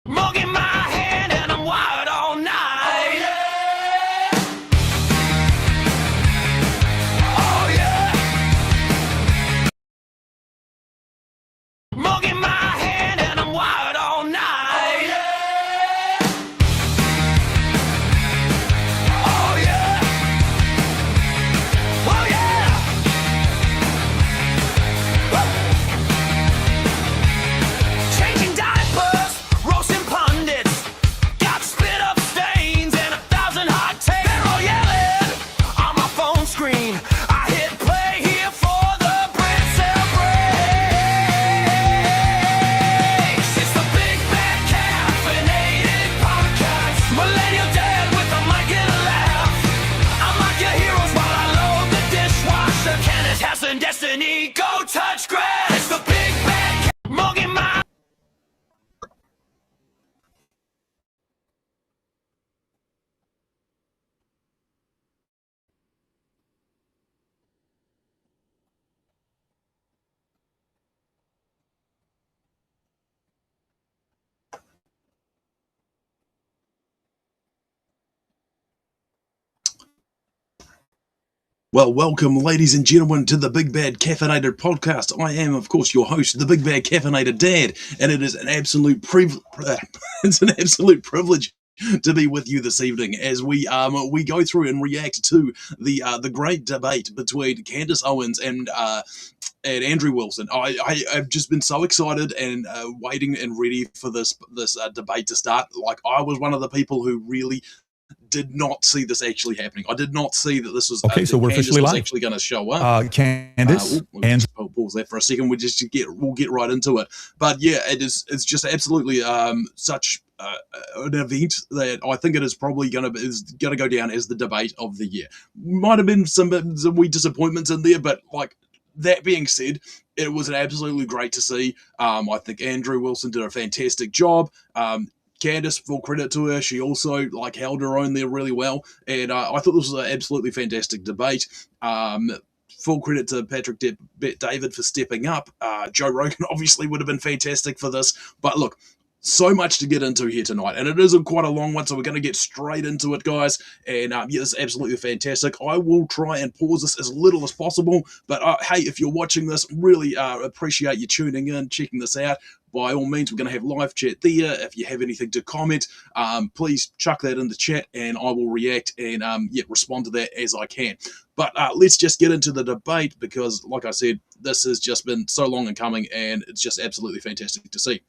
Mug in my hand and I'm wired all night. Oh yeah. Mug in my hand and I'm wired all night. Oh yeah. Oh yeah. Changing diapers, roasting pundits, got spit up stains and 1,000 hot takes. They're all yelling on my phone screen. I hit play here for the Brits cell breaks. It's the Big Bad Caffeinated Podcast. Millennial dad with a mic and a laugh. I'm like your heroes while I load the dishwasher. Candace has some destiny. Go touch grass. It's the Big Bad Mug in my. Well, welcome, ladies and gentlemen, to the Big Bad Caffeinated Podcast. I am, of course, your host, the Big Bad Caffeinated Dad, and it is an absolute privilege to be with you this evening as we go through and react to the great debate between Candace Owens and Andrew Wilson. I've just been so excited and waiting and ready for this debate to start. Like, I was one of the people who really did not see this actually happening. I did not see that this was okay. So we're officially live. Actually going to show up. Candace, and pause that for a second. We'll get right into it. But yeah, it's just absolutely such an event that I think it is probably going to go down as the debate of the year. Might have been some wee disappointments in there, but like. That being said, it was absolutely great to see. I think Andrew Wilson did a fantastic job. Candace, full credit to her. She also held her own there really well, and I thought this was an absolutely fantastic debate. Full credit to Patrick David for stepping up. Joe Rogan obviously would have been fantastic for this, but look. So much to get into here tonight, and it isn't quite a long one, so we're going to get straight into it, guys. And yeah, this is absolutely fantastic. I will try and pause this as little as possible, but hey, if you're watching this, really appreciate you tuning in, checking this out. By all means, we're going to have live chat there. If you have anything to comment, please chuck that in the chat, and I will react and respond to that as I can. But let's just get into the debate because, like I said, this has just been so long in coming, and it's just absolutely fantastic to see.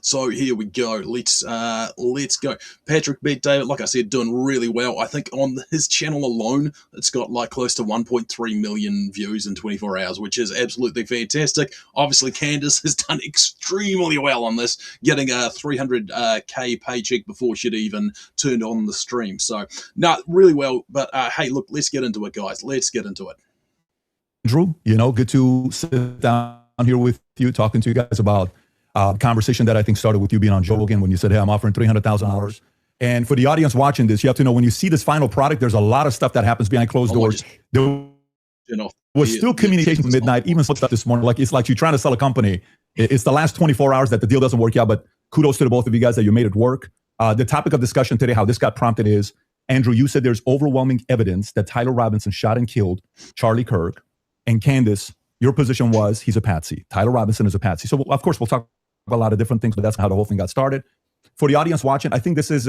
So here we go. Let's go. Patrick beat David, like I said, doing really well. I think on his channel alone, it's got close to 1.3 million views in 24 hours, which is absolutely fantastic. Obviously, Candace has done extremely well on this, getting a 300K paycheck before she'd even turned on the stream. So, no, really well. But hey, look, let's get into it, guys. Let's get into it. Andrew, good to sit down here with you, talking to you guys about conversation that I think started with you being on Joe Rogan when you said, hey, I'm offering $300,000. And for the audience watching this, you have to know when you see this final product, there's a lot of stuff that happens behind closed doors. There was still communication from midnight, even stuff this morning. It's like you're trying to sell a company. It's the last 24 hours that the deal doesn't work out, but kudos to the both of you guys that you made it work. The topic of discussion today, how this got prompted is, Andrew, you said there's overwhelming evidence that Tyler Robinson shot and killed Charlie Kirk. And Candace, your position was he's a patsy. Tyler Robinson is a patsy. So of course, we'll talk a lot of different things, but that's how the whole thing got started. For the audience watching, I think this is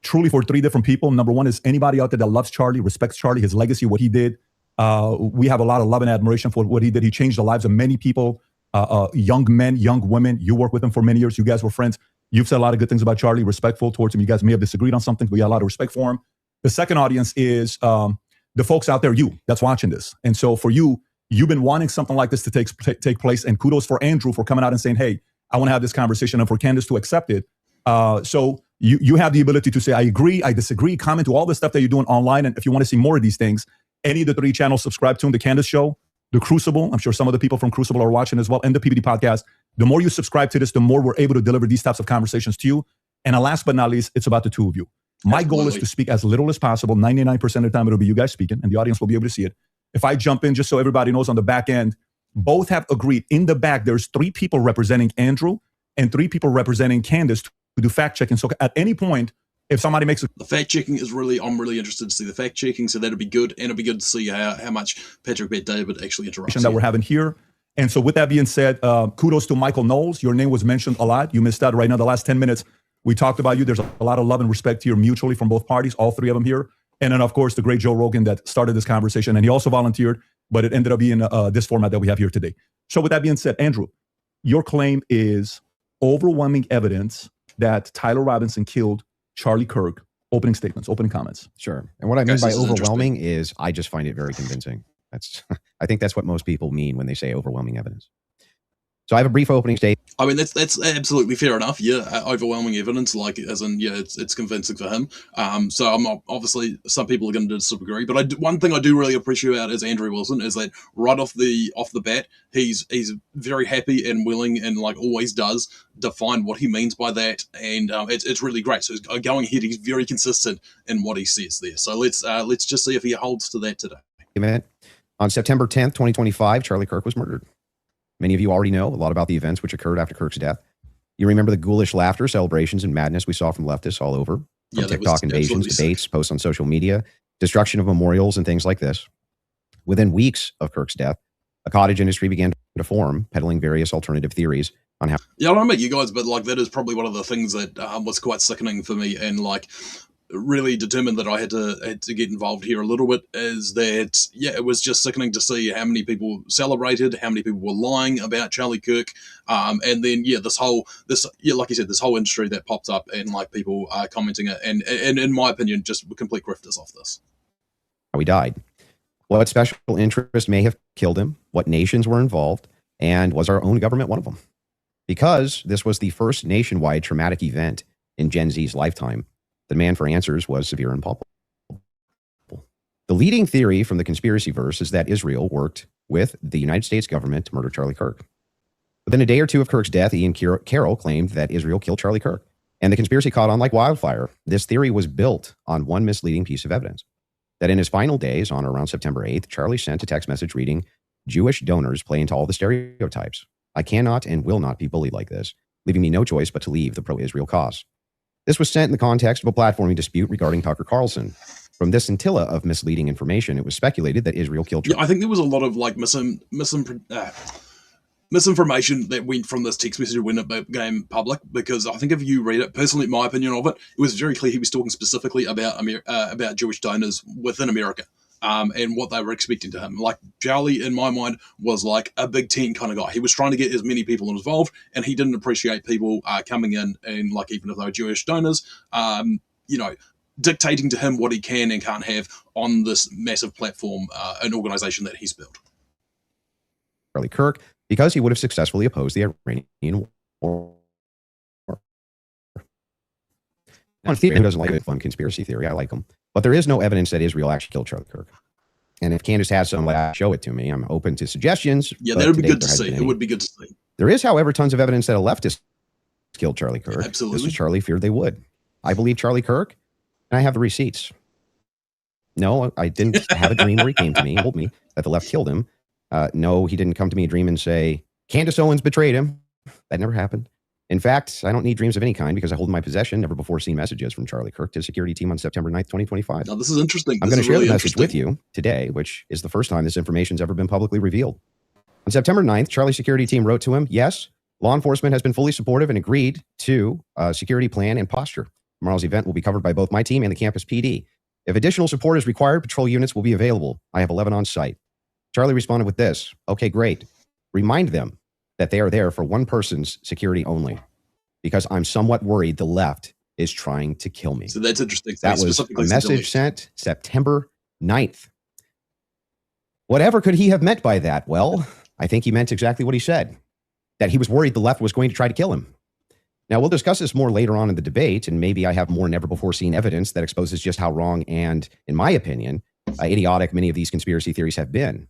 truly for three different people. Number one is anybody out there that loves Charlie, respects Charlie, his legacy, what he did. We have a lot of love and admiration for what he did. He changed the lives of many people, young men, young women. You worked with him for many years. You guys were friends. You've said a lot of good things about Charlie, respectful towards him. You guys may have disagreed on something, but you got a lot of respect for him. The second audience is the folks out there, you that's watching this. And so for you, you've been wanting something like this to take place. And kudos for Andrew for coming out and saying, hey, I want to have this conversation, and for Candace to accept it. So you have the ability to say, I agree, I disagree, comment to all the stuff that you're doing online. And if you want to see more of these things, any of the three channels, subscribe to them, The Candace Show, The Crucible. I'm sure some of the people from Crucible are watching as well, and the PBD Podcast. The more you subscribe to this, the more we're able to deliver these types of conversations to you. And last but not least, it's about the two of you. My goal is to speak as little as possible. 99% of the time, it'll be you guys speaking, and the audience will be able to see it. If I jump in, just so everybody knows on the back end, both have agreed. In the back, there's three people representing Andrew. and 3 people representing Candace to do fact checking. So at any point, if somebody makes The fact checking is I'm really interested to see the fact checking, so that'll be good, and it'll be good to see how much Patrick Bet David actually interrupts that we're having here. And so with that being said, kudos to Michael Knowles. Your name was mentioned a lot. You missed out right now. The last 10 minutes, we talked about you. There's a lot of love and respect here mutually from both parties, all 3 of them here. And then, of course, the great Joe Rogan that started this conversation. And he also volunteered, but it ended up being this format that we have here today. So with that being said, Andrew, your claim is overwhelming evidence that Tyler Robinson killed Charlie Kirk. Opening statements, opening comments. Sure. And what I mean by overwhelming is I just find it very convincing. I think that's what most people mean when they say overwhelming evidence. So I have a brief opening statement. I mean, that's absolutely fair enough. Yeah, overwhelming evidence, like as in, yeah, it's convincing for him. So I'm not, obviously some people are going to disagree, but one thing I do really appreciate about is Andrew Wilson is that right off the bat, he's very happy and willing and like always does define what he means by that, and it's really great. So going ahead, he's very consistent in what he says there. So let's just see if he holds to that today. On September 10th, 2025, Charlie Kirk was murdered. Many of you already know a lot about the events which occurred after Kirk's death. You remember the ghoulish laughter, celebrations, and madness we saw from leftists all over. From TikTok invasions, debates, posts on social media, destruction of memorials, and things like this. Within weeks of Kirk's death, a cottage industry began to form, peddling various alternative theories on how... Yeah, I don't know about you guys, but like that is probably one of the things that was quite sickening for me, and like really determined that I had to get involved here a little bit, is that, yeah, it was just sickening to see how many people celebrated, how many people were lying about Charlie Kirk, and then, yeah, like you said, this whole industry that popped up and like people commenting it, and in my opinion, just complete grifters off this. How he died, what special interest may have killed him, what nations were involved, and was our own government one of them? Because this was the first nationwide traumatic event in Gen Z's lifetime, the demand for answers was severe and palpable. The leading theory from the conspiracy verse is that Israel worked with the United States government to murder Charlie Kirk. Within a day or two of Kirk's death, Ian Carroll claimed that Israel killed Charlie Kirk, and the conspiracy caught on like wildfire. This theory was built on one misleading piece of evidence, that in his final days, on or around September 8th, Charlie sent a text message reading, "Jewish donors play into all the stereotypes. I cannot and will not be bullied like this, leaving me no choice but to leave the pro-Israel cause." This was sent in the context of a platforming dispute regarding Tucker Carlson. From this scintilla of misleading information, it was speculated that Israel killed Charlie. Yeah, I think there was a lot of like misinformation that went from this text message when it became public, because I think if you read it, personally, my opinion of it, it was very clear he was talking specifically about Jewish donors within America. And what they were expecting to him. Like, Charlie, in my mind, was like a Big Ten kind of guy. He was trying to get as many people involved, and he didn't appreciate people coming in and, like, even if they were Jewish donors, dictating to him what he can and can't have on this massive platform, an organization that he's built. Charlie Kirk, because he would have successfully opposed the Iranian war. On theory, who doesn't like a fun conspiracy theory? I like them. But there is no evidence that Israel actually killed Charlie Kirk. And if Candace has some, show it to me. I'm open to suggestions. Yeah, that would be good to see. It would be good to see. There is, however, tons of evidence that a leftist killed Charlie Kirk. Yeah, absolutely. Just as Charlie feared they would. I believe Charlie Kirk, and I have the receipts. No, I didn't have a dream where he came to me and told me that the left killed him. No, he didn't come to me a dream and say, Candace Owens betrayed him. That never happened. In fact, I don't need dreams of any kind because I hold in my possession never before seen messages from Charlie Kirk to the security team on September 9th, 2025. Now, this is interesting. I'm going to share the message with you today, which is the first time this information's ever been publicly revealed. On September 9th, Charlie's security team wrote to him, yes, law enforcement has been fully supportive and agreed to a security plan and posture. Tomorrow's event will be covered by both my team and the campus PD. If additional support is required, patrol units will be available. I have 11 on site. Charlie responded with this, okay, great. Remind them that they are there for one person's security only, because I'm somewhat worried the left is trying to kill me. So that's interesting. That was a message sent September 9th. Whatever could he have meant by that? Well, I think he meant exactly what he said, that he was worried the left was going to try to kill him. Now, we'll discuss this more later on in the debate, and maybe I have more never before seen evidence that exposes just how wrong and, in my opinion, idiotic many of these conspiracy theories have been.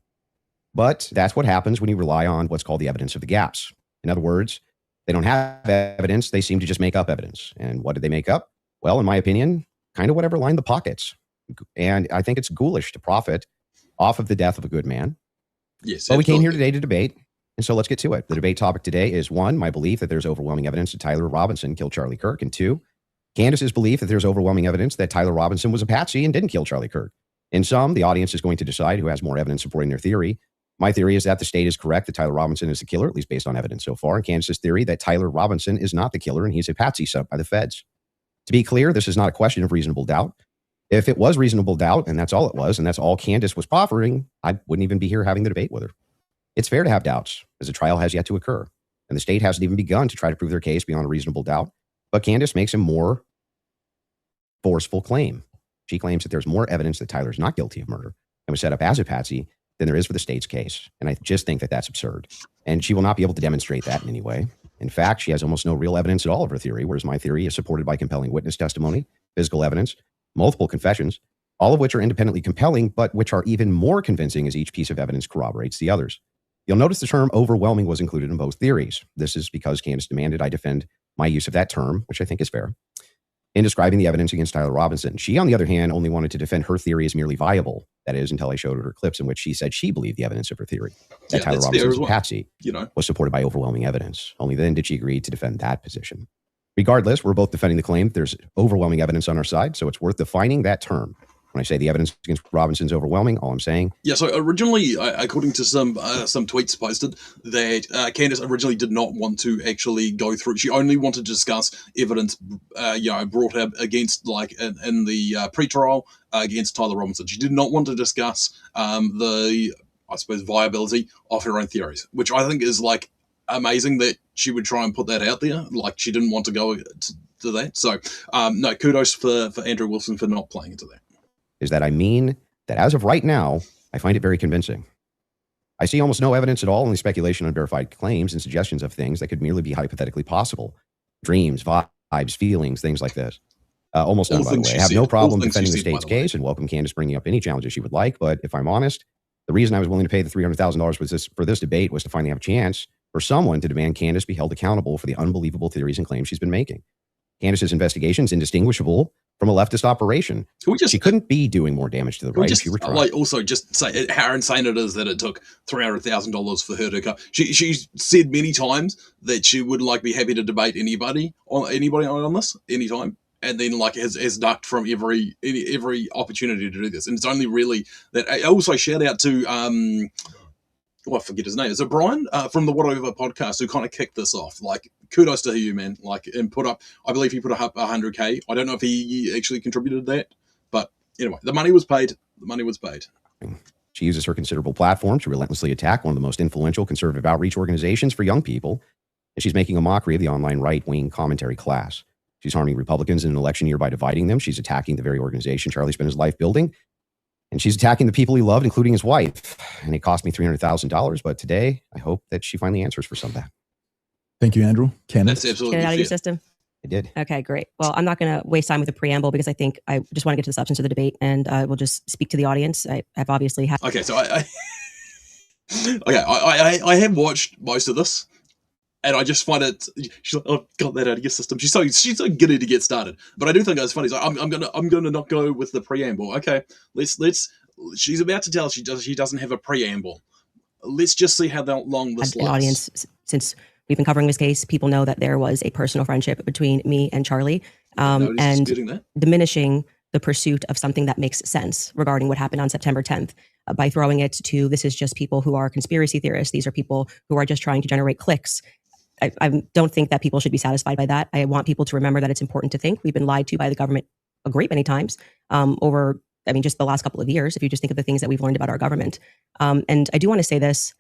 But that's what happens when you rely on what's called the evidence of the gaps. In other words, they don't have evidence. They seem to just make up evidence. And what did they make up? Well, in my opinion, kind of whatever lined the pockets. And I think it's ghoulish to profit off of the death of a good man. Yes. But we came here today to debate. And so let's get to it. The debate topic today is 1, my belief that there's overwhelming evidence that Tyler Robinson killed Charlie Kirk, and 2, Candace's belief that there's overwhelming evidence that Tyler Robinson was a patsy and didn't kill Charlie Kirk. In sum, the audience is going to decide who has more evidence supporting their theory. My theory is that the state is correct that Tyler Robinson is the killer, at least based on evidence so far, and Candace's theory that Tyler Robinson is not the killer and he's a patsy set up by the feds. To be clear, this is not a question of reasonable doubt. If it was reasonable doubt, and that's all it was, and that's all Candace was proffering, I wouldn't even be here having the debate with her. It's fair to have doubts, as the trial has yet to occur, and the state hasn't even begun to try to prove their case beyond a reasonable doubt. But Candace makes a more forceful claim. She claims that there's more evidence that Tyler's not guilty of murder and was set up as a patsy than there is for the state's case. And I just think that that's absurd. And she will not be able to demonstrate that in any way. In fact, she has almost no real evidence at all of her theory, whereas my theory is supported by compelling witness testimony, physical evidence, multiple confessions, all of which are independently compelling, but which are even more convincing as each piece of evidence corroborates the others. You'll notice the term overwhelming was included in both theories. This is because Candace demanded I defend my use of that term, which I think is fair, in describing the evidence against Tyler Robinson. She, on the other hand, only wanted to defend her theory as merely viable. That is, until I showed her clips in which she said she believed the evidence of her theory, that Tyler Robinson was a patsy, was supported by overwhelming evidence. Only then did she agree to defend that position. Regardless, we're both defending the claim that there's overwhelming evidence on our side, so it's worth defining that term. When I say the evidence against Robinson's overwhelming, all I'm saying... Yeah, so originally, according to some tweets posted, that Candace originally did not want to actually go through. She only wanted to discuss evidence, brought up against, like, in the pre-trial against Tyler Robinson. She did not want to discuss the, I suppose, viability of her own theories, which I think is, like, amazing that she would try and put that out there. Like, she didn't want to go to that. So, no, kudos for Andrew Wilson for not playing into that. Is that I mean that as of right now, I find it very convincing. I see almost no evidence at all, only speculation on verified claims and suggestions of things that could merely be hypothetically possible. Dreams, vibes, feelings, things like this. Almost none, by the way. I have no problem defending the state's case and welcome Candace bringing up any challenges she would like. But if I'm honest, the reason I was willing to pay the $300,000 for this debate was to finally have a chance for someone to demand Candace be held accountable for the unbelievable theories and claims she's been making. Candace's investigation is indistinguishable from a leftist operation. She couldn't be doing more damage to the right if she were trying. Like, also, just say how insane it is that it took $300,000 for her to come. She said many times that she would be happy to debate anybody on this anytime, and then has ducked from every opportunity to do this. And it's only really that. I also shout out to I forget his name. Is it Brian from the Whatever podcast who kind of kicked this off? Like, kudos to you, man. And put up, I believe he put up 100K. I don't know if he actually contributed that, but anyway, the money was paid. She uses her considerable platform to relentlessly attack one of the most influential conservative outreach organizations for young people, and she's making a mockery of the online right-wing commentary class. She's harming Republicans in an election year by dividing them. She's attacking the very organization Charlie spent his life building. And she's attacking the people he loved, including his wife. And it cost me $300,000. But today, I hope that she finally answers for some of that. Thank you, Andrew. Candace? That's absolutely Get it out of your system. I did. Okay, great. Well, I'm not going to waste time with a preamble because I think I just want to get to the substance of the debate, and I will just speak to the audience. I've obviously had... Okay, so I have watched most of this. And I just find it. She's like, "Oh, got that out of your system." She's so giddy to get started. But I do think it's funny. So I'm gonna not go with the preamble. Okay, let's. She's about to tell us she doesn't have a preamble. Let's just see how long this lasts. An audience, since we've been covering this case, people know that there was a personal friendship between me and Charlie, and diminishing the pursuit of something that makes sense regarding what happened on September 10th by throwing it to this is just people who are conspiracy theorists. These are people who are just trying to generate clicks. I don't think that people should be satisfied by that. I want people to remember that it's important to think. We've been lied to by the government a great many times over, just the last couple of years, if you just think of the things that we've learned about our government. And I do want to say this.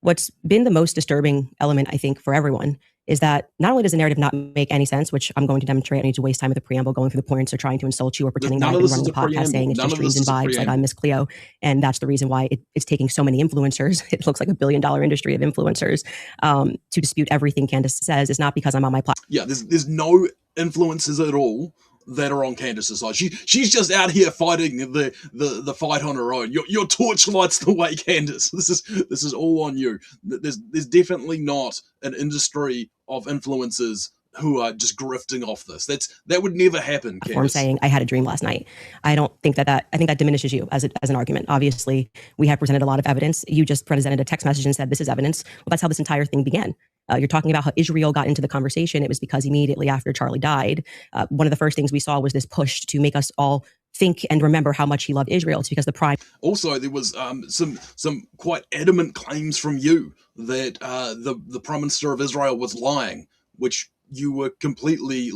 What's been the most disturbing element, I think, for everyone is that not only does the narrative not make any sense, which I'm going to demonstrate, I need to waste time with the preamble going through the points or trying to insult you or pretending that I've been running the podcast saying it's just dreams and vibes like I'm Miss Cleo. And that's the reason why it's taking so many influencers. It looks like $1 billion industry of influencers to dispute everything Candace says. It's not because I'm on my platform. Yeah, there's no influences at all that are on Candace's side. She's just out here fighting the fight on her own. Your torchlight's the way, Candace. This is all on you. There's definitely not an industry of influencers who are just grifting off this. That would never happen, Form Candace. saying I had a dream last night. I don't think I think that diminishes you as an argument. Obviously, we have presented a lot of evidence. You just presented a text message and said this is evidence. Well, that's how this entire thing began. You're talking about how Israel got into the conversation. It was because immediately after Charlie died, one of the first things we saw was this push to make us all think and remember how much he loved Israel. It's because the prime. Also, there was some quite adamant claims from you that the Prime Minister of Israel was lying, which you were completely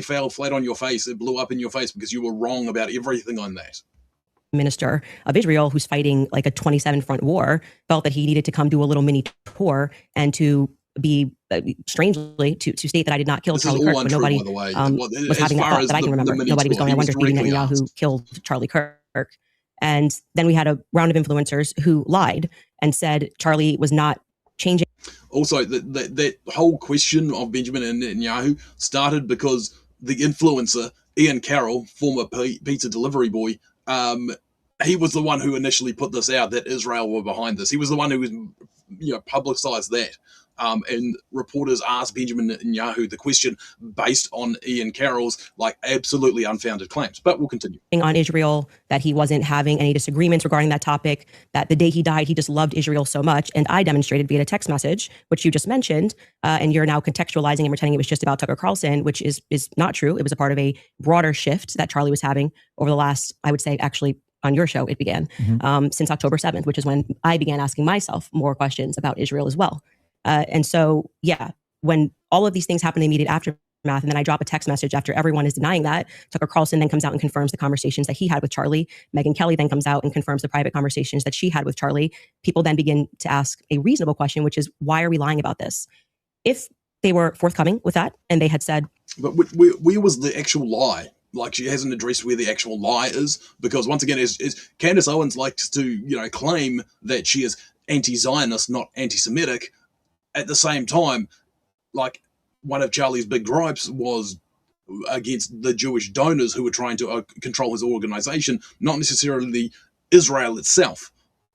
fell flat on your face. It blew up in your face because you were wrong about everything on that. Minister of Israel, who's fighting like a 27 front war, felt that he needed to come do a little mini tour and to be strangely to state that I did not kill Charlie Kirk, but nobody was having that thought that I can remember. Nobody was going, I wonder if Bibi Netanyahu killed Charlie Kirk. And then we had a round of influencers who lied and said Charlie was not changing. Also, that whole question of Benjamin Netanyahu started because the influencer, Ian Carroll, former pizza delivery boy, he was the one who initially put this out, that Israel were behind this. He was the one who publicized that. And reporters asked Benjamin Netanyahu the question based on Ian Carroll's absolutely unfounded claims. But we'll continue. On Israel, that he wasn't having any disagreements regarding that topic, that the day he died, he just loved Israel so much. And I demonstrated via a text message, which you just mentioned, and you're now contextualizing and pretending it was just about Tucker Carlson, which is not true. It was a part of a broader shift that Charlie was having over the last, I would say, actually, on your show, it began since October 7th, which is when I began asking myself more questions about Israel as well. And so, yeah, when all of these things happen in the immediate aftermath, and then I drop a text message after everyone is denying that, Tucker Carlson then comes out and confirms the conversations that he had with Charlie. Megyn Kelly then comes out and confirms the private conversations that she had with Charlie. People then begin to ask a reasonable question, which is, why are we lying about this? If they were forthcoming with that and they had said... But where was the actual lie? She hasn't addressed where the actual lie is, because once again, is Candace Owens likes to, claim that she is anti-Zionist, not anti-Semitic. At the same time, one of Charlie's big gripes was against the Jewish donors who were trying to control his organization, not necessarily Israel itself.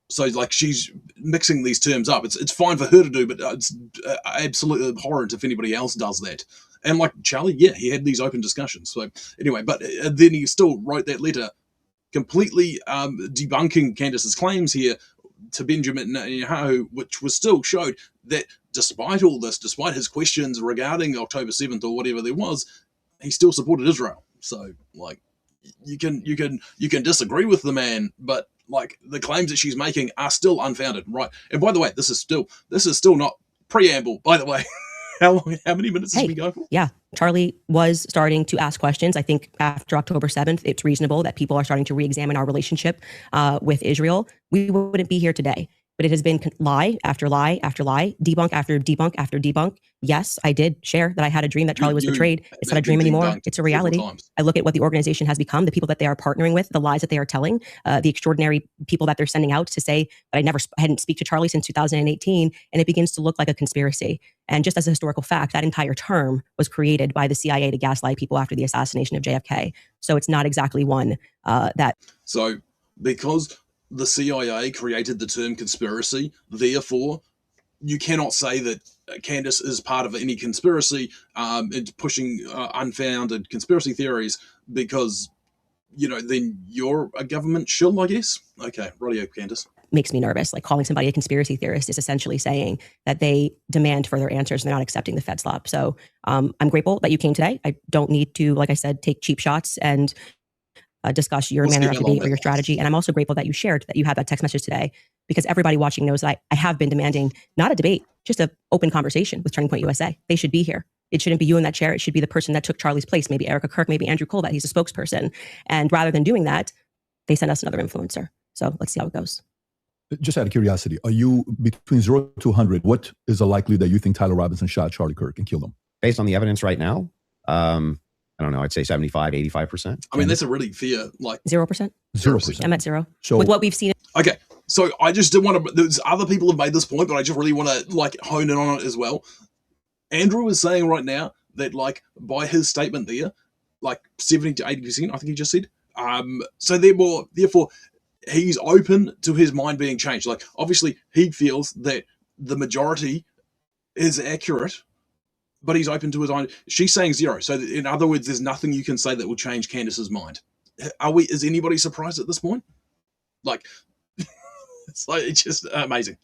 So, she's mixing these terms up. It's fine for her to do, but it's absolutely abhorrent if anybody else does that. And Charlie, yeah, he had these open discussions. So anyway, but then he still wrote that letter completely debunking Candace's claims here to Benjamin Netanyahu, which was still showed that despite all this, despite his questions regarding October 7th or whatever there was, he still supported Israel. So you can disagree with the man, but the claims that she's making are still unfounded, right? And by the way, this is still not preamble, by the way. How many minutes has we go for? Yeah, Charlie was starting to ask questions. I think after October 7th, it's reasonable that people are starting to re-examine our relationship with Israel. We wouldn't be here today. But it has been lie after lie after lie, debunk after debunk after debunk. Yes, I did share that I had a dream that Charlie was betrayed. It's not a dream anymore. It's a reality. I look at what the organization has become, the people that they are partnering with, the lies that they are telling, the extraordinary people that they're sending out to say that I hadn't speak to Charlie since 2018, and it begins to look like a conspiracy. And just as a historical fact, that entire term was created by the CIA to gaslight people after the assassination of JFK. So it's not exactly one that... So because the CIA created the term conspiracy, therefore you cannot say that Candace is part of any conspiracy and pushing unfounded conspiracy theories, because then you're a government shill, I guess. Okay, radio, Candace. Makes me nervous. Calling somebody a conspiracy theorist is essentially saying that they demand further answers. They're not accepting the Fed slop. So I'm grateful that you came today. I don't need to, like I said, take cheap shots and discuss your manner of debate or your strategy. And I'm also grateful that you shared that you had that text message today, because everybody watching knows that I have been demanding not a debate, just an open conversation with Turning Point USA. They should be here. It shouldn't be you in that chair. It should be the person that took Charlie's place, maybe Erica Kirk, maybe Andrew Cole, that he's a spokesperson. And rather than doing that, they sent us another influencer. So let's see how it goes. Just out of curiosity, are you between 0 to 100? What is the likelihood that you think Tyler Robinson shot Charlie Kirk and killed him? Based on the evidence right now, I don't know, I'd say 75, 85%. I mean, that's a really fair, 0%? 0%. I'm at 0. So with what we've seen. Okay. So I just didn't want to, there's other people have made this point, but I just really want to hone in on it as well. Andrew is saying right now that by his statement there, 70 to 80%, I think he just said. So therefore he's open to his mind being changed. Obviously he feels that the majority is accurate but he's open to his own. She's saying 0. So in other words, there's nothing you can say that will change Candace's mind. Is anybody surprised at this point? Like, it's just amazing.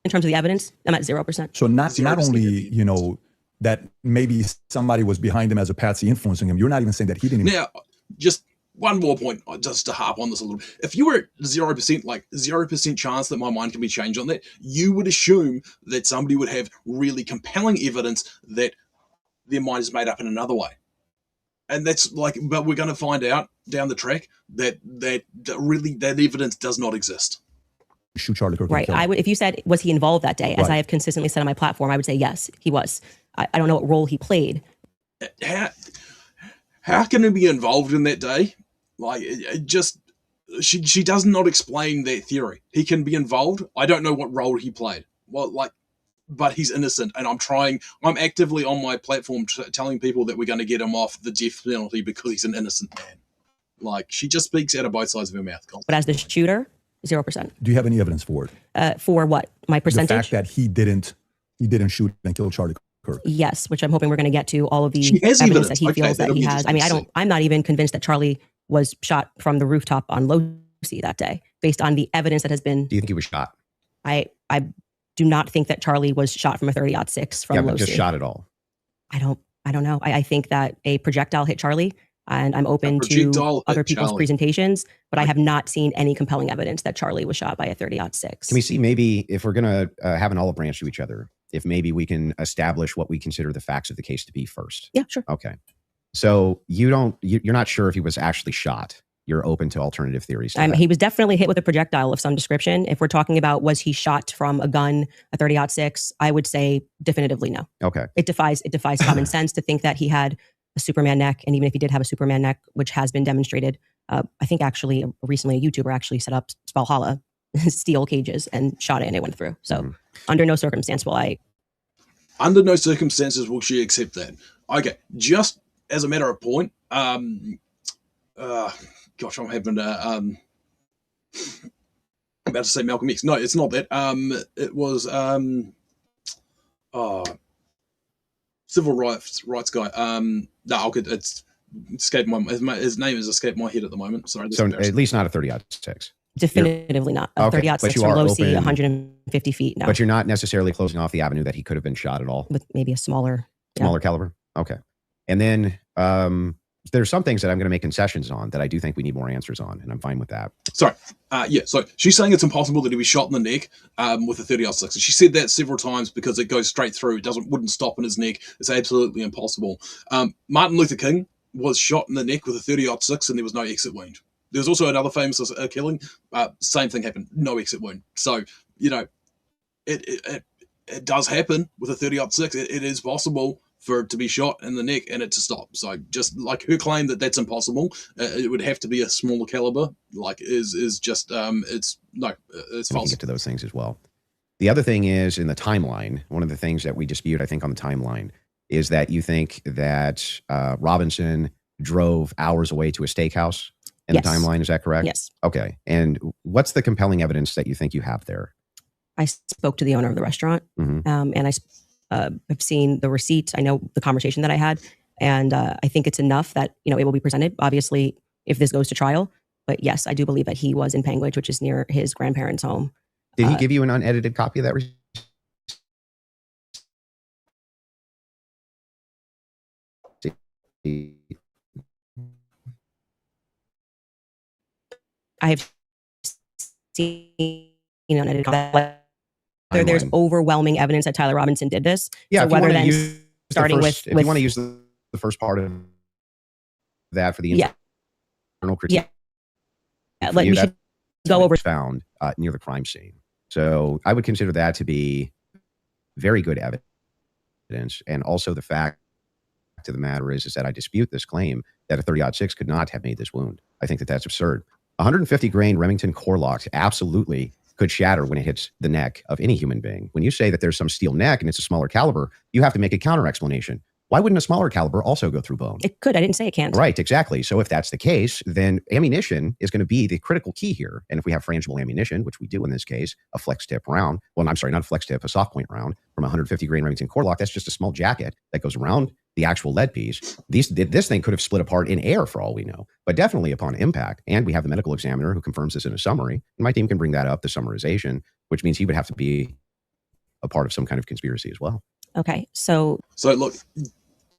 In terms of the evidence, I'm at 0%. So not 0%. only, you know, that maybe somebody was behind him as a patsy influencing him, you're not even saying that he didn't. Now, just one more point, just to harp on this a little bit. If you were at 0%, like 0% chance that my mind can be changed on that, you would assume that somebody would have really compelling evidence that their mind is made up in another way. And that's like, but we're going to find out down the track that really that evidence does not exist. Shoot Charlie Kirk. Right. I would, if you said, was he involved that day? As I have consistently said on my platform, I would say, yes, he was. I don't know what role he played. How can he be involved in that day? Like, it just, she does not explain that theory. He can be involved. I don't know what role he played. Well, like, but he's innocent, and I'm actively on my platform telling people that we're going to get him off the death penalty because he's an innocent man. Like, she just speaks out of both sides of her mouth. But as the shooter, 0%. Do you have any evidence for it? For what? My percentage? The fact that he didn't shoot and kill Charlie Kirk. Yes, which I'm hoping we're going to get to all of the evidence that he feels that he has. I mean, I'm not even convinced that Charlie was shot from the rooftop on Losi that day, based on the evidence that has been. Do you think he was shot? I do not think that Charlie was shot from a 30-06 from Losi. Just shot at all. I don't know. I think that a projectile hit Charlie, and I'm open to other people's presentations, but I have not seen any compelling evidence that Charlie was shot by a 30-06. Can we see maybe if we're going to have an olive branch to each other, if maybe we can establish what we consider the facts of the case to be first? Yeah, sure. Okay. So you're not sure if he was actually shot. You're open to alternative theories. He was definitely hit with a projectile of some description. If we're talking about was he shot from a gun, a 30-06, I would say definitively no. Okay. It defies common sense to think that he had a Superman neck. And even if he did have a Superman neck, which has been demonstrated, I think actually recently a YouTuber actually set up Spalhalla steel cages and shot it and it went through. So under no circumstance will I. Under no circumstances will she accept that. Okay. Just as a matter of point, gosh, I'm having I'm about to say Malcolm X. No, it's not that. It was civil rights guy. No, it's escaped my his name has escaped my head at the moment. Sorry. So at least not a 30-06. Definitively not. A 30-06 from Losi, 150 feet. No. But you're not necessarily closing off the avenue that he could have been shot at all. With maybe a smaller caliber. Okay. And then there's some things that I'm going to make concessions on that I do think we need more answers on, and I'm fine with that. Sorry. So she's saying it's impossible that he was shot in the neck with a 30-06. She said that several times because it goes straight through. It wouldn't stop in his neck. It's absolutely impossible. Martin Luther King was shot in the neck with a 30-06 and there was no exit wound. There was also another famous killing. Same thing happened. No exit wound. So, it does happen with a 30-06. It is possible for it to be shot in the neck and it to stop. So just like her claim that that's impossible, it would have to be a smaller caliber. Like is just it's false. We can get to those things as well. The other thing is in the timeline. One of the things that we dispute, I think, on the timeline is that you think that Robinson drove hours away to a steakhouse in the timeline. Is that correct? Yes. Okay. And what's the compelling evidence that you think you have there? I spoke to the owner of the restaurant, and I have seen the receipt. I know the conversation that I had, and I think it's enough that it will be presented. Obviously, if this goes to trial, but yes, I do believe that he was in Panguitch, which is near his grandparents' home. Did he give you an unedited copy of that receipt? I have seen unedited copy. There's overwhelming evidence that Tyler Robinson did this. Yeah, so whether then starting if you want to use the first part of that for the internal critique, we should go over found near the crime scene. So I would consider that to be very good evidence, and also the fact of the matter is that I dispute this claim that a 30-06 could not have made this wound. I think that that's absurd. 150 grain Remington core locks absolutely could shatter when it hits the neck of any human being. When you say that there's some steel neck and it's a smaller caliber, you have to make a counter explanation. Why wouldn't a smaller caliber also go through bone? It could. I didn't say it can't. Right, exactly. So if that's the case, then ammunition is going to be the critical key here. And if we have frangible ammunition, which we do in this case, a flex tip round, well, I'm sorry, not a flex tip, a soft point round from a 150 grain Remington Core-Lokt, that's just a small jacket that goes around the actual lead piece. This thing could have split apart in air for all we know, but definitely upon impact. And we have the medical examiner who confirms this in a summary. And my team can bring that up, the summarization, which means he would have to be a part of some kind of conspiracy as well. Okay, so look,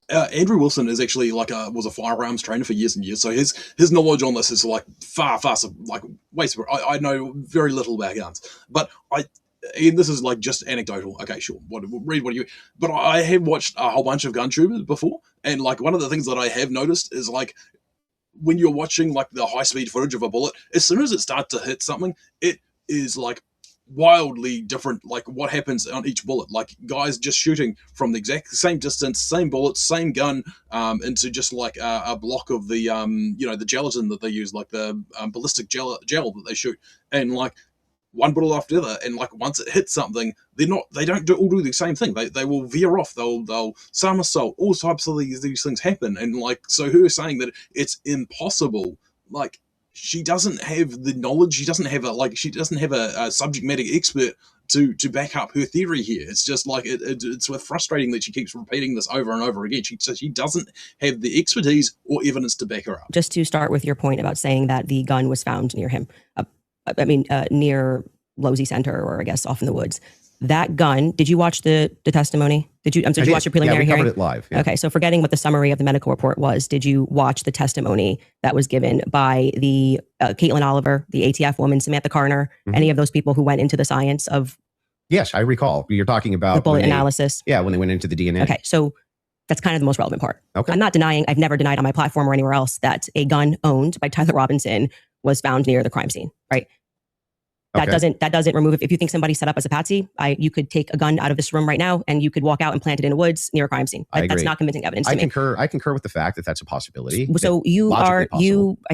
Andrew Wilson is actually was a firearms trainer for years and years, so his knowledge on this is far way super. I know very little about guns, but and this is just anecdotal. Okay, sure. What do you? But I have watched a whole bunch of gun tubers before, and one of the things that I have noticed is when you're watching the high speed footage of a bullet, as soon as it starts to hit something, it is wildly different, what happens on each bullet. Guys just shooting from the exact same distance, same bullets, same gun, into just a block of the the gelatin that they use, the ballistic gel that they shoot, and one bullet after the other, and once it hits something, they don't all do the same thing. They will veer off, they'll somersault, all types of these things happen, and so who is saying that it's impossible? She doesn't have the knowledge. She doesn't have a subject matter expert to back up her theory here. It's just it's frustrating that she keeps repeating this over and over again. She doesn't have the expertise or evidence to back her up. Just to start with your point about saying that the gun was found near him, near Losey Center, or I guess off in the woods. That gun, did you watch the testimony? Did you watch the preliminary hearing? Yeah, we covered it live. Yeah. Okay, so forgetting what the summary of the medical report was, did you watch the testimony that was given by the Caitlin Oliver, the ATF woman, Samantha Carner, any of those people who went into the science of? Yes, I recall. You're talking about the bullet analysis. Yeah, when they went into the DNA. Okay, so that's kind of the most relevant part. Okay. I'm not denying, I've never denied on my platform or anywhere else that a gun owned by Tyler Robinson was found near the crime scene, right? That doesn't remove if you think somebody set up as a patsy, you could take a gun out of this room right now and you could walk out and plant it in the woods near a crime scene. That's not convincing evidence to me. I concur with the fact that that's a possibility. So you I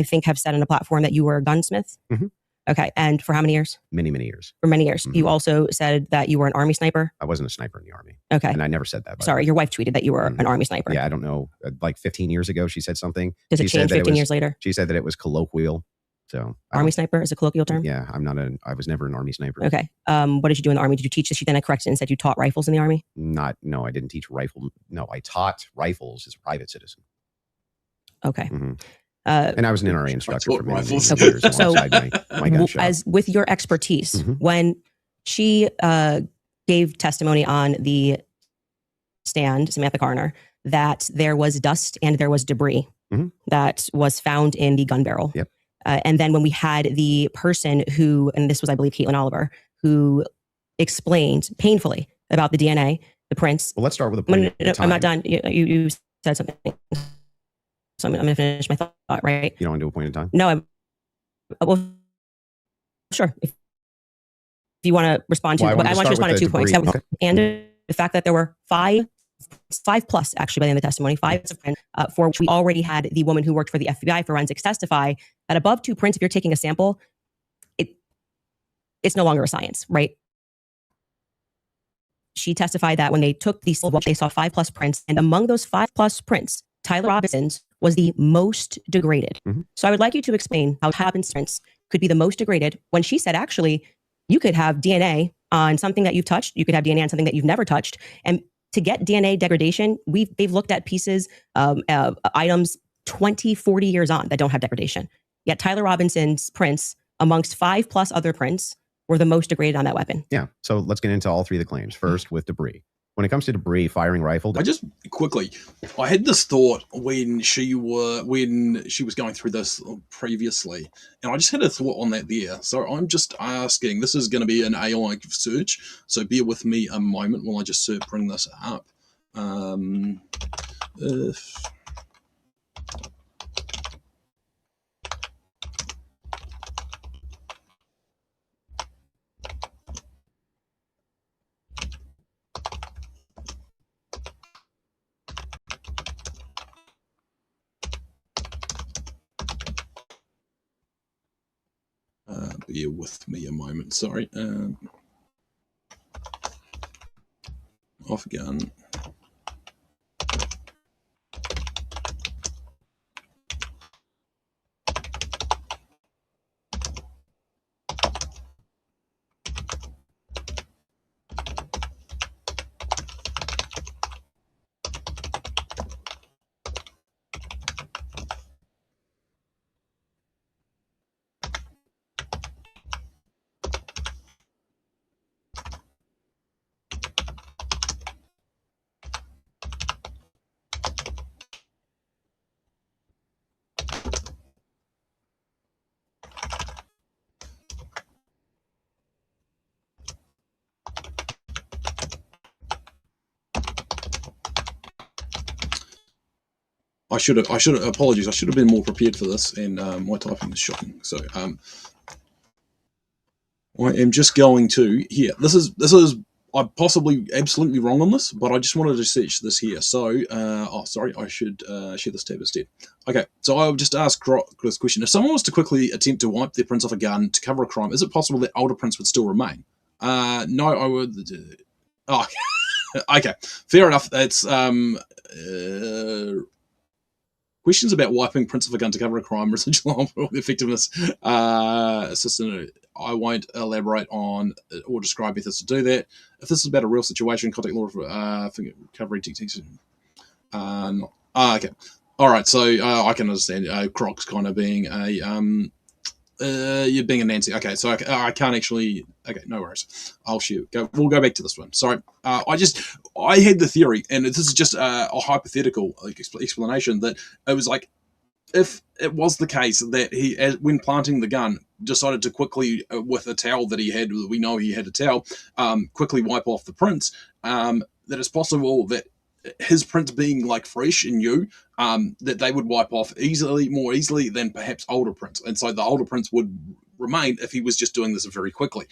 think have said on a platform that you were a gunsmith. Mm-hmm. Okay. And for how many years? Many years. For many years. Mm-hmm. You also said that you were an Army sniper. I wasn't a sniper in the Army. Okay. And I never said that. Sorry, your wife tweeted that you were an Army sniper. Yeah, I don't know. 15 years ago, she said something. Does it change 15 years later? She said that it was colloquial. So Army sniper is a colloquial term? Yeah, I was never an Army sniper. Okay. What did you do in the Army? Did you teach this? She then corrected and said you taught rifles in the Army? No, I didn't teach rifle. No, I taught rifles as a private citizen. Okay. Mm-hmm. And I was an NRA instructor for many years so, alongside my gun shop. As with your expertise, when she gave testimony on the stand, Samantha Carner, that there was dust and there was debris that was found in the gun barrel. Yep. And then when we had the person who, and this was, I believe, Caitlin Oliver, who explained painfully about the DNA, the prints. Well, let's start with the point. No, I'm not done. You said something. So I'm going to finish my thought, right? You don't want to do a point in time? No, well, sure. If you want to respond to, I want to respond to 2 points. Okay. And the fact that there were five plus actually by the end of the testimony, for which we already had the woman who worked for the FBI forensics testify that above 2 prints, if you're taking a sample, it's no longer a science, right? She testified that when they took these, they saw 5+ prints, and among those 5+ prints, Tyler Robinson's was the most degraded. So I would like you to explain how Tyler Robinson's prints could be the most degraded when she said, actually, you could have DNA on something that you've touched. You could have DNA on something that you've never touched. And to get DNA degradation, they've looked at pieces, items 20, 40 years on that don't have degradation. Yet Tyler Robinson's prints, amongst 5+ other prints, were the most degraded on that weapon. Yeah. So let's get into all 3 of the claims. First, with debris. When it comes to debris, firing rifle. I had this thought when she was going through this previously, and I just had a thought on that there. So I'm just asking, this is going to be an AI search, so bear with me a moment while I just bring this up. Bear with me a moment, sorry. Off gun. I should have. Apologies. I should have been more prepared for this, and my typing is shocking. So I am just going to here. This is. I'm possibly absolutely wrong on this, but I just wanted to search this here. So, sorry, I should share this tab instead. Okay, so I'll just ask this question. If someone was to quickly attempt to wipe their prints off a gun to cover a crime, is it possible that older prints would still remain? No, I would. Oh, okay, fair enough. That's questions about wiping prints of a gun to cover a crime, residual harm or effectiveness. Assistant, I won't elaborate on or describe methods to do that. If this is about a real situation, contact law finger recovery techniques. Okay. All right. So I can understand Croc's kind of being a you're being a Nancy. Okay. So I can't actually. Okay. No worries. I'll shoot. We'll go back to this one. Sorry. I had the theory, and this is just a hypothetical explanation that it was like, if it was the case that he, when planting the gun, decided to quickly, with a towel that he had, we know he had a towel, quickly wipe off the prints, that it's possible that his prints being like fresh and new, that they would wipe off more easily than perhaps older prints. And so the older prints would remain if he was just doing this very quickly.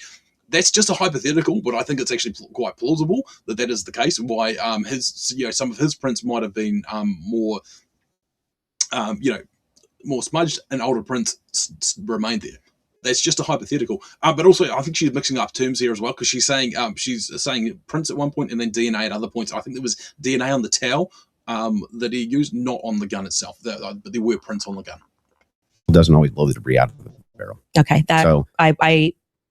That's just a hypothetical, but I think it's actually quite plausible that is the case. Why some of his prints might have been more more smudged, and older prints remained there. That's just a hypothetical. But also, I think she's mixing up terms here as well, because she's saying prints at one point and then DNA at other points. I think there was DNA on the towel that he used, not on the gun itself. But there were prints on the gun. It doesn't always blow the debris out of the barrel. Okay,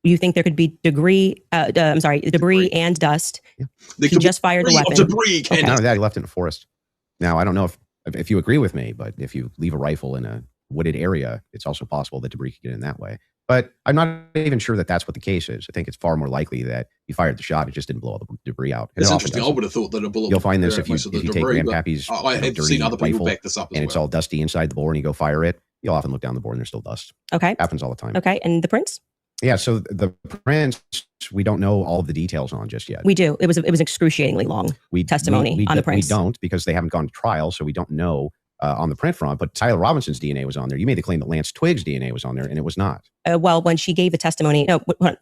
you think there could be debris and dust? Yeah. He just fired the weapon. Debris. Okay, none of that. He left it in a forest. Now, I don't know if you agree with me, but if you leave a rifle in a wooded area, it's also possible that debris could get in that way. But I'm not even sure that that's what the case is. I think it's far more likely that he fired the shot, it just didn't blow all the debris out. It's interesting. I would have thought that a bullet. You'll find this if you take Grandpappy's I have seen other people back this up as and it's all dusty inside the bore, and you go fire it. You'll often look down the bore and there's still dust. Okay, happens all the time. Okay, and the prints? Yeah, so the prints we don't know all of the details on just yet. We do. It was excruciatingly long testimony on the prints. We don't, because they haven't gone to trial, so we don't know on the print front. But Tyler Robinson's DNA was on there. You made the claim that Lance Twig's DNA was on there, and it was not. Well, when she gave the testimony,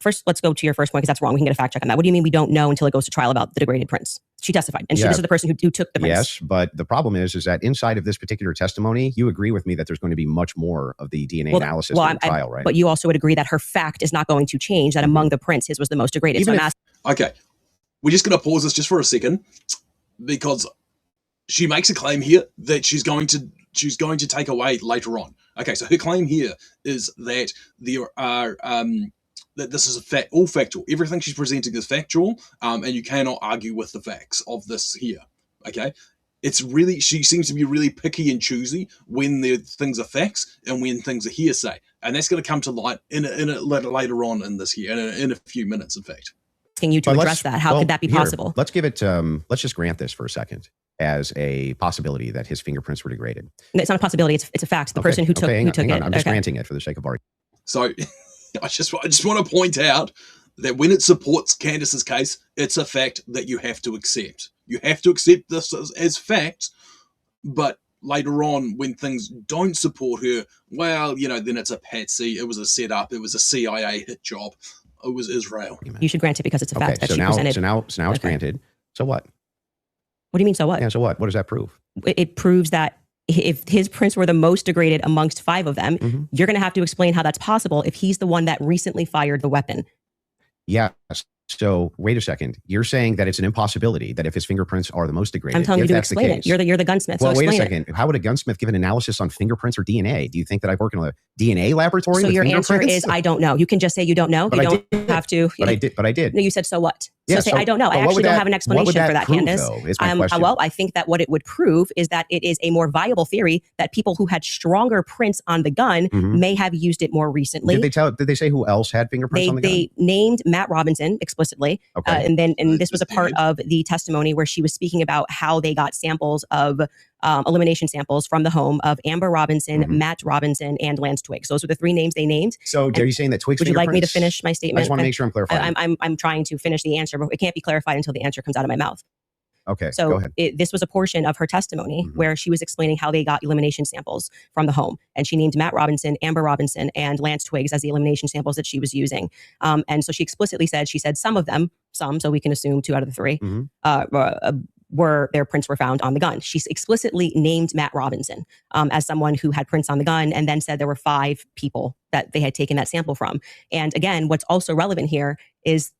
first let's go to your first point, because that's wrong. We can get a fact check on that. What do you mean we don't know until it goes to trial about the degraded prints? She testified, and this is the person who took the prints. Yes, but the problem is that inside of this particular testimony, you agree with me that there's going to be much more of the DNA analysis in the trial, right? But you also would agree that her fact is not going to change, that among the prints, his was the most degraded. Okay, we're just going to pause this just for a second, because she makes a claim here that she's going to take away later on. Okay, so her claim here is that there are that this is all factual. Everything she's presenting is factual, and you cannot argue with the facts of this here. Okay, she seems to be really picky and choosy when things are facts and when things are hearsay, and that's going to come to light later on in this here, in a few minutes, in fact. Asking you to address that. How could that be possible? Let's give it. Let's just grant this for a second as a possibility that his fingerprints were degraded. It's not a possibility. It's a fact. The person who took it. I'm just granting it for the sake of argument. So I just want to point out that when it supports Candace's case, it's a fact that you have to accept. You have to accept this as fact, but later on, when things don't support her, well, then it's a patsy. It was a setup. It was a CIA hit job. It was Israel. You should grant it because it's a fact that she presented. So now it's granted. So what? What do you mean, so what? Yeah, so what? What does that prove? It proves that if his prints were the most degraded amongst 5 of them, you're going to have to explain how that's possible if he's the one that recently fired the weapon. Yes. So wait a second. You're saying that it's an impossibility that if his fingerprints are the most degraded, I'm telling you to explain it. You're the gunsmith. Well, so wait a second. How would a gunsmith give an analysis on fingerprints or DNA? Do you think that I've worked in a DNA laboratory? So with your answer is I don't know. You can just say you don't know. But you don't have to. But I did. No, you said so what? So yeah, say I don't know. I actually don't have an explanation for that, prove, Candace. Though, is my question. Well, I think that what it would prove is that it is a more viable theory that people who had stronger prints on the gun may have used it more recently. Did they say who else had fingerprints on the gun? They named Matt Robinson explicitly. Okay. And this was a part of the testimony where she was speaking about how they got samples of elimination samples from the home of Amber Robinson, Matt Robinson, and Lance Twiggs. Those were the 3 names they named. So are you saying that Twiggs? Would you like me to finish my statement? I just want to make sure I'm clarifying. I'm trying to finish the answer, but it can't be clarified until the answer comes out of my mouth. Okay, go So ahead. this was a portion of her testimony where she was explaining how they got elimination samples from the home. And she named Matt Robinson, Amber Robinson, and Lance Twiggs as the elimination samples that she was using. And so she explicitly said, some of them, so we can assume 2 out of the 3, were their prints were found on the gun. She explicitly named Matt Robinson as someone who had prints on the gun, and then said there were 5 people that they had taken that sample from. And again, what's also relevant here is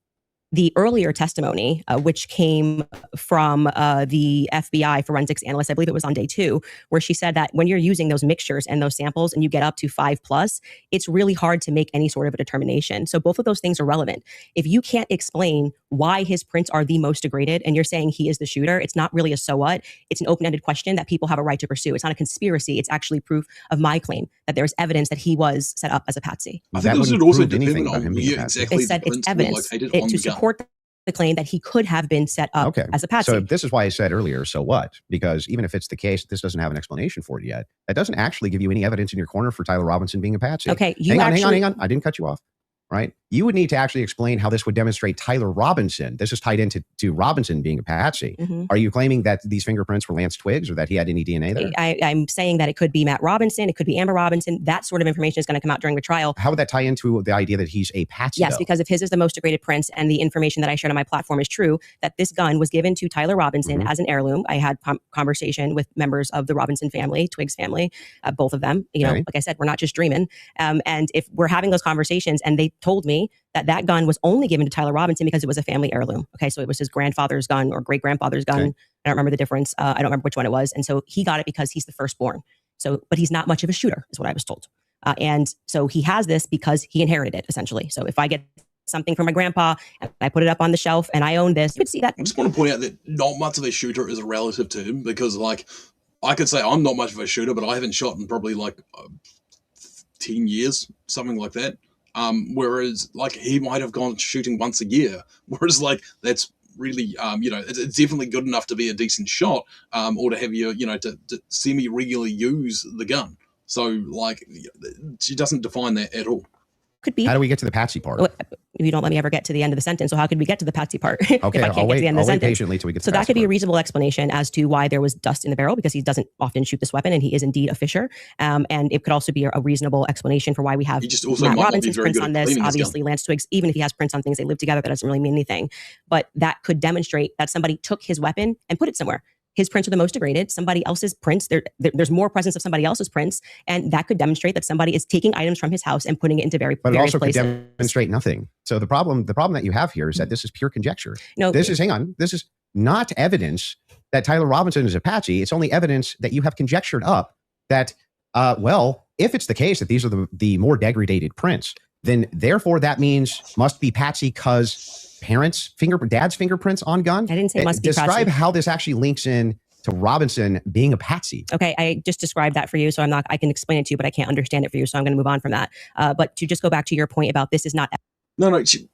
the earlier testimony, which came from the FBI forensics analyst, I believe it was on day 2, where she said that when you're using those mixtures and those samples and you get up to 5+, it's really hard to make any sort of a determination. So both of those things are relevant. If you can't explain why his prints are the most degraded and you're saying he is the shooter, it's not really a so what. It's an open-ended question that people have a right to pursue. It's not a conspiracy. It's actually proof of my claim that there's evidence that he was set up as a patsy. I think this would also depend anything on about him being a patsy. exactly It said the it's prints were evidence located on to the gun. support the claim that he could have been set up as a patsy. So this is why I said earlier, so what? Because even if it's the case, this doesn't have an explanation for it yet. That doesn't actually give you any evidence in your corner for Tyler Robinson being a patsy. Okay, hang on. I didn't cut you off. Right? You would need to actually explain how this would demonstrate Tyler Robinson. This is tied into Robinson being a patsy. Are you claiming that these fingerprints were Lance Twiggs or that he had any DNA there? I'm saying that it could be Matt Robinson, it could be Amber Robinson. That sort of information is going to come out during the trial. How would that tie into the idea that he's a patsy? Yes, because if his is the most degraded prints and the information that I shared on my platform is true, that this gun was given to Tyler Robinson as an heirloom. I had conversation with members of the Robinson family, Twiggs family, both of them. You know, like I said, we're not just dreaming. And if we're having those conversations and they told me that gun was only given to Tyler Robinson because it was a family heirloom. Okay, so it was his grandfather's gun or great-grandfather's gun. I don't remember the difference. I don't remember which one it was. And so he got it because he's the firstborn. So, but he's not much of a shooter, is what I was told. And so he has this because he inherited it, essentially. So if I get something from my grandpa and I put it up on the shelf and I own this, you could see that. I just want to point out that not much of a shooter is a relative term, because like I could say I'm not much of a shooter, but I haven't shot in probably like 10 years, something like that. Whereas like he might have gone shooting once a year, whereas like that's really it's definitely good enough to be a decent shot, or to have you to semi-regularly use the gun. So like she doesn't define that at all. Could be. How do we get to the patsy part? You don't let me ever get to the end of the sentence. So how could we get to the patsy part? Okay, if I can't I'll get to the end of the sentence? patiently till we get to so the that could be a part. reasonable explanation as to why there was dust in the barrel, because he doesn't often shoot this weapon and he is indeed a fisher. And it could also be a reasonable explanation for why we have Matt Robinson's prints on this. Obviously, Lance Twiggs, even if he has prints on things, they live together, that doesn't really mean anything. But that could demonstrate that somebody took his weapon and put it somewhere. His prints are the most degraded. Somebody else's prints, there's more presence of somebody else's prints, and that could demonstrate that somebody is taking items from his house and putting it into various places. But it also could demonstrate nothing. So the problem that you have here is that this is pure conjecture. This is not evidence that Tyler Robinson is a patsy. It's only evidence that you have conjectured up that, if it's the case that these are the more degraded prints, then therefore that means must be patsy because dad's fingerprints on gun. I didn't say must be patsy. Describe how this actually links in to Robinson being a patsy. Okay, I just described that for you, so I can explain it to you, but I can't understand it for you, so I'm going to move on from that. But to just go back to your point about this is not. No, she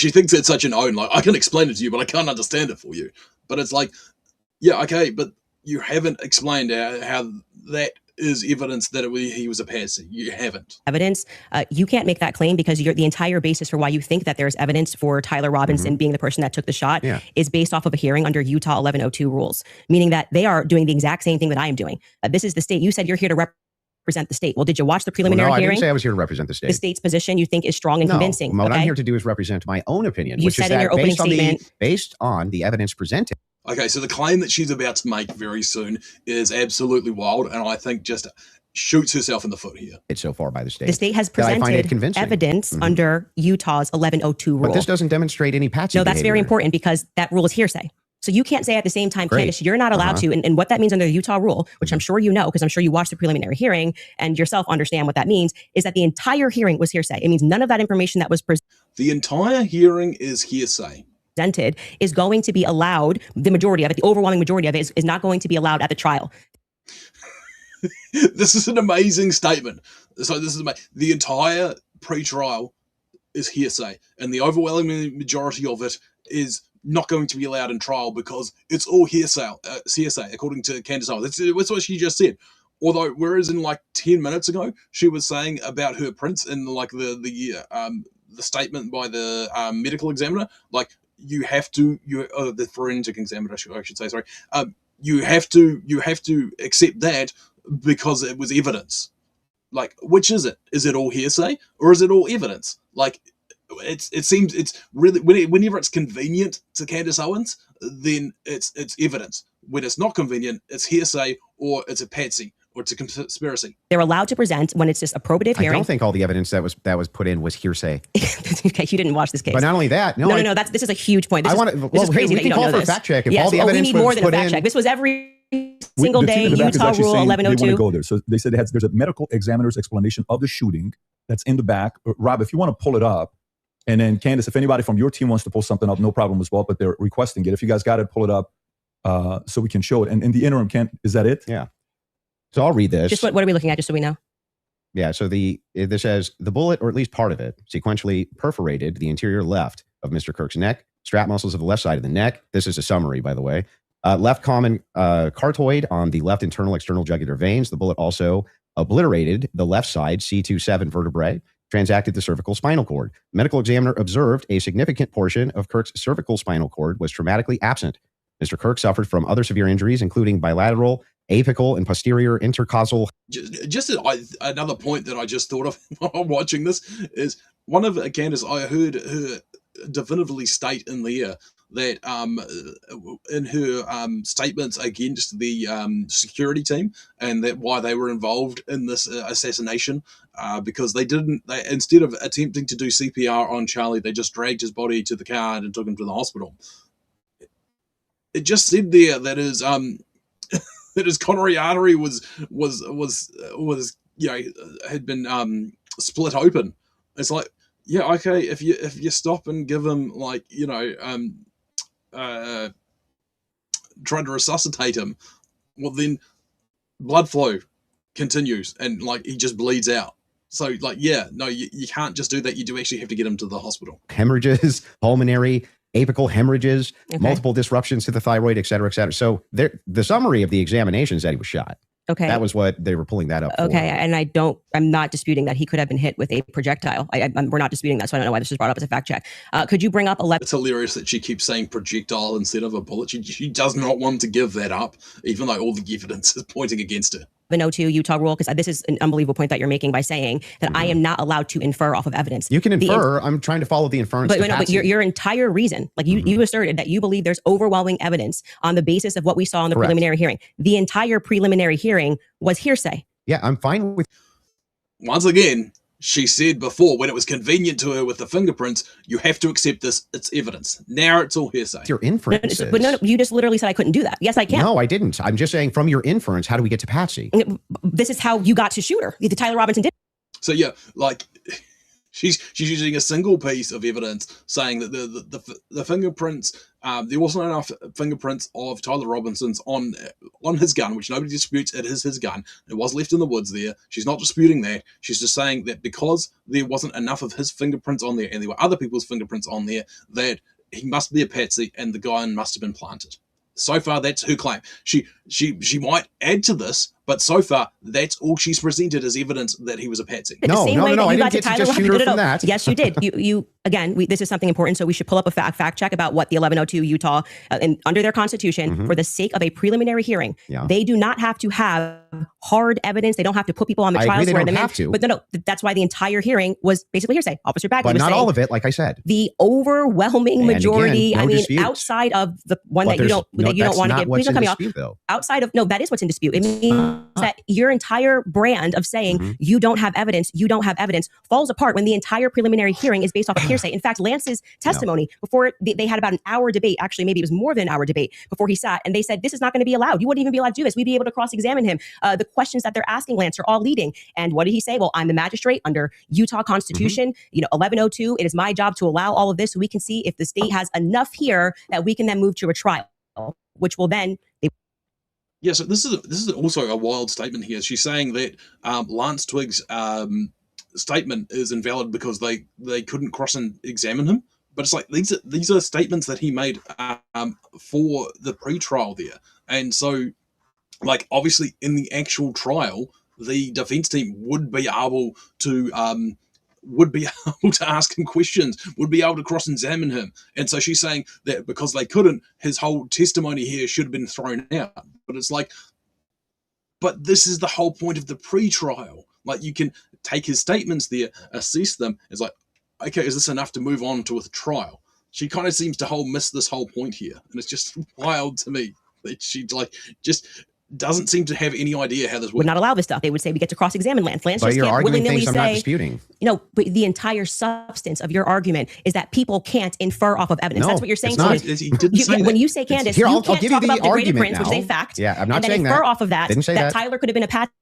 thinks it's such an own. Like I can explain it to you, but I can't understand it for you. But it's like, yeah, okay, but you haven't explained how that is evidence that he was a patsy. You haven't. Evidence. You can't make that claim because the entire basis for why you think that there's evidence for Tyler Robinson being the person that took the shot is based off of a hearing under Utah 1102 rules, meaning that they are doing the exact same thing that I am doing. This is the state. You said you're here to represent the state. Well, did you watch the preliminary hearing? I didn't say I was here to represent the state. The state's position you think is strong and convincing. What I'm here to do is represent my own opinion. You said in your opening statement, based on the evidence presented. Okay, so the claim that she's about to make very soon is absolutely wild, and I think just shoots herself in the foot here. It's so far by the state. The state has presented evidence under Utah's 1102 rule. But this doesn't demonstrate any patsy No, that's very important because that rule is hearsay. So you can't say at the same time, Candace, you're not allowed to. And what that means under the Utah rule, which I'm sure you know, because I'm sure you watched the preliminary hearing and yourself understand what that means, is that the entire hearing was hearsay. It means none of that information that was presented. The entire hearing is hearsay. Presented is going to be allowed, the majority of it, the overwhelming majority of it is not going to be allowed at the trial. This is an amazing statement. So this is the entire pre-trial is hearsay, and the overwhelming majority of it is not going to be allowed in trial because it's all hearsay, according to Candace Owens. That's what she just said. Although, whereas in like 10 minutes ago, she was saying about her prints in like the statement by the medical examiner, like you have to the forensic examiner, I should say, sorry, you have to accept that because it was evidence. Like, which is it? Is it all hearsay or is it all evidence? Like, it seems it's really, whenever it's convenient to Candace Owens, then it's evidence. When it's not convenient, it's hearsay or it's a patsy or it's a conspiracy. They're allowed to present when it's just a probative hearing. I don't think all the evidence that was put in was hearsay. Okay, you didn't watch this case. But not only that, no. This is a huge point. This is crazy we that you can don't call know for this. a fact check. If Yes, all the evidence we need more was than a put fact in, check. This was every single The day. team in the back is Utah actually Rule saying they want to 1102. go there. So they said there's a medical examiner's explanation of the shooting that's in the back. Rob, if you want to pull it up, and then Candace, if anybody from your team wants to pull something up, no problem as well. But they're requesting it. If you guys got it, pull it up so we can show it. And in the interim, is that it? Yeah. So I'll read this. Just what are we looking at, just so we know? Yeah. So this says the bullet, or at least part of it, sequentially perforated the interior left of Mr. Kirk's neck, strap muscles of the left side of the neck. This is a summary, by the way. Left common cartoid on the left internal external jugular veins. The bullet also obliterated the left side C27 vertebrae, transacted the cervical spinal cord. Medical examiner observed a significant portion of Kirk's cervical spinal cord was traumatically absent. Mr. Kirk suffered from other severe injuries, including bilateral, apical, and posterior intercausal. Just another point that I just thought of while watching this is one of Candace, I heard her definitively state in there that in her statements against the security team, and that why they were involved in this assassination, because they instead of attempting to do CPR on Charlie, they just dragged his body to the car and took him to the hospital. It just said there that his that his coronary artery was had been split open. It's like, yeah, okay, if you stop and give him, like, trying to resuscitate him, well, then blood flow continues and, like, he just bleeds out. So, like, yeah, no, you can't just do that. You do actually have to get him to the hospital. Hemorrhages, pulmonary, apical hemorrhages, multiple disruptions to the thyroid, et cetera, et cetera. So the summary of the examination is that he was shot. Okay. That was what they were pulling that up for. Okay, and I'm not disputing that he could have been hit with a projectile. We're not disputing that, so I don't know why this was brought up as a fact check. Could you bring up 11? It's hilarious that she keeps saying projectile instead of a bullet. She does not want to give that up, even though all the evidence is pointing against her. 1102 Utah rule, because this is an unbelievable point that you're making by saying that I am not allowed to infer off of evidence. You can infer. I'm trying to follow the inference. But your entire reason, like you asserted that you believe there's overwhelming evidence on the basis of what we saw in the preliminary hearing. The entire preliminary hearing was hearsay. Yeah, I'm fine with. Once again, she said before, when it was convenient to her with the fingerprints, you have to accept this. It's evidence. Now it's all hearsay. Your inference. But no, you just literally said I couldn't do that. Yes, I can. No, I didn't. I'm just saying, from your inference, how do we get to Patsy? This is how you got to shoot her. The Tyler Robinson did. So yeah, like, she's using a single piece of evidence saying that the fingerprints, there wasn't enough fingerprints of Tyler Robinson's on his gun, which nobody disputes. It is his gun. It was left in the woods there. She's not disputing that. She's just saying that because there wasn't enough of his fingerprints on there and there were other people's fingerprints on there, that he must be a patsy and the gun must have been planted. So far, that's her claim. She might add to this, but so far, that's all she's presented as evidence that he was a patsy. No, I didn't get to just shoot her from that. Yes, you did. You again, this is something important, so we should pull up a fact check about what the 1102 Utah, and under their constitution, for the sake of a preliminary hearing, they do not have to have hard evidence. They don't have to put people on the trial. They don't have to. But no, that's why the entire hearing was basically hearsay. Officer Bagley but was not saying, all of it, like I said. The overwhelming majority. Again, no dispute. Outside of the one that you don't want to give. Please don't cut me off. Outside of that is what's in dispute. It means that your entire brand of saying you don't have evidence falls apart when the entire preliminary hearing is based off of hearsay. In fact, Lance's testimony before they had about an hour debate, actually maybe it was more than an hour debate before he sat, and they said, this is not going to be allowed. You wouldn't even be allowed to do this. We'd be able to cross-examine him. The questions that they're asking Lance are all leading. And what did he say? Well, I'm the magistrate under Utah Constitution, 1102. It is my job to allow all of this so we can see if the state has enough here that we can then move to a trial, which will then... Yeah, so this is also a wild statement here. She's saying that Lance Twiggs' statement is invalid because they couldn't cross and examine him. But it's like these are statements that he made for the pre-trial there, and so, like, obviously in the actual trial, the defense team would be able to would be able to ask him questions, would be able to cross-examine him. And so she's saying that because they couldn't, his whole testimony here should have been thrown out. But it's like, but this is the whole point of the pre-trial. Like, you can take his statements there, assess them. It's like, okay, is this enough to move on to a trial? She kind of seems to miss this whole point here. And it's just wild to me that she just doesn't seem to have any idea how this works. Would not allow this stuff. They would say we get to cross-examine Lance. Lance But just you're can't arguing willy-nilly things I'm not say, disputing. but the entire substance of your argument is that people can't infer off of evidence. No, That's what you're saying. it's not. He didn't say when that. you say, Candace, Here, you I'll can't give you talk the about degraded argument prints, which now. is a fact. Yeah, I'm not and then saying infer that. off of that Didn't say that that. Tyler could have been a patsy.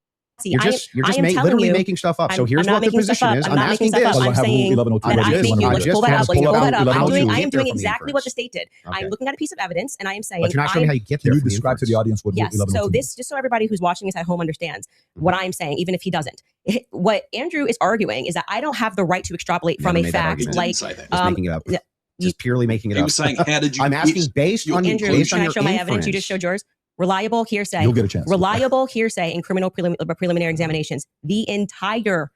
You're just I am telling literally you, making stuff up. So I'm here's not what the making stuff position up. is. I'm I'm not asking making stuff this. up. I'm Have saying 1103 that I legit. think you I let's just pull that have up. to Let's pull pull out that up. 1102. I am doing Get there from the exactly what the inference. state did. Okay. I'm looking at a piece of evidence and I am saying, But you're not showing me how you get there Can you from the describe to the inference. audience what yes. 1102 So this, just so everybody who's watching this at home understands what I'm saying, even if he doesn't. What Andrew is arguing is that I don't have the right to extrapolate from Never a made that fact argument. like Didn't say that. Just making it up. Just purely making it He up. was saying, how did you I'm asking get based your on Andrew, based can on I your show my evidence? You just showed yours. Reliable hearsay. You'll get a chance. Reliable hearsay in criminal preliminary examinations. The entire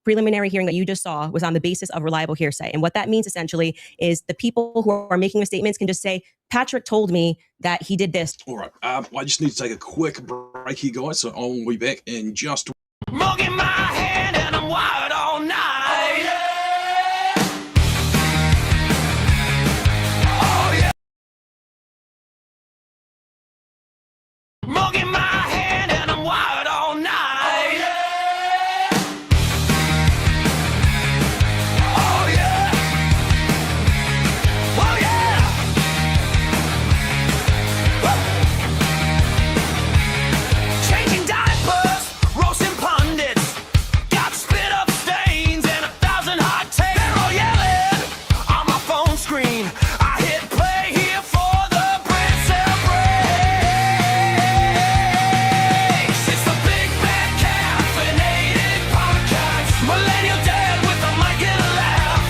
preliminary hearing that you just saw was on the basis of reliable hearsay. And what that means essentially is the people who are making the statements can just say, Patrick told me that he did this. All right, I just need to take a quick break here, guys. So I'll be back in just. Mug in my hand and I'm wired all night. Oh yeah. Mug in my hand and I'm wired all night. Oh yeah. Oh yeah. Woo. Changing diapers, roasting pundits, got spit up stains and 1,000 hot takes. They're all yelling on my phone screen. I hit play here for the Britzel breaks. It's the Big Bad Caffeinated Podcast. Millennial dad with a mic and a laugh.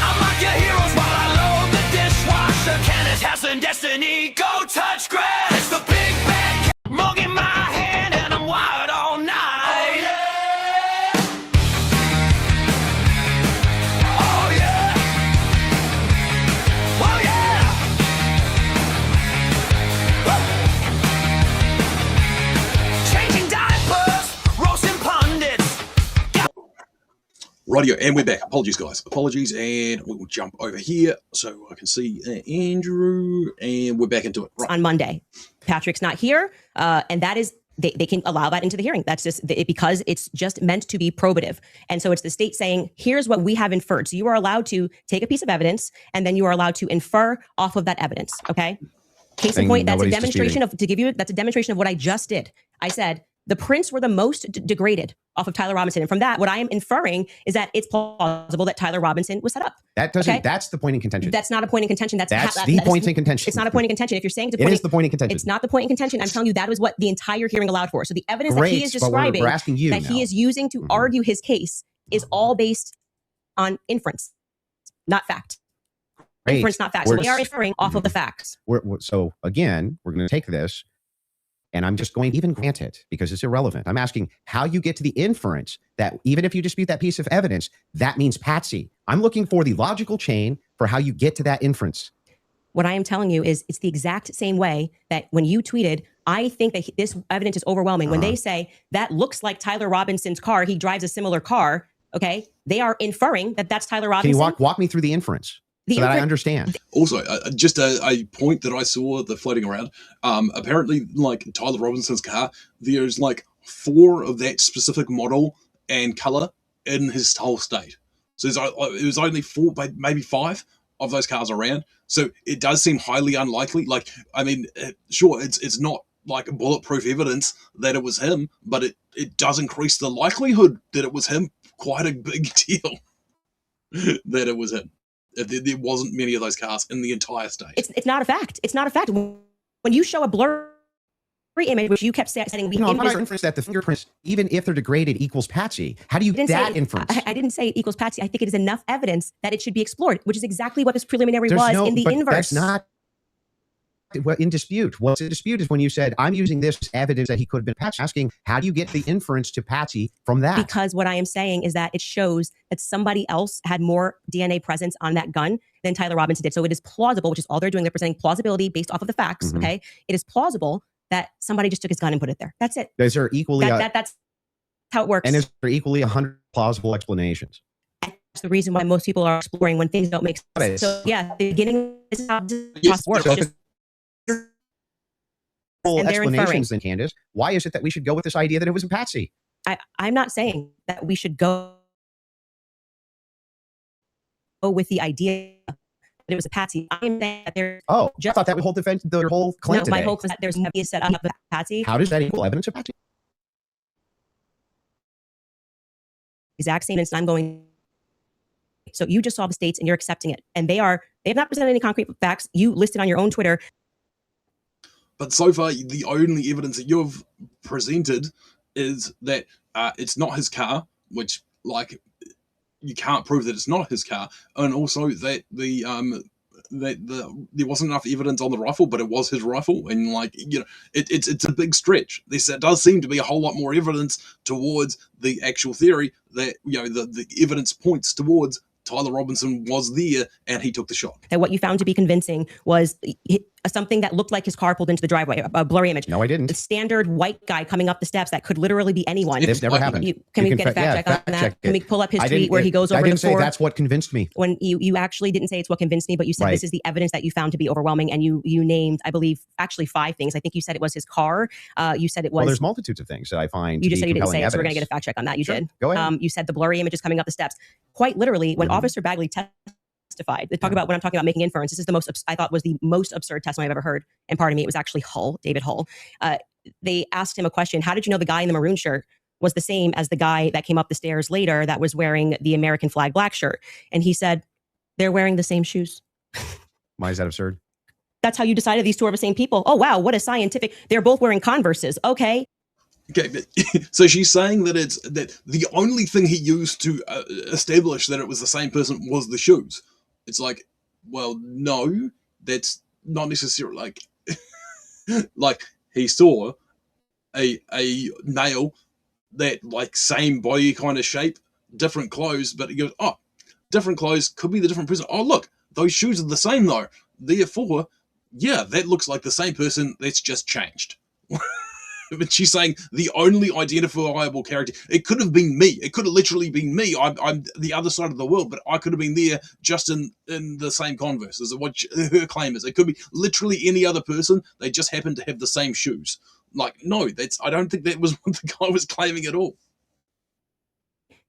I'm like your heroes while I load the dishwasher. Candace Owens Destiny, go touch grass. It's the Big Bad Mug in my hand and I'm wired all night. Oh yeah. Oh yeah. Woo. Changing diapers, roasting pundits. Radio, and we're back. Apologies, guys. Apologies, and we will jump over here so I can see Andrew, and we're back into it. Right. On Monday. Patrick's not here. And that is, they can allow that into the hearing. That's just because it's just meant to be probative. And so it's the state saying, here's what we have inferred. So you are allowed to take a piece of evidence and then you are allowed to infer off of that evidence. Okay. Case in Saying point, that's a nobody's demonstration that's a demonstration of what I just did. I said, the prints were the most degraded off of Tyler Robinson. And from that, what I am inferring is that it's plausible that Tyler Robinson was set up. That doesn't. Okay. That's the point in contention. That's not a point in contention. That's the point in contention. It's not a point in contention. If you're saying It is the point in contention. it's not the point in contention. I'm telling you that was what the entire hearing allowed for. So the evidence that he Great, is but describing, we're asking you that now. he is using to argue his case, is all based on inference, not fact. Great. Inference, not fact. So we are inferring off of the facts. So again, we're going to take this, and I'm just going to even grant it because it's irrelevant. I'm asking how you get to the inference that even if you dispute that piece of evidence, that means patsy. I'm looking for the logical chain for how you get to that inference. What I am telling you is it's the exact same way that when you tweeted, I think that this evidence is overwhelming. When they say that looks like Tyler Robinson's car, he drives a similar car. Okay. They are inferring that that's Tyler Can Robinson. you walk me through the inference so that I understand? Also, just a point that I saw the floating around. Apparently, like Tyler Robinson's car, there's like 4 of that specific model and color in his whole state. So it was only 4, maybe 5 of those cars around. So it does seem highly unlikely. Like, I mean, sure, it's not like bulletproof evidence that it was him, but it does increase the likelihood that it was him quite a big deal that it was him. If there wasn't many of those cars in the entire state. It's not a fact. It's not a fact. When you show a blurry image, which you kept saying, No, I'm not inference that the fingerprints, even if they're degraded, equals patsy. How do you get that inference? I didn't say it equals patsy. I think it is enough evidence that it should be explored, which is exactly what this preliminary There's was in the but inverse. That's not in dispute. What's in dispute is when you said, I'm using this as evidence that he could have been Patsy. Asking, how do you get the inference to Patsy from that? Because what I am saying is that it shows that somebody else had more DNA presence on that gun than Tyler Robinson did. So it is plausible, which is all they're doing. They're presenting plausibility based off of the facts. Okay. It is plausible that somebody just took his gun and put it there. That's it. Is there equally that's how it works. And is there equally 100 plausible explanations? That's the reason why most people are exploring when things don't make sense. So yeah, the beginning is how this works. So Just, and explanations then, Candace. Why is it that we should go with this idea that it wasn't Patsy? I'm not saying that we should go with the idea that it was a Patsy. I'm saying that there's I thought that would hold defense their whole claim today. My hope is that there's a set up of Patsy. How does that equal evidence of Patsy? Exact same instance I'm going. So you just saw the states and you're accepting it. And they have not presented any concrete facts. You listed on your own Twitter. But so far, the only evidence that you've presented is that it's not his car, which, like, you can't prove that it's not his car, and also that there wasn't enough evidence on the rifle, but it was his rifle, and, like, you know, it's a big stretch. There does seem to be a whole lot more evidence towards the actual theory that, you know, the evidence points towards Tyler Robinson was there and he took the shot. That what you found to be convincing was something that looked like his car pulled into the driveway, a blurry image. No, I didn't. The standard white guy coming up the steps that could literally be anyone. It's never happened. Can we get a fact check on that? Can we pull up his tweet where he goes over I didn't the say that's what convinced me. When you actually didn't say it's what convinced me, but you said this is the evidence that you found to be overwhelming, and you named, I believe, actually 5 things. I think you said it was his car. You said it was. Well, there's multitudes of things that I find. You just said you didn't say it, evidence. so we're going to get a fact check on that. You did. Go ahead. You said the blurry images coming up the steps. Quite literally, when Officer Bagley testified, they talk about when I'm talking about making inference. This is the most, I thought was the most absurd testimony I've ever heard. And pardon me, it was actually David Hull. They asked him a question. How did you know the guy in the maroon shirt was the same as the guy that came up the stairs later that was wearing the American flag black shirt? And he said, they're wearing the same shoes. Why is that absurd? That's how you decided these two are the same people. Oh, wow. What a scientific. They're both wearing Converses. Okay. Okay, so she's saying that that the only thing he used to establish that it was the same person was the shoes. It's like, well, no, that's not necessarily like, like he saw a nail that, like, same body kind of shape, different clothes, but he goes, oh, different clothes could be the different person. Oh, look, those shoes are the same though. Therefore, yeah, that looks like the same person. That's just changed. But she's saying the only identifiable character, it could have been me. It could have literally been me. I'm the other side of the world, but I could have been there just in the same Converse, is what her claim is. It could be literally any other person. They just happen to have the same shoes. Like, no, I don't think that was what the guy was claiming at all.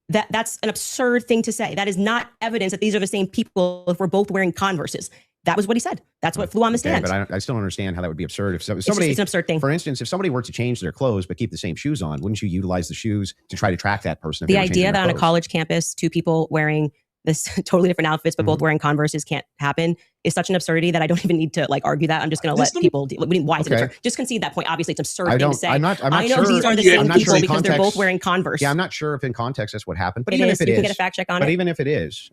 That's an absurd thing to say. That is not evidence that these are the same people if we're both wearing Converses. That was what he said. That's what flew on the stand. But I still don't understand how that would be absurd. If somebody, it's an absurd thing. For instance, if somebody were to change their clothes but keep the same shoes on, wouldn't you utilize the shoes to try to track that person? The idea that on a college campus, 2 people wearing this totally different outfits but both wearing Converses can't happen is such an absurdity that I don't even need to, like, argue that. I'm just going to let people. Why is it absurd? Just concede that point. Obviously, it's absurd thing to say. I'm not I know sure. These are the same people because they're both wearing Converse. Yeah, I'm not sure if in context that's what happened. But even if it is, you can get a fact check on it. But even if it is,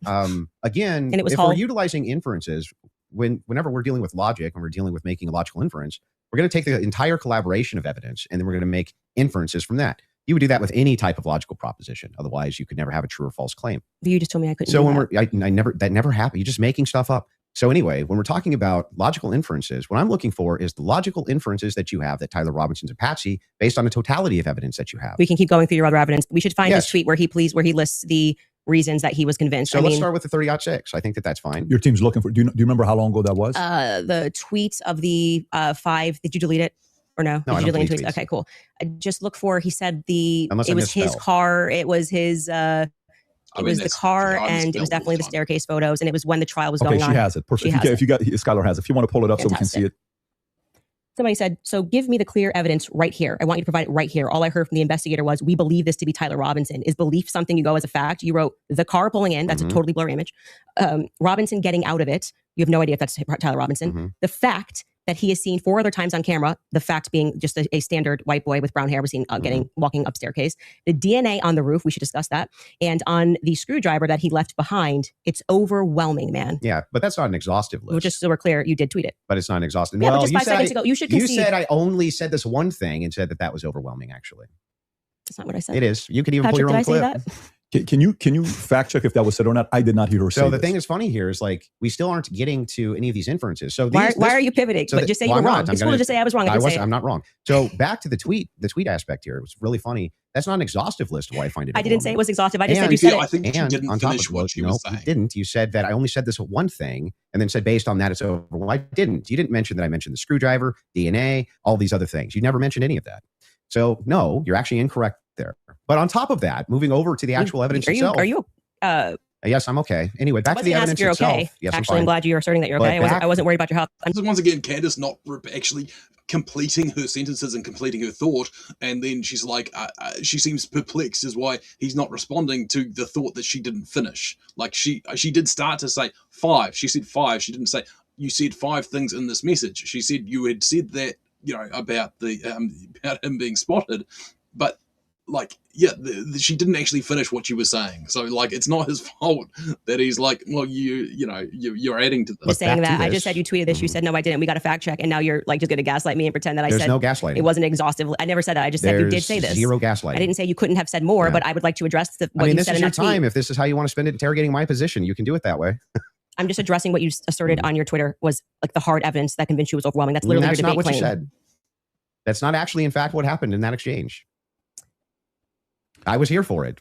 again, and it was if we're utilizing inferences. Whenever we're dealing with logic and we're dealing with making a logical inference, we're going to take the entire collaboration of evidence and then we're going to make inferences from that. You would do that with any type of logical proposition. Otherwise, you could never have a true or false claim. You just told me I couldn't. So that never happened. You're just making stuff up. So anyway, when we're talking about logical inferences, what I'm looking for is the logical inferences that you have that Tyler Robinson's a patsy based on the totality of evidence that you have. We can keep going through your other evidence. We should find his tweet where he lists the reasons that he was convinced. So let's start with the 30-06. I think that's fine. Your team's looking for. Do you remember how long ago that was? The tweets of the 5. Did you delete it or no? No, did you delete tweets? Okay, cool. I just look for. He said it was misspelled. his car. It was his. It was the car, and it was definitely the staircase photos, and it was when the trial was going on. Okay, she has it. Perfect. If you got Skylar has it. If you want to pull it up so we can see it. Somebody said, so give me the clear evidence right here. I want you to provide it right here. All I heard from the investigator was, we believe this to be Tyler Robinson. Is belief something you go as a fact? You wrote the car pulling in. That's a totally blurry image. Robinson getting out of it. You have no idea if that's Tyler Robinson. The fact that he is seen 4 other times on camera. The fact being just a standard white boy with brown hair was seen walking up staircase. The DNA on the roof, we should discuss that. And on the screwdriver that he left behind, it's overwhelming, man. Yeah, but that's not an exhaustive list. Well, just so we're clear, you did tweet it. But it's not an exhaustive. Yeah, well, but just 5 seconds ago, you should concede. You said I only said this one thing and said that was overwhelming, actually. That's not what I said. It is. You could even Patrick, pull your own did I clip. say that? Can you fact check if that was said or not? I did not hear her say So the this. thing is funny here is like we still aren't getting to any of these inferences. So Why are you pivoting? So but just say you were wrong. It's cool to just say I was wrong. I'm not wrong. So back to the tweet aspect here. It was really funny. That's not an exhaustive list of why I find it. I didn't say it was exhaustive. I just And said you said I it. think she And didn't on top finish of what she was you saying. didn't. You said that I only said this one thing and then said based on that it's over. Well, I didn't. You didn't mention that I mentioned the screwdriver, DNA, all these other things. You never mentioned any of that. So no, you're actually incorrect there. But on top of that, moving over to the actual evidence itself. Are you? Yes, I'm okay. Anyway, back to the evidence you're itself. okay. Yes, Actually, I'm glad you're asserting that you're okay. I wasn't worried about your health. So once again, Candace not actually completing her sentences and completing her thought, and then she's like, she seems perplexed as why he's not responding to the thought that she didn't finish. Like she did start to say 5. She said 5. She didn't say you said 5 things in this message. She said you had said that about about him being spotted, but. Like, yeah, she didn't actually finish what she was saying. So, like, it's not his fault that he's like, well, you're adding to this. You're saying that I just said you tweeted this. You said no, I didn't. We got a fact check, and now you're like just going to gaslight me and pretend that I said no gaslighting. It wasn't exhaustive. I never said that. I just said you did say this. Zero gaslighting. I didn't say you couldn't have said more, but I would like to address what you this said is in your that tweet. time. If this is how you want to spend it interrogating my position, you can do it that way. I'm just addressing what you asserted on your Twitter was like the hard evidence that convinced you was overwhelming. That's literally your debate not what claim. you said. That's not actually, in fact, what happened in that exchange. I was here for it.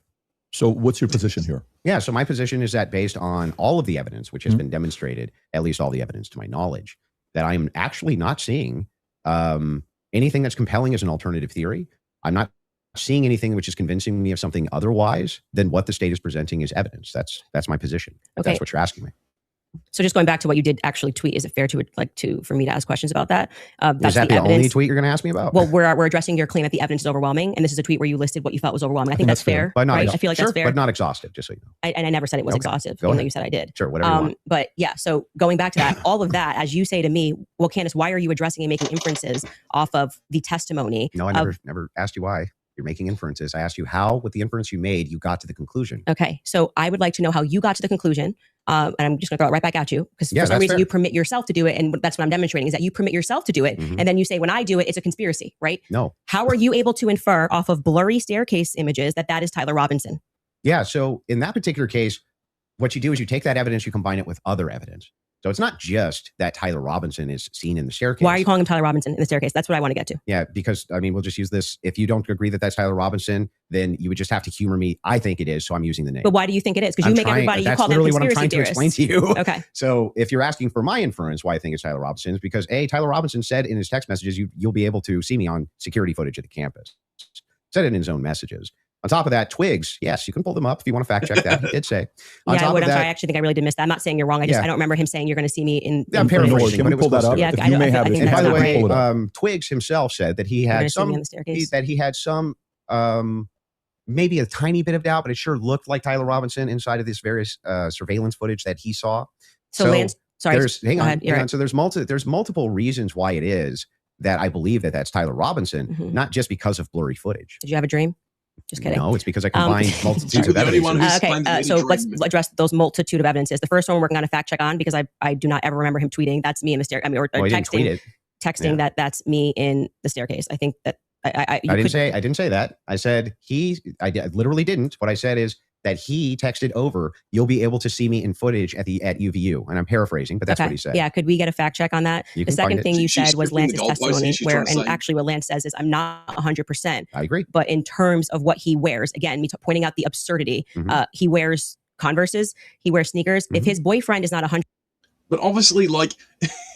So what's your position here? Yeah, so my position is that based on all of the evidence, which has been demonstrated, at least all the evidence to my knowledge, that I'm actually not seeing anything that's compelling as an alternative theory. I'm not seeing anything which is convincing me of something otherwise than what the state is presenting as evidence. That's my position. Okay. That's what you're asking me. So just going back to what you did actually tweet, is it fair for me to ask questions about that? Is that the only tweet you're going to ask me about? Well, we're addressing your claim that the evidence is overwhelming, and this is a tweet where you listed what you felt was overwhelming. I think that's fair. But not right? I feel like that's fair, but not exhaustive. Just so you know. And I never said it was exhaustive. Go Even ahead. though you said I did. Sure, whatever you want. But yeah, so going back to that, all of that, as you say to me, well, Candace, why are you addressing and making inferences off of the testimony? No, I never asked you why. You're making inferences. I asked you how, with the inference you made, you got to the conclusion. Okay, so I would like to know how you got to the conclusion, and I'm just going to throw it right back at you because for some reason you permit yourself to do it, and that's what I'm demonstrating is that you permit yourself to do it, and then you say when I do it, it's a conspiracy, right? No. How are you able to infer off of blurry staircase images that is Tyler Robinson? Yeah, so in that particular case, what you do is you take that evidence, you combine it with other evidence. So it's not just that Tyler Robinson is seen in the staircase. Why are you calling him Tyler Robinson in the staircase? That's what I want to get to. Yeah, because, I mean, we'll just use this. If you don't agree that that's Tyler Robinson, then you would just have to humor me. I think it is, so I'm using the name. But why do you think it is? Because you make everybody, you call them conspiracy theorists. That's literally what I'm trying to explain to you. Okay. So if you're asking for my inference why I think it's Tyler Robinson, is because Tyler Robinson said in his text messages, you'll be able to see me on security footage at the campus. Said it in his own messages. On top of that, Twigs, yes, you can pull them up if you want to fact check that. He did say. I would. I'm sorry. I actually think I really did miss that. I'm not saying you're wrong. I don't remember him saying you're going to see me in. I'm paraphrasing, but it was pull that up. Yeah, you may have it. And by the way, Twigs himself said that he had some maybe a tiny bit of doubt, but it sure looked like Tyler Robinson inside of this various surveillance footage that he saw. So Lance, sorry, hang on. So there's multiple reasons why it is that I believe that that's Tyler Robinson, not just because of blurry footage. Did you have a dream? Just kidding. No, it's because I combined multitudes of evidence. Okay, so let's address those multitude of evidences. The first one we're going to fact check on because I do not ever remember him tweeting that's me in the staircase. I mean, or texting that's me in the staircase. I think that I didn't say that. I said I literally didn't. What I said is that he texted over, you'll be able to see me in footage at UVU. And I'm paraphrasing, but that's what he said. Yeah, could we get a fact check on that? The second thing you said was Lance's testimony, and actually what Lance says is I'm not 100%. I agree. But in terms of what he wears, again, me pointing out the absurdity, he wears Converses, he wears sneakers. If his boyfriend is not 100%. But obviously, like,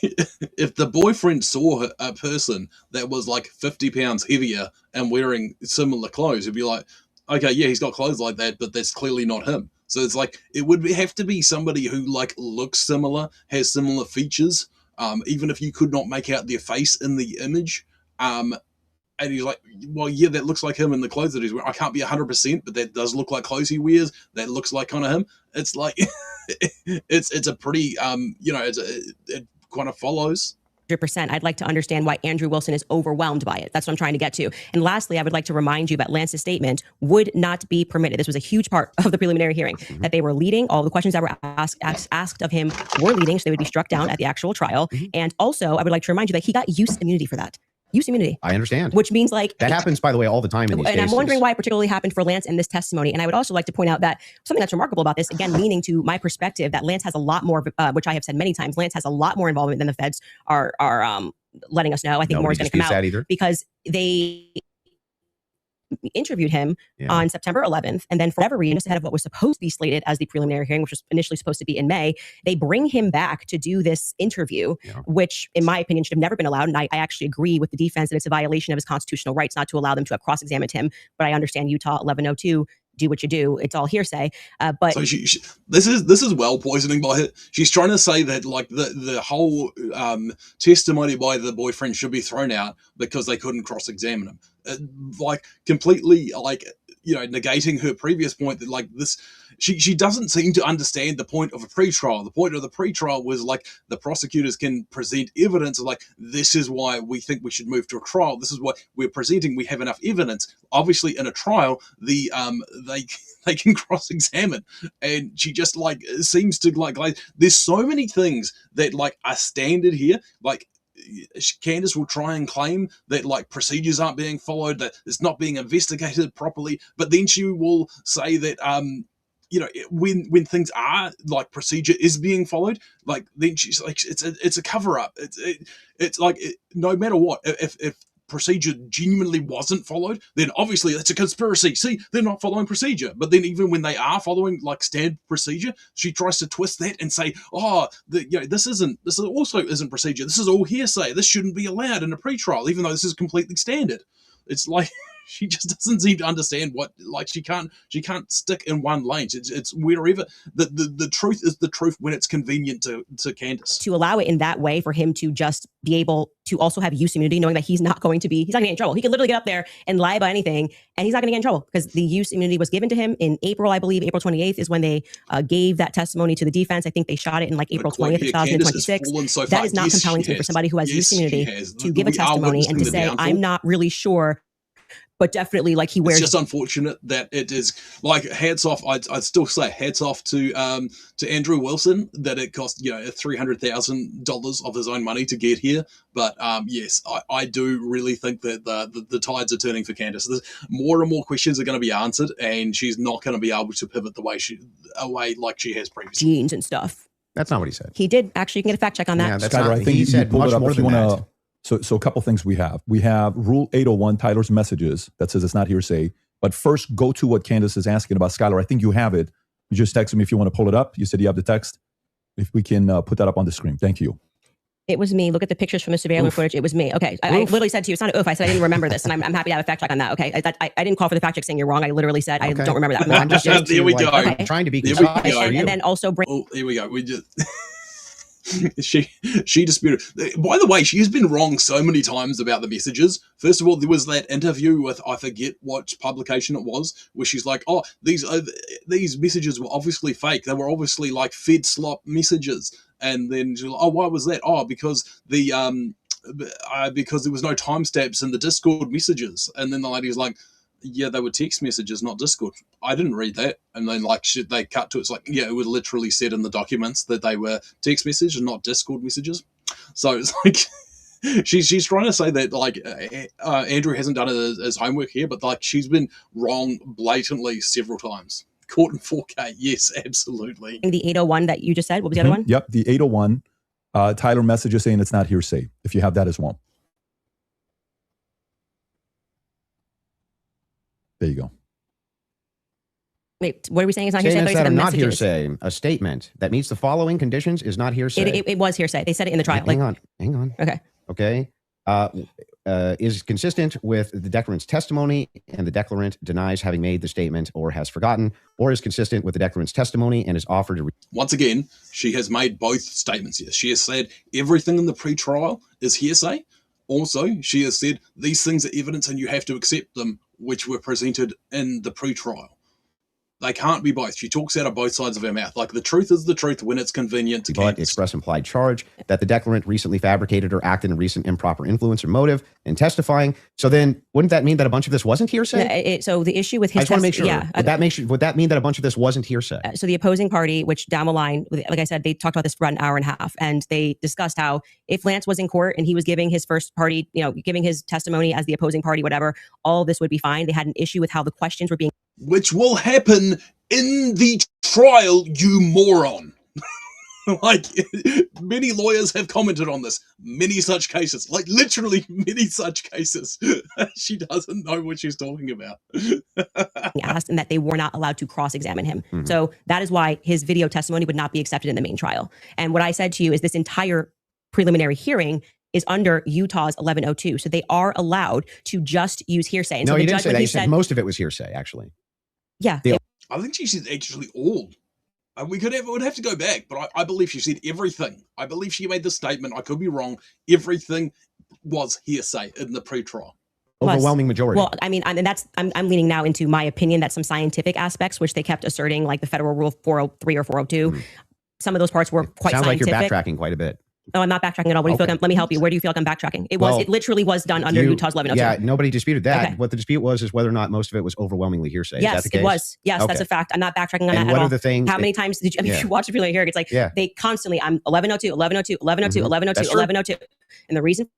if the boyfriend saw a person that was like 50 pounds heavier and wearing similar clothes, he'd be like, okay, yeah, he's got clothes like that, but that's clearly not him. So it's like, it would have to be somebody who like looks similar, has similar features, even if you could not make out their face in the image. And he's like, well, yeah, that looks like him in the clothes that he's wearing. I can't be 100%, but that does look like clothes he wears. That looks like kind of him. It's like, it's a pretty, it kind of follows. 100%. I'd like to understand why Andrew Wilson is overwhelmed by it. That's what I'm trying to get to. And lastly, I would like to remind you that Lance's statement would not be permitted. This was a huge part of the preliminary hearing, that they were leading. All the questions that were asked of him were leading, so they would be struck down at the actual trial. And also, I would like to remind you that he got use immunity for that. Use immunity. I understand. Which means like... That happens, by the way, all the time in these cases. And I'm wondering why it particularly happened for Lance in this testimony. And I would also like to point out that something that's remarkable about this, again, leaning to my perspective, that Lance has a lot more, which I have said many times, Lance has a lot more involvement than the feds are letting us know. I think more is going to come out either, because they interviewed him on September 11th, and then for whatever reason, just ahead of what was supposed to be slated as the preliminary hearing, which was initially supposed to be in May, they bring him back to do this interview, which in my opinion should have never been allowed. And I actually agree with the defense that it's a violation of his constitutional rights not to allow them to have cross-examined him. But I understand Utah 1102, do what you do. It's all hearsay. But so this is well poisoning by her. She's trying to say that like the whole testimony by the boyfriend should be thrown out because they couldn't cross-examine him. Like completely like, you know, negating her previous point that like this, she doesn't seem to understand the point of a pretrial. The point of the pretrial was like the prosecutors can present evidence of like, this is why we think we should move to a trial. This is what we're presenting. We have enough evidence. Obviously in a trial, they can cross-examine, and she just like seems to like there's so many things that like are standard here. Like Candace will try and claim that like procedures aren't being followed, that it's not being investigated properly, but then she will say that you know, when things are like procedure is being followed, like then she's like it's a cover up. It's like no matter what, if procedure genuinely wasn't followed, then obviously it's a conspiracy. See, they're not following procedure. But then even when they are following like standard procedure, she tries to twist that and say, oh, this also isn't procedure. This is all hearsay. This shouldn't be allowed in a pretrial, even though this is completely standard. It's like she just doesn't seem to understand what, like she can't stick in one lane. It's wherever the truth is the truth when it's convenient to Candace. To allow it in that way for him to just be able to also have use immunity, knowing that he's not going to get in trouble. He could literally get up there and lie about anything and he's not going to get in trouble because the use immunity was given to him in April, I believe. April 28th is when they gave that testimony to the defense. I think they shot it in like April 20th, 2026. That is not compelling for somebody who has use immunity to give a testimony and to say, I'm not really sure, but definitely like he wears. It's just unfortunate that it is like hats off. I'd still say hats off to Andrew Wilson that it cost $300,000 of his own money to get here. But yes, I do really think that the tides are turning for Candace. There's more and more questions are going to be answered, and she's not going to be able to pivot the way like she has previously. Genes and stuff. That's not what he said. He did actually. You can get a fact check on that. Yeah, that's Skylar, not, I think he said much more than that. So a couple things we have. We have Rule 801, Tyler's messages, that says it's not hearsay. But first, go to what Candace is asking about. Skylar, I think you have it. You just text me if you want to pull it up. You said you have the text. If we can put that up on the screen. Thank you. It was me. Look at the pictures from the surveillance footage. It was me. Okay. I literally said to you, it's not an oof. I said I didn't remember this. And I'm happy to have a fact check on that. Okay. I didn't call for the fact check saying you're wrong. I literally said I don't remember that. I'm just here we go. I'm trying to be concise. And then also bring... Oh, here we go. We just... she disputed. By the way, she has been wrong so many times about the messages. First of all, there was that interview with, I forget what publication it was, where she's like, oh, these messages were obviously fake. They were obviously like fed slop messages. And then she's like, oh, why was that? Oh, because because there was no timestamps in the Discord messages. And then the lady was like, yeah, they were text messages, not Discord. I didn't read that. And then like they cut to it's like, yeah, it was literally said in the documents that they were text messages, not Discord messages. So it's like she's trying to say that like Andrew hasn't done his homework here, but like she's been wrong blatantly several times. Caught in 4K, yes, absolutely. The 801 that you just said, what was the other one? Yep, the 801. Tyler messages saying it's not hearsay. If you have that as well. There you go. Wait, what are we saying? It's not hearsay. Statements that are not hearsay. A statement that meets the following conditions is not hearsay. It was hearsay. They said it in the trial. Hang on. Okay. Is consistent with the declarant's testimony, and the declarant denies having made the statement or has forgotten, or is consistent with the declarant's testimony and is offered to... Once again, she has made both statements here. She has said everything in the pre-trial is hearsay. Also, she has said these things are evidence and you have to accept them, which were presented in the pre-trial. They can't be both. She talks out of both sides of her mouth. Like, the truth is the truth when it's convenient to But Candace. express implied charge that the declarant recently fabricated or acted in recent improper influence or motive in testifying. So then, wouldn't that mean that a bunch of this wasn't hearsay? So the issue with his I just want to make sure. yeah, Would that mean that a bunch of this wasn't hearsay? So the opposing party, which down the line, like I said, they talked about this for about an hour and a half, and they discussed how if Lance was in court and he was giving his first party, giving his testimony as the opposing party, whatever, all of this would be fine. They had an issue with how the questions were being, which will happen in the trial, you moron. Like, many lawyers have commented on this. Many such cases. Like, literally many such cases. She doesn't know what she's talking about. asked, and that they were not allowed to cross-examine him. Mhm. So that is why his video testimony would not be accepted in the main trial. And what I said to you is this entire preliminary hearing is under Utah's 1102. So they are allowed to just use hearsay. And No, so the you didn't judge, say when that. he You said said, most of it was hearsay, actually. yeah, The- I think she said actually all. Would have to go back, but I believe she said everything. I believe she made the statement. I could be wrong. Everything was hearsay in the pre-trial. Overwhelming majority. well, I mean, and that's, I'm leaning now into my opinion that some scientific aspects, which they kept asserting, like the federal rule 403 or 402, some of those parts were quite Sounds scientific. like you're backtracking quite a bit. No, I'm not backtracking at all. What do you feel Okay. like let me help you. Where do you feel like I'm backtracking? It Well, literally was done under Utah's 1102. Yeah, nobody disputed that. Okay. What the dispute was is whether or not most of it was overwhelmingly hearsay. Is that Yes, the case? it was. Yes, that's Okay. a fact. I'm not backtracking on And that what at are all. the things? How many times did you, I mean, Yeah. if you watch the preliminary hearing, it's like Yeah. they constantly, I'm 1102, 1102, 1102, Mhm. 1102, That's true. 1102. And the reason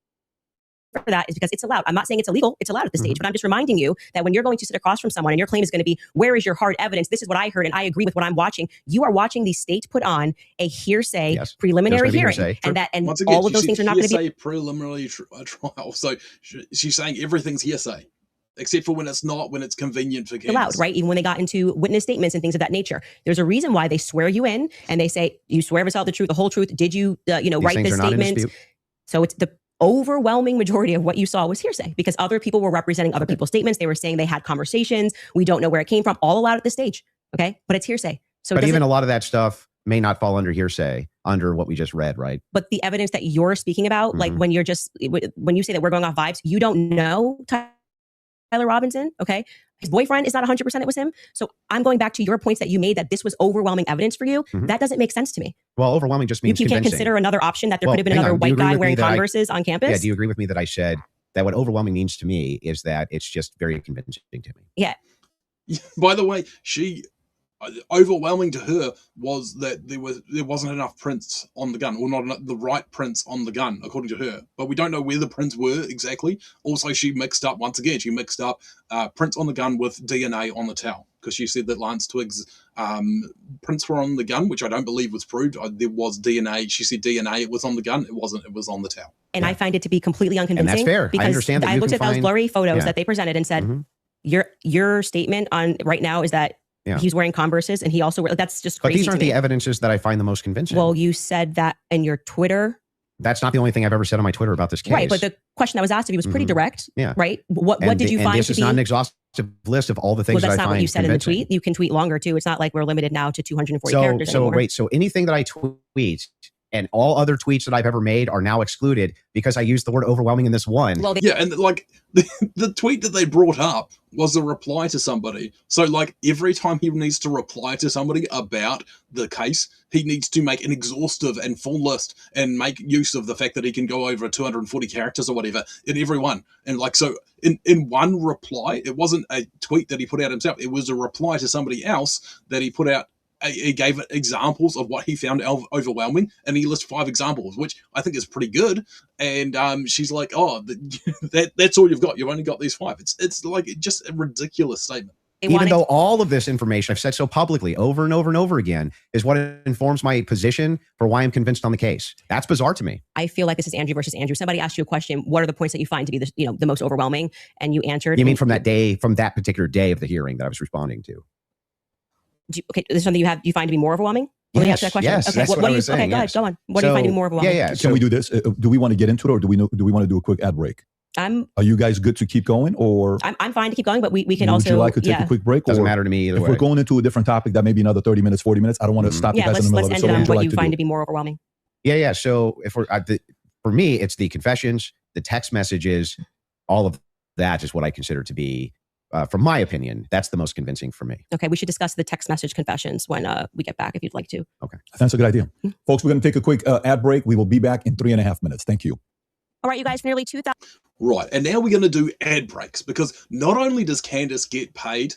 for that is because it's allowed. I'm not saying it's illegal. It's allowed at this stage, Mhm. but I'm just reminding you that when you're going to sit across from someone and your claim is going to be, where is your hard evidence? This is what I heard and I agree with what I'm watching. You are watching the state put on a hearsay Yes. preliminary There's gonna be hearing. hearsay. True. And that, and Once again, all of she those said things are not going to be hearsay preliminary trial. So she's saying everything's hearsay, except for when it's convenient for Candace. allowed, right? Even when they got into witness statements and things of that nature. There's a reason why they swear you in and they say, you swear to tell the truth, the whole truth. Did you, These write things this are not in statement? dispute. So it's the overwhelming majority of what you saw was hearsay because other people were representing other people's statements. They were saying they had conversations. We don't know where it came from, all allowed at this stage. Okay. But it's hearsay. So, But even a lot of that stuff may not fall under hearsay under what we just read, right? but the evidence that you're speaking about, like Mhm. when you say that we're going off vibes, you don't know Tyler Robinson. Okay. His boyfriend is not 100% it was him. So I'm going back to your points that you made that this was overwhelming evidence for you. Mhm. That doesn't make sense to me. Well, overwhelming just means You can't convincing. consider another option that there Well, could have been hang another on. Do you white agree guy with me wearing that Converses on campus. Yeah, do you agree with me that I said that what overwhelming means to me is that it's just very convincing to me? By the way, overwhelming to her was that there wasn't enough prints on the gun, or not enough, the right prints on the gun, according to her. But we don't know where the prints were exactly. Also, she mixed up prints on the gun with DNA on the towel, because she said that Lance Twiggs' prints were on the gun, which I don't believe was proved. There was DNA. She said DNA. It was on the gun. It wasn't. It was on the towel. And I find it to be completely unconvincing. And that's fair. I Because understand that I you looked can at those find- blurry photos Yeah. that they presented and said, Mhm. your statement on right now is that Yeah. he's wearing Converses and he also that's just But crazy. these aren't to me. the evidences that I find the most convincing. Well, you said that in your Twitter. That's not the only thing I've ever said on my Twitter about this case. Right. But the question that was asked of you was pretty Mhm. direct. Yeah. Right. What did you and find this to is be? not an exhaustive list of all the things Well, that's that I not find what you said convincing. in the tweet. You can tweet longer too. It's not like we're limited now to 240 characters anymore. So anything that I tweet and all other tweets that I've ever made are now excluded because I used the word overwhelming in this one. Well, Yeah, and like the tweet that they brought up was a reply to somebody. So like every time he needs to reply to somebody about the case, he needs to make an exhaustive and full list and make use of the fact that he can go over 240 characters or whatever in every one. And like, so in one reply, it wasn't a tweet that he put out himself. It was a reply to somebody else that he put out. He gave examples of what he found overwhelming, and he lists 5 examples, which I think is pretty good. And she's like, "Oh, that's all you've got. You've only got these 5." It's like just a ridiculous statement. Even though all of this information I've said so publicly over and over and over again is what informs my position for why I'm convinced on the case. That's bizarre to me. I feel like this is Andrew versus Andrew. Somebody asked you a question. What are the points that you find to be the most overwhelming? And you answered. You mean from that particular day of the hearing that I was responding to? Okay, is this something you find to be more overwhelming? Let me ask that question. Yes, okay, that's what do I you? was saying, Okay, go ahead. yes. Go on. What do you find to be more overwhelming? Yeah. Can we do this? Do we want to get into it, or do we want to do a quick ad break? Are you guys good to keep going, or I'm fine to keep going, but we can would also. you like to take a quick break? Doesn't or matter to me either if way. we're going into a different topic, that may be another 30 minutes, 40 minutes. I don't want to stop you Yeah, guys in the let's middle of it. end So it what on would you what like you to find do? to be more overwhelming. Yeah. So for me, it's the confessions, the text messages, all of that is what I consider to be from my opinion, that's the most convincing for me. Okay, we should discuss the text message confessions when we get back, if you'd like to. Okay. That's a good idea. Folks, we're going to take a quick ad break. We will be back in 3.5 minutes. Thank you. All right, you guys, for nearly 2,000. Right, and now we're going to do ad breaks, because not only does Candace get paid,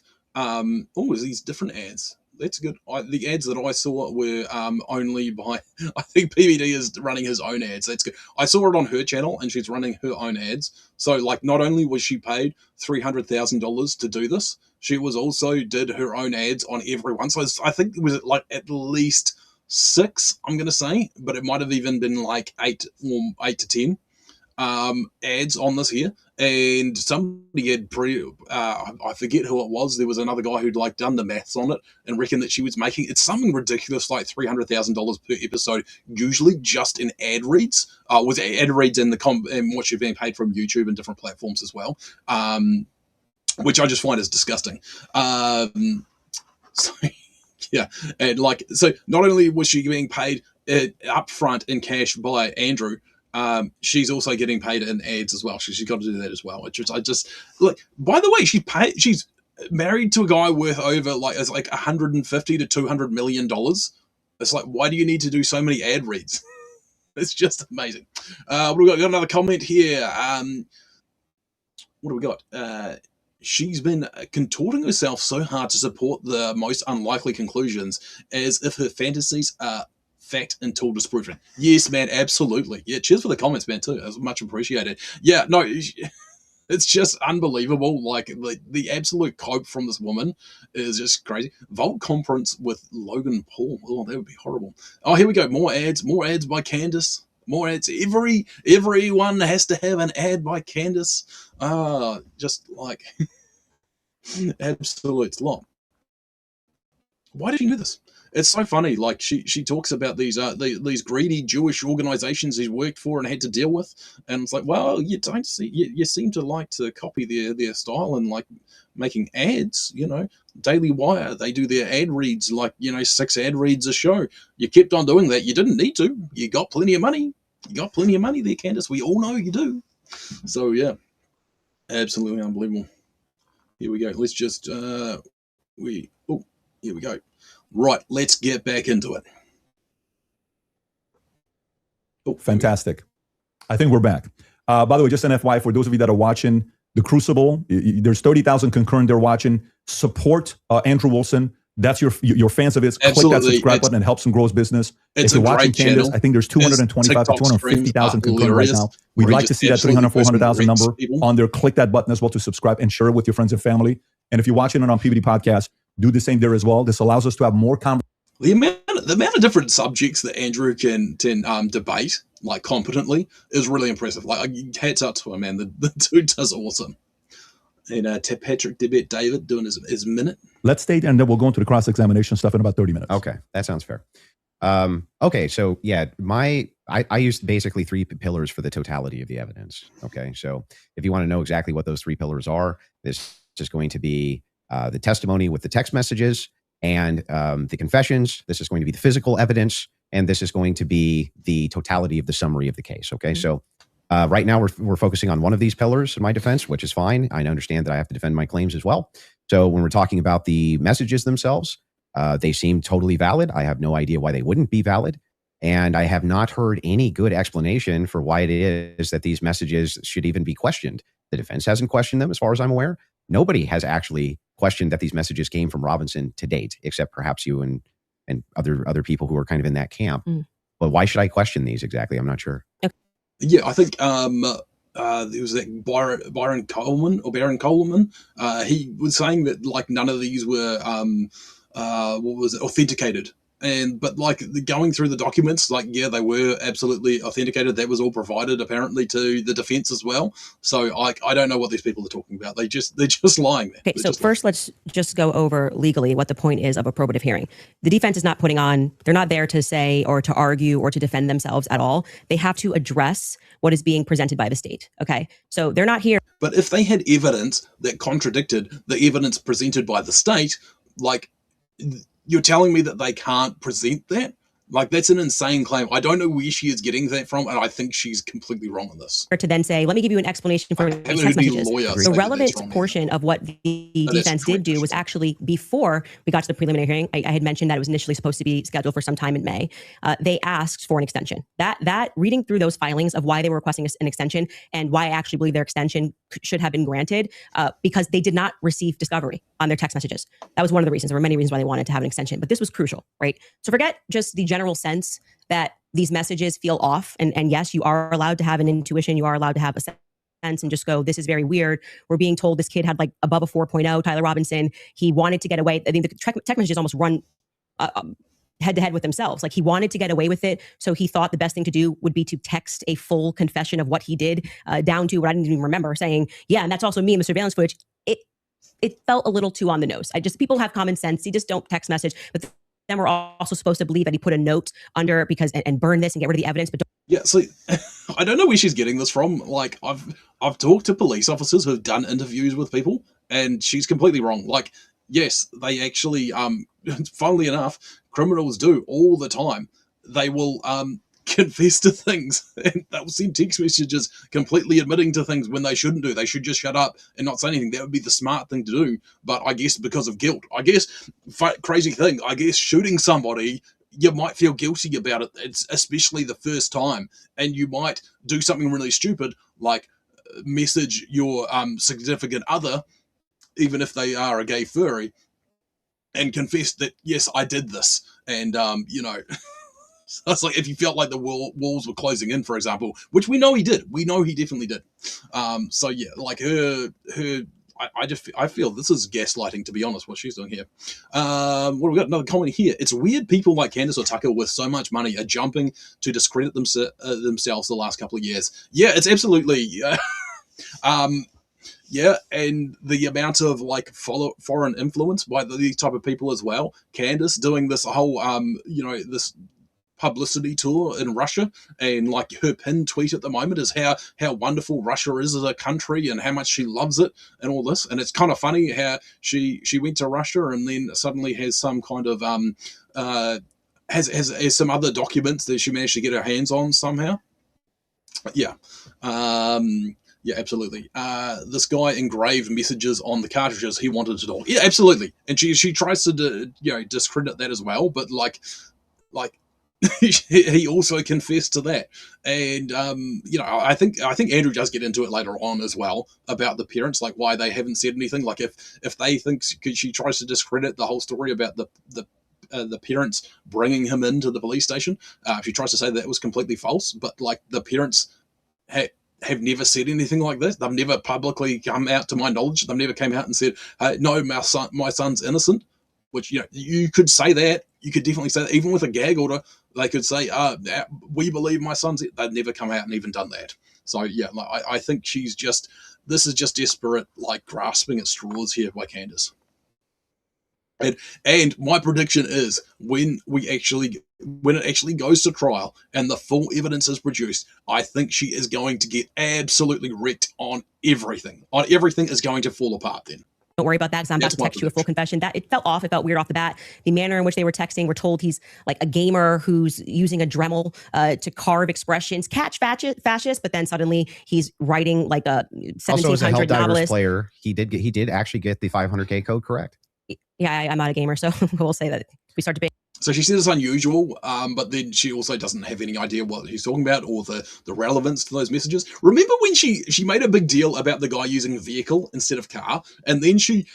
these different ads. That's good. The ads that I saw were only by, I think PBD is running his own ads. That's good. I saw it on her channel, and she's running her own ads. So, like, not only was she paid $300,000 to do this, she was also did her own ads on everyone. So I think it was like at least 6, I'm going to say, but it might have even been like 8 to 10 ads on this here. And somebody had I forget who it was. There was another guy who'd like done the maths on it and reckoned that she was making, it's something ridiculous, like $300,000 per episode, usually just in ad reads, with ad reads and and what she's being paid from YouTube and different platforms as well, which I just find is disgusting. So yeah, and like, so not only was she being paid upfront in cash by Andrew, she's also getting paid in ads as well. She's got to do that as well. Which is, I just like. By the way, she's married to a guy worth over like 150 to $200 million. It's like, why do you need to do so many ad reads? It's just amazing. We've got another comment here. What do we got? She's been contorting herself so hard to support the most unlikely conclusions, as if her fantasies are fact until disproven. Yes, man, absolutely. Yeah, cheers for the comments, man, too. That's much appreciated. Yeah, no, it's just unbelievable. Like, the absolute cope from this woman is just crazy. Vault conference with Logan Paul. Oh, that would be horrible. Oh, here we go. More ads by Candace. More ads. Everyone has to have an ad by Candace. Just like absolute slop. Why did she do this? It's so funny. Like, she talks about these greedy Jewish organizations he's worked for and had to deal with, and it's like, well, you don't see, you seem to like to copy their style and like making ads. You know, Daily Wire, they do their ad reads, like, 6 ad reads a show. You kept on doing that. You didn't need to. You got plenty of money. You got plenty of money there, Candace. We all know you do. So yeah, absolutely unbelievable. Here we go. Let's just here we go. Right, let's get back into it. Oh, fantastic. I think we're back. By the way, just an FYI, for those of you that are watching The Crucible, there's 30,000 concurrent there watching. Support Andrew Wilson. That's your fans of his. Absolutely. Click that subscribe button and help him grow his business. If you're watching Candace, channel. I think there's 225 to 250,000 concurrent right now. We'd like to see that 300, 400,000 number on there. Click that button as well to subscribe and share it with your friends and family. And if you're watching it on PBD Podcast, do the same there as well. This allows us to have more conversation. The amount of different subjects that Andrew can debate like competently is really impressive. Like, hats up to him, man. The dude does awesome. And Patrick Debate David doing his minute. Let's stay and then we'll go into the cross-examination stuff in about 30 minutes. Okay, that sounds fair. Okay, so yeah, I used basically 3 pillars for the totality of the evidence. Okay, so if you want to know exactly what those 3 pillars are, this is going to be the testimony with the text messages and the confessions. This is going to be the physical evidence, and this is going to be the totality of the summary of the case. Okay, so right now we're focusing on one of these pillars in my defense, which is fine. I understand that I have to defend my claims as well. So when we're talking about the messages themselves, they seem totally valid. I have no idea why they wouldn't be valid. And I have not heard any good explanation for why it is that these messages should even be questioned. The defense hasn't questioned them as far as I'm aware. Nobody has actually questioned that these messages came from Robinson to date, except perhaps you and other people who are kind of in that camp. But why should I question these exactly? I'm not sure. Okay. Yeah, I think there was that Baron Coleman. He was saying that like none of these were authenticated. But like going through the documents, like, yeah, they were absolutely authenticated. That was all provided apparently to the defense as well. So I don't know what these people are talking about. They're just lying there. Okay, so first let's just go over legally what the point is of a probative hearing. The defense is not they're not there to say or to argue or to defend themselves at all. They have to address what is being presented by the state. Okay, so they're not here. But if they had evidence that contradicted the evidence presented by the state, like, you're telling me that they can't present that? Like, that's an insane claim. I don't know where she is getting that from, and I think she's completely wrong on this. To then say, let me give you an explanation for these text messages. The relevant portion of what the defense did do was actually before we got to the preliminary hearing. I had mentioned that it was initially supposed to be scheduled for some time in May. They asked for an extension. That reading through those filings of why they were requesting an extension and why I actually believe their extension should have been granted, because they did not receive discovery on their text messages. That was one of the reasons. There were many reasons why they wanted to have an extension, but this was crucial, right? So forget just the general sense that these messages feel off. And yes, you are allowed to have an intuition. You are allowed to have a sense and just go, this is very weird. We're being told this kid had like above a 4.0, Tyler Robinson. He wanted to get away. I think the text messages almost run head to head with themselves. Like, he wanted to get away with it. So he thought the best thing to do would be to text a full confession of what he did, down to what I didn't even remember, saying, yeah, and that's also me in the surveillance footage. It felt a little too on the nose. People have common sense. You just don't text message. But then we're also supposed to believe that he put a note under because and burn this and get rid of the evidence. But yeah, so I don't know where she's getting this from. Like, I've talked to police officers who've done interviews with people, and she's completely wrong. Like, yes, they actually, funnily enough, criminals do all the time. They will confess to things, and they'll send text messages completely admitting to things when they shouldn't do. They should just shut up and not say anything. That would be the smart thing to do. But I guess because of guilt, crazy thing, shooting somebody, you might feel guilty about it. It's especially the first time, and you might do something really stupid, like message your significant other, even if they are a gay furry, and confess that, yes, I did this. And, so it's like, if you felt like the walls were closing in, for example, which we know he did. We know he definitely did. So yeah, like I feel this is gaslighting, to be honest, what she's doing here. What have we got? Another comment here. It's weird people like Candace or Tucker with so much money are jumping to discredit themselves the last couple of years. Yeah, it's absolutely... yeah, and the amount of like foreign influence by these type of people as well. Candace doing this whole, this publicity tour in Russia, and like her pinned tweet at the moment is how wonderful Russia is as a country and how much she loves it and all this. And it's kind of funny how she went to Russia and then suddenly has some kind of has some other documents that she managed to get her hands on somehow. Yeah. Yeah, absolutely. This guy engraved messages on the cartridges he wanted to talk. Yeah, absolutely. And she tries to discredit that as well, but like he also confessed to that. And I think Andrew does get into it later on as well about the parents, like why they haven't said anything. Like if they think she tries to discredit the whole story about the parents bringing him into the police station, she tries to say that was completely false, but like the parents have never said anything like this. They've never publicly come out, to my knowledge. They've never came out and said, no, my son's innocent, which, you could say that. You could definitely say that. Even with a gag order, they could say, we believe my son's... They've never come out and even done that. So, yeah, I think this is just desperate, like, grasping at straws here by Candace. And my prediction is when it actually goes to trial and the full evidence is produced, I think she is going to get absolutely wrecked on everything. Everything is going to fall apart then. Don't worry about that, because I'm about to text you a full confession. That it felt off. It felt weird off the bat. The manner in which they were texting, we're told he's like a gamer who's using a Dremel to carve expressions, catch fascist, but then suddenly he's writing like a 1700 also, as a Helldivers novelist. Player, he did actually get the 500K code correct. Yeah, I'm not a gamer, so we'll say that we start debating. So she says it's unusual, but then she also doesn't have any idea what he's talking about or the relevance to those messages. Remember when she made a big deal about the guy using vehicle instead of car, and then she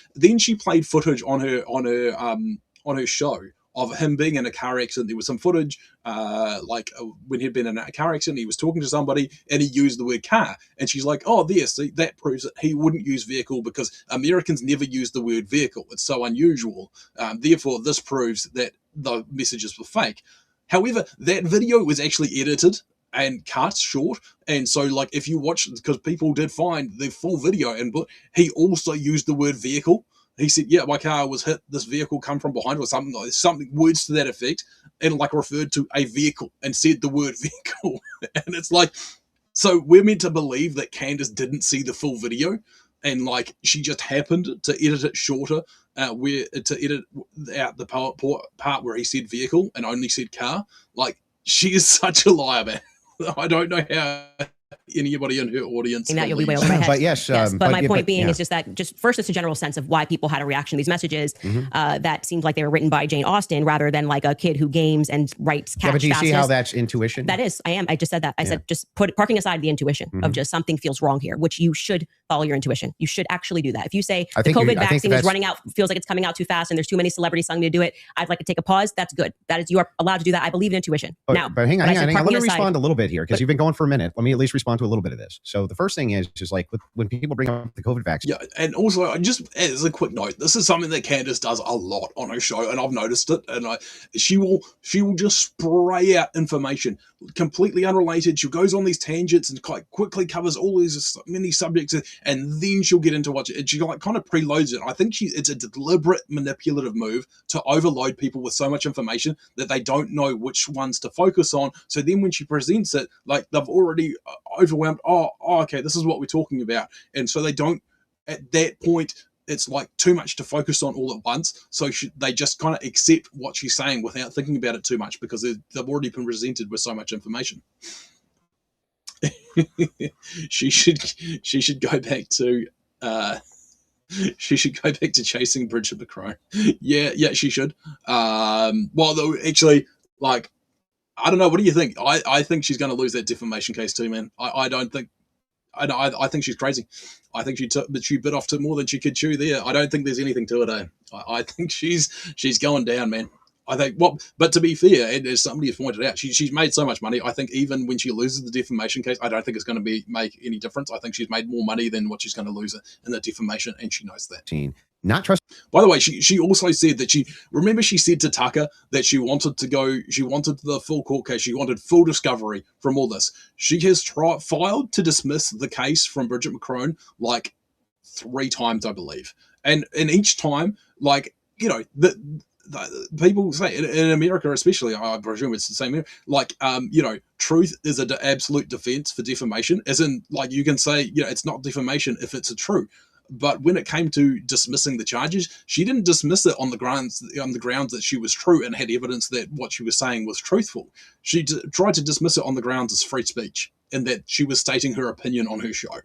played footage on her show of him being in a car accident. There was some footage, when he'd been in a car accident, he was talking to somebody and he used the word car. And she's like, oh, see, that proves that he wouldn't use vehicle because Americans never use the word vehicle. It's so unusual. Therefore, this proves that the messages were fake. However, that video was actually edited and cut short. And so, like, if you watch, because people did find the full video, and he also used the word vehicle. He said, yeah, my car was hit, this vehicle come from behind, or something words to that effect, and like referred to a vehicle and said the word vehicle. And it's like, so we're meant to believe that Candace didn't see the full video. and like she just happened to edit it shorter, where to edit out the part where he said vehicle and only said car. Like, she is such a liar, man. I don't know how anybody in her audience. And that you'll be way over my head. But yes, but my point being is just that, just first, it's a general sense of why people had a reaction to these messages that seemed like they were written by Jane Austen rather than like a kid who games and writes catch. Yeah, but do you see how that's intuition? That is, I just said that. I said just parking aside the intuition of just something feels wrong here, which you should follow your intuition. You should actually do that. If you say the COVID vaccine is running out, feels like it's coming out too fast, and there's too many celebrities telling me to do it, I'd like to take a pause. That's good. That is, you are allowed to do that. I believe in intuition. But hang on. Let me respond a little bit here, because you've been going for a minute. Let me at least respond to a little bit of this. So the first thing is like when people bring up the COVID vaccine. Yeah, and also just as a quick note, this is something that Candace does a lot on her show, and I've noticed it. And she will just spray out information completely unrelated. She goes on these tangents and quite quickly covers all these many subjects, and then she'll get into what she like kind of preloads it. I think it's a deliberate manipulative move to overload people with so much information that they don't know which ones to focus on. So then when she presents it, like they've already overwhelmed. Oh, okay, this is what we're talking about, and so they don't. At that point, it's like too much to focus on all at once. So they just kind of accept what she's saying without thinking about it too much, because they've already been presented with so much information. She should go back to she should go back to chasing Bridget McCrone. Yeah, she should. Well, though, actually, like, I don't know. What do you think? I think she's going to lose that defamation case too, man. I don't think. I think she's crazy. I think she bit off more than she could chew there. I don't think there's anything to it. I think she's going down, man. I think but to be fair, and as somebody has pointed out, she's made so much money. I think even when she loses the defamation case, I don't think it's going to make any difference. I think she's made more money than what she's going to lose in the defamation, and she knows that. Not trust. By the way, she also said that she said to Tucker that she wanted the full court case. She wanted full discovery from all this. She has filed to dismiss the case from Bridget McCrone like 3 times, I believe. And each time, like, you know, the people say in America, especially, I presume it's the same. Like, you know, truth is an absolute defense for defamation. As in, like, you can say, you know, it's not defamation if it's a true. But when it came to dismissing the charges, she didn't dismiss it on the grounds that she was true and had evidence that what she was saying was truthful. She tried to dismiss it on the grounds as free speech, and that she was stating her opinion on her show.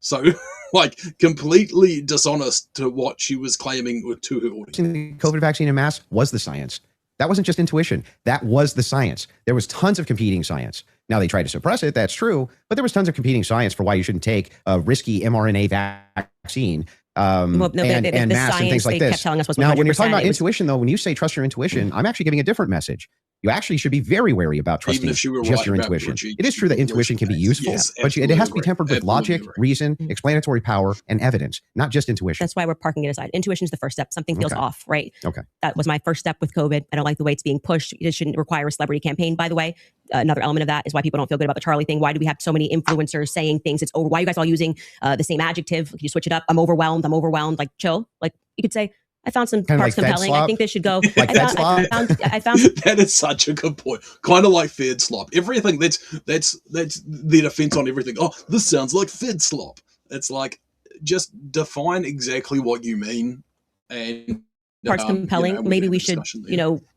So, like, completely dishonest to what she was claiming to her audience. The COVID vaccine en masse was the science. That wasn't just intuition. That was the science. There was tons of competing science. Now, they tried to suppress it. That's true. But there was tons of competing science for why you shouldn't take a risky mRNA vaccine and mass and things like this. Now, when you're talking about intuition, though, when you say trust your intuition, I'm actually giving a different message. You actually should be very wary about trusting just your intuition. It is true that intuition can be useful, but it has to be tempered with logic, reason, explanatory power, and evidence, not just intuition. That's why we're parking it aside. Intuition is the first step. Something feels off, right? Okay. That was my first step with COVID. I don't like the way it's being pushed. It shouldn't require a celebrity campaign, by the way. Another element of that is why people don't feel good about the Charlie thing. Why do we have so many influencers saying things? It's over. Why are you guys all using the same adjective? Can you switch it up? I'm overwhelmed. Like, chill. Like, you could say, I found some parts compelling. I think this should go. Like I found that is such a good point. Kind of like Fed slop. Everything that's the defense on everything. Oh, this sounds like Fed slop. It's like, just define exactly what you mean. And parts compelling. Maybe we should,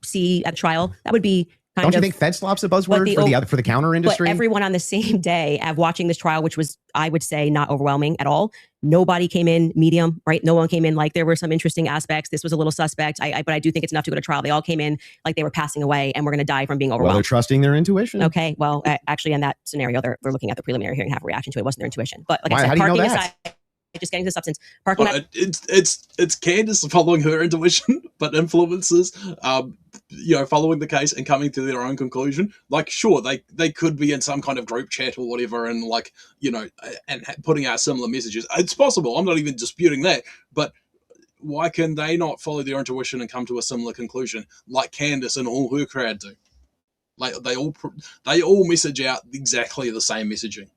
see at trial. That would be. Don't you think Fed slop's a buzzword for the counter industry? But everyone on the same day of watching this trial, which was, I would say, not overwhelming at all. Nobody came in medium, right? No one came in like there were some interesting aspects. This was a little suspect. But I do think it's enough to go to trial. They all came in like they were passing away and we're going to die from being overwhelmed. Well, they're trusting their intuition. Okay. Well, actually, in that scenario, they're looking at the preliminary hearing, have a reaction to it. It wasn't their intuition. But like I said, how do you know parking that? aside, just getting to the substance. It's Candace following her intuition, but influencers, following the case and coming to their own conclusion. Like, sure, they could be in some kind of group chat or whatever, and like, and putting out similar messages. It's possible. I'm not even disputing that, but why can they not follow their intuition and come to a similar conclusion like Candace and all her crowd do? Like, they all message out exactly the same messaging.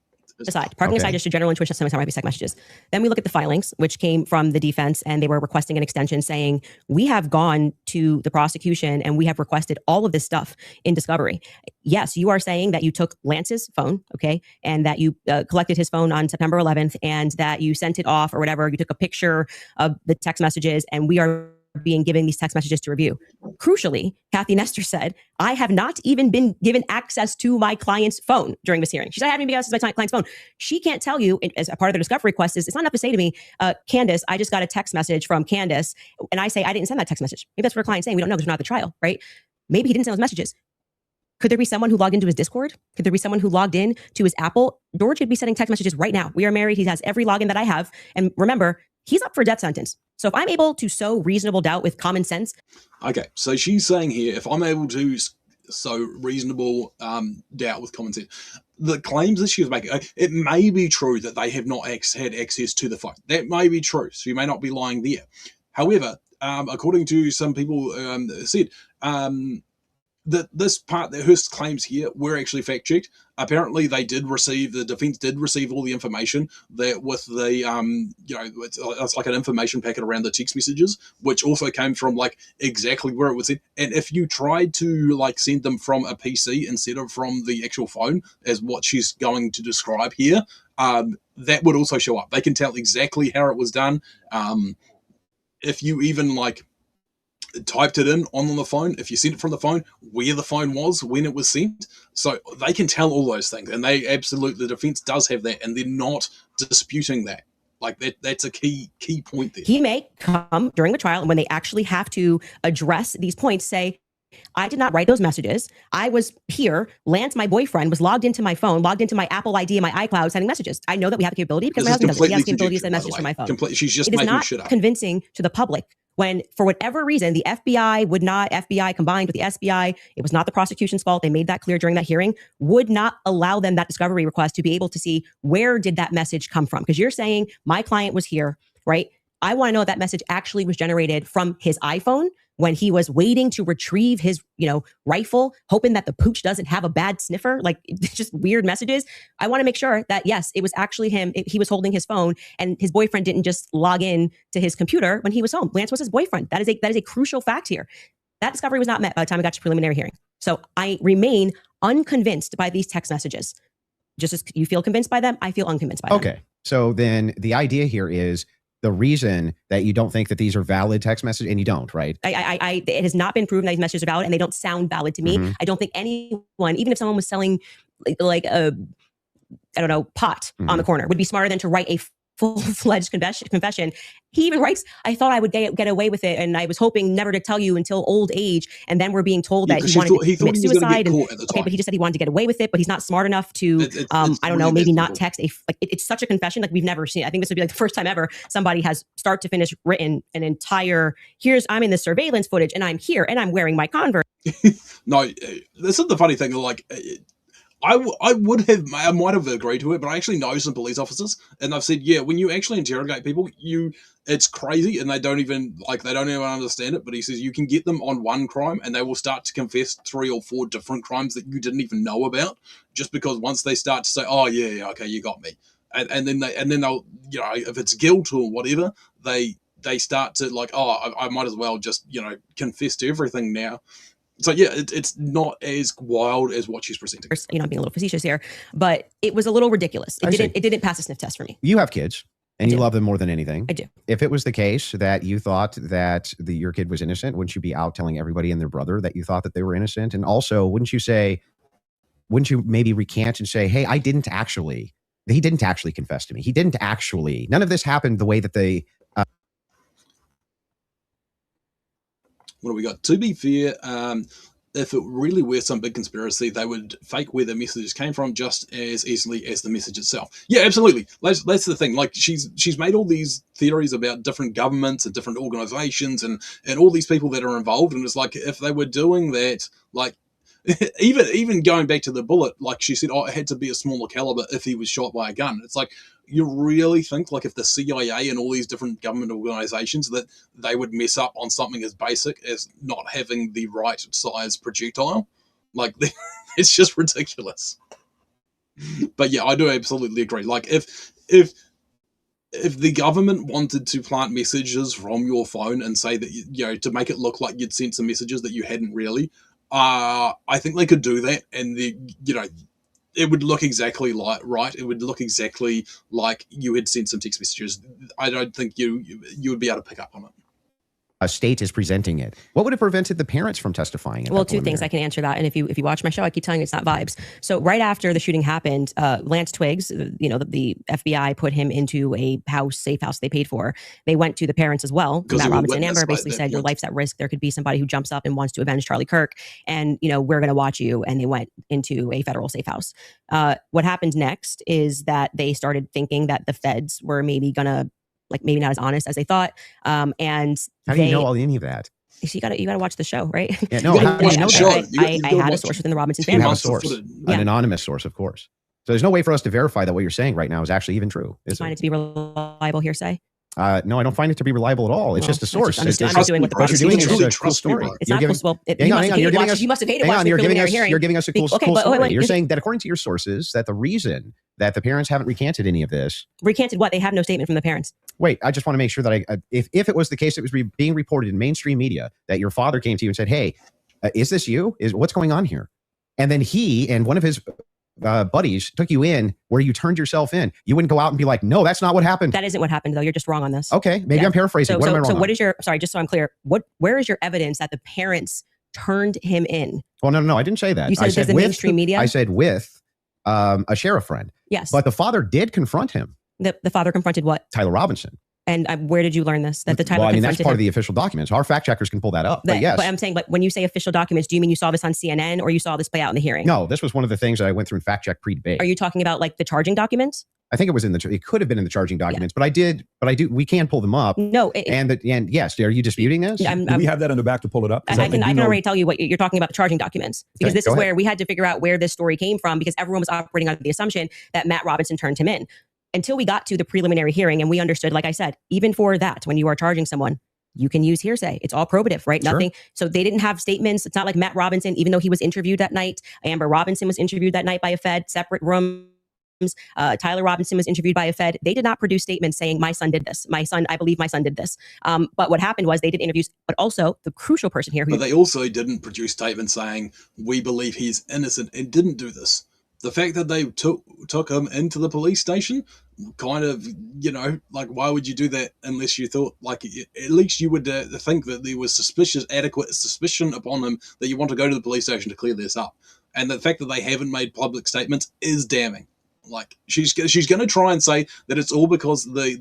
aside, parking aside, just a general intuition, sometimes might be text messages. Then we look at the filings, which came from the defense, and they were requesting an extension saying, we have gone to the prosecution and we have requested all of this stuff in discovery. Yes, you are saying that you took Lance's phone, okay, and that you collected his phone on September 11th and that you sent it off or whatever. You took a picture of the text messages, and we are being given these text messages to review. Crucially, Kathy Nestor said, I have not even been given access to my client's phone during this hearing. She said, I haven't even access to my client's phone. She can't tell you, as a part of the discovery request, is it's not enough to say to me, Candace, I just got a text message from Candace, and I say, I didn't send that text message. Maybe that's what her client's saying. We don't know because we're not at the trial, right? Maybe he didn't send those messages. Could there be someone who logged into his Discord? Could there be someone who logged in to his Apple? George could be sending text messages right now. We are married. He has every login that I have. And remember, he's up for a death sentence. So if I'm able to sow reasonable doubt with common sense. Okay, so she's saying here, if I'm able to sow reasonable doubt with common sense, the claims that she was making, it may be true that they have not had access to the phone. That may be true. So you may not be lying there. However, according to some people said, that this part that her claims here were actually fact checked. Apparently, the defense did receive all the information that with the it's like an information packet around the text messages, which also came from like exactly where it was in. And if you tried to like send them from a PC instead of from the actual phone, as what she's going to describe here, that would also show up. They can tell exactly how it was done. If you even like typed it in on the phone, if you sent it from the phone, where the phone was when it was sent, so they can tell all those things, and they absolutely, the defense does have that, and they're not disputing that. Like that's a key point there. He may come during the trial, and when they actually have to address these points, say, I did not write those messages. I was here. Lance, my boyfriend, was logged into my phone, logged into my Apple ID and my iCloud, sending messages. I know that we have the capability because my husband does it. He has the capability to send messages from my phone. She's just it is making not shit up. Convincing to the public when, for whatever reason, the FBI combined with the SBI, it was not the prosecution's fault. They made that clear during that hearing, would not allow them that discovery request to be able to see where did that message come from. Because you're saying my client was here, right? I want to know if that message actually was generated from his iPhone when he was waiting to retrieve his, rifle, hoping that the pooch doesn't have a bad sniffer, like just weird messages. I want to make sure that, yes, it was actually him. He was holding his phone, and his boyfriend didn't just log in to his computer when he was home. Lance was his boyfriend. That is a crucial fact here. That discovery was not met by the time we got to preliminary hearing. So I remain unconvinced by these text messages. Just as you feel convinced by them, I feel unconvinced by them. Okay. So then the idea here is the reason that you don't think that these are valid text messages, and you don't, right? It has not been proven that these messages are valid, and they don't sound valid to me. Mm-hmm. I don't think anyone, even if someone was selling like a, pot on the corner, would be smarter than to write a full-fledged confession. He even writes, I thought I would get away with it, and I was hoping never to tell you until old age. And then we're being told that he wanted to commit suicide. Okay, but he just said he wanted to get away with it, but he's not smart enough to, maybe not text it's such a confession like we've never seen. I think this would be like the first time ever somebody has start to finish written an entire, I'm in the surveillance footage, and I'm here, and I'm wearing my Converse. No, this is the funny thing, like, I might have agreed to it, but I actually know some police officers, and they've said, yeah, when you actually interrogate people, it's crazy, and they don't even understand it. But he says you can get them on one crime, and they will start to confess 3 or 4 different crimes that you didn't even know about, just because once they start to say, oh yeah, okay, you got me, and then they'll, if it's guilt or whatever, they start to like, oh, I might as well just confess to everything now. So yeah, it's not as wild as what she's presenting. I'm being a little facetious here, but it was a little ridiculous. It didn't pass a sniff test for me. You have kids, and you love them more than anything. I do. If it was the case that you thought that your kid was innocent, wouldn't you be out telling everybody and their brother that you thought that they were innocent? And also, wouldn't you maybe recant and say, hey, he didn't actually confess to me. He didn't actually, none of this happened the way that they... What do we got? To be fair, if it really were some big conspiracy, they would fake where the messages came from just as easily as the message itself. Yeah, absolutely. That's the thing. Like she's made all these theories about different governments and different organizations and all these people that are involved. And it's like, if they were doing that, like, even going back to the bullet, like she said, it had to be a smaller caliber if he was shot by a gun. It's like, you really think like if the CIA and all these different government organizations that they would mess up on something as basic as not having the right size projectile? Like, it's just ridiculous. But yeah, I do absolutely agree. Like if the government wanted to plant messages from your phone and say that, you know, to make it look like you'd sent some messages that you hadn't really, I think they could do that, and you know, it would look exactly like right. It would look exactly like you had sent some text messages. I don't think you would be able to pick up on it. A state is presenting it. What would have prevented the parents from testifying? Well, two things I can answer that. And if you watch my show, I keep telling you it's not vibes. So right after the shooting happened, Lance Twiggs, you know, the FBI put him into a safe house they paid for. They went to the parents as well. Matt Robinson and Amber basically said, your life's at risk. There could be somebody who jumps up and wants to avenge Charlie Kirk. And, you know, we're going to watch you. And they went into a federal safe house. What happened next is that they started thinking that the feds were maybe going to, like, maybe not as honest as they thought. And how do you know any of that? So you gotta watch the show, right? Yeah, no, how do you know that? I had a source within the Robinson family. You have a source, an anonymous source, of course. So there's no way for us to verify that what you're saying right now is actually even true. Do you find it to be reliable hearsay? No, I don't find it to be reliable at all. It's just a source. I'm just doing what the what you're doing is a cool story. It's not cool. Hang on, you must have hated watching the preliminary hearing. You're giving us a cool story. You're saying that according to your sources, that the reason that the parents haven't recanted any of this. Recanted what? They have no statement from the parents. Wait, I just want to make sure that if it was the case that was being reported in mainstream media, that your father came to you and said, hey, is this you? What's going on here? And then he and one of his buddies took you in where you turned yourself in. You wouldn't go out and be like, no, that's not what happened. That isn't what happened, though. You're just wrong on this. Okay, maybe I'm paraphrasing. What am I wrong on? What is your, sorry, just so I'm clear, where is your evidence that the parents turned him in? Well, no, I didn't say that. You said it was the mainstream media? I said with a sheriff friend. Yes. But the father did confront him. The father confronted what? Tyler Robinson. And where did you learn this? That the Tyler confronted that's part of the official documents. Our fact checkers can pull that up. But yes. But I'm saying, but when you say official documents, do you mean you saw this on CNN or you saw this play out in the hearing? No, this was one of the things that I went through in fact check pre-debate. Are you talking about like the charging documents? I think it was it could have been in the charging documents, but we can pull them up. No. And yes, are you disputing this? Do we have that in the back to pull it up? I can already tell you what you're talking about, the charging documents, because this is where we had to figure out where this story came from, because everyone was operating under the assumption that Matt Robinson turned him in. Until we got to the preliminary hearing and we understood, like I said, even for that, when you are charging someone, you can use hearsay. It's all probative, right? Sure. Nothing. So they didn't have statements. It's not like Matt Robinson, even though he was interviewed that night. Amber Robinson was interviewed that night by a Fed, separate rooms. Tyler Robinson was interviewed by a Fed. They did not produce statements saying, my son did this. I believe my son did this. But what happened was they did interviews, but also the crucial person here. But they also didn't produce statements saying, we believe he's innocent, and didn't do this. The fact that they took him into the police station, kind of, you know, like, why would you do that unless you thought, like, at least you would think that there was adequate suspicion upon him that you want to go to the police station to clear this up. And the fact that they haven't made public statements is damning. Like, she's going to try and say that it's all because the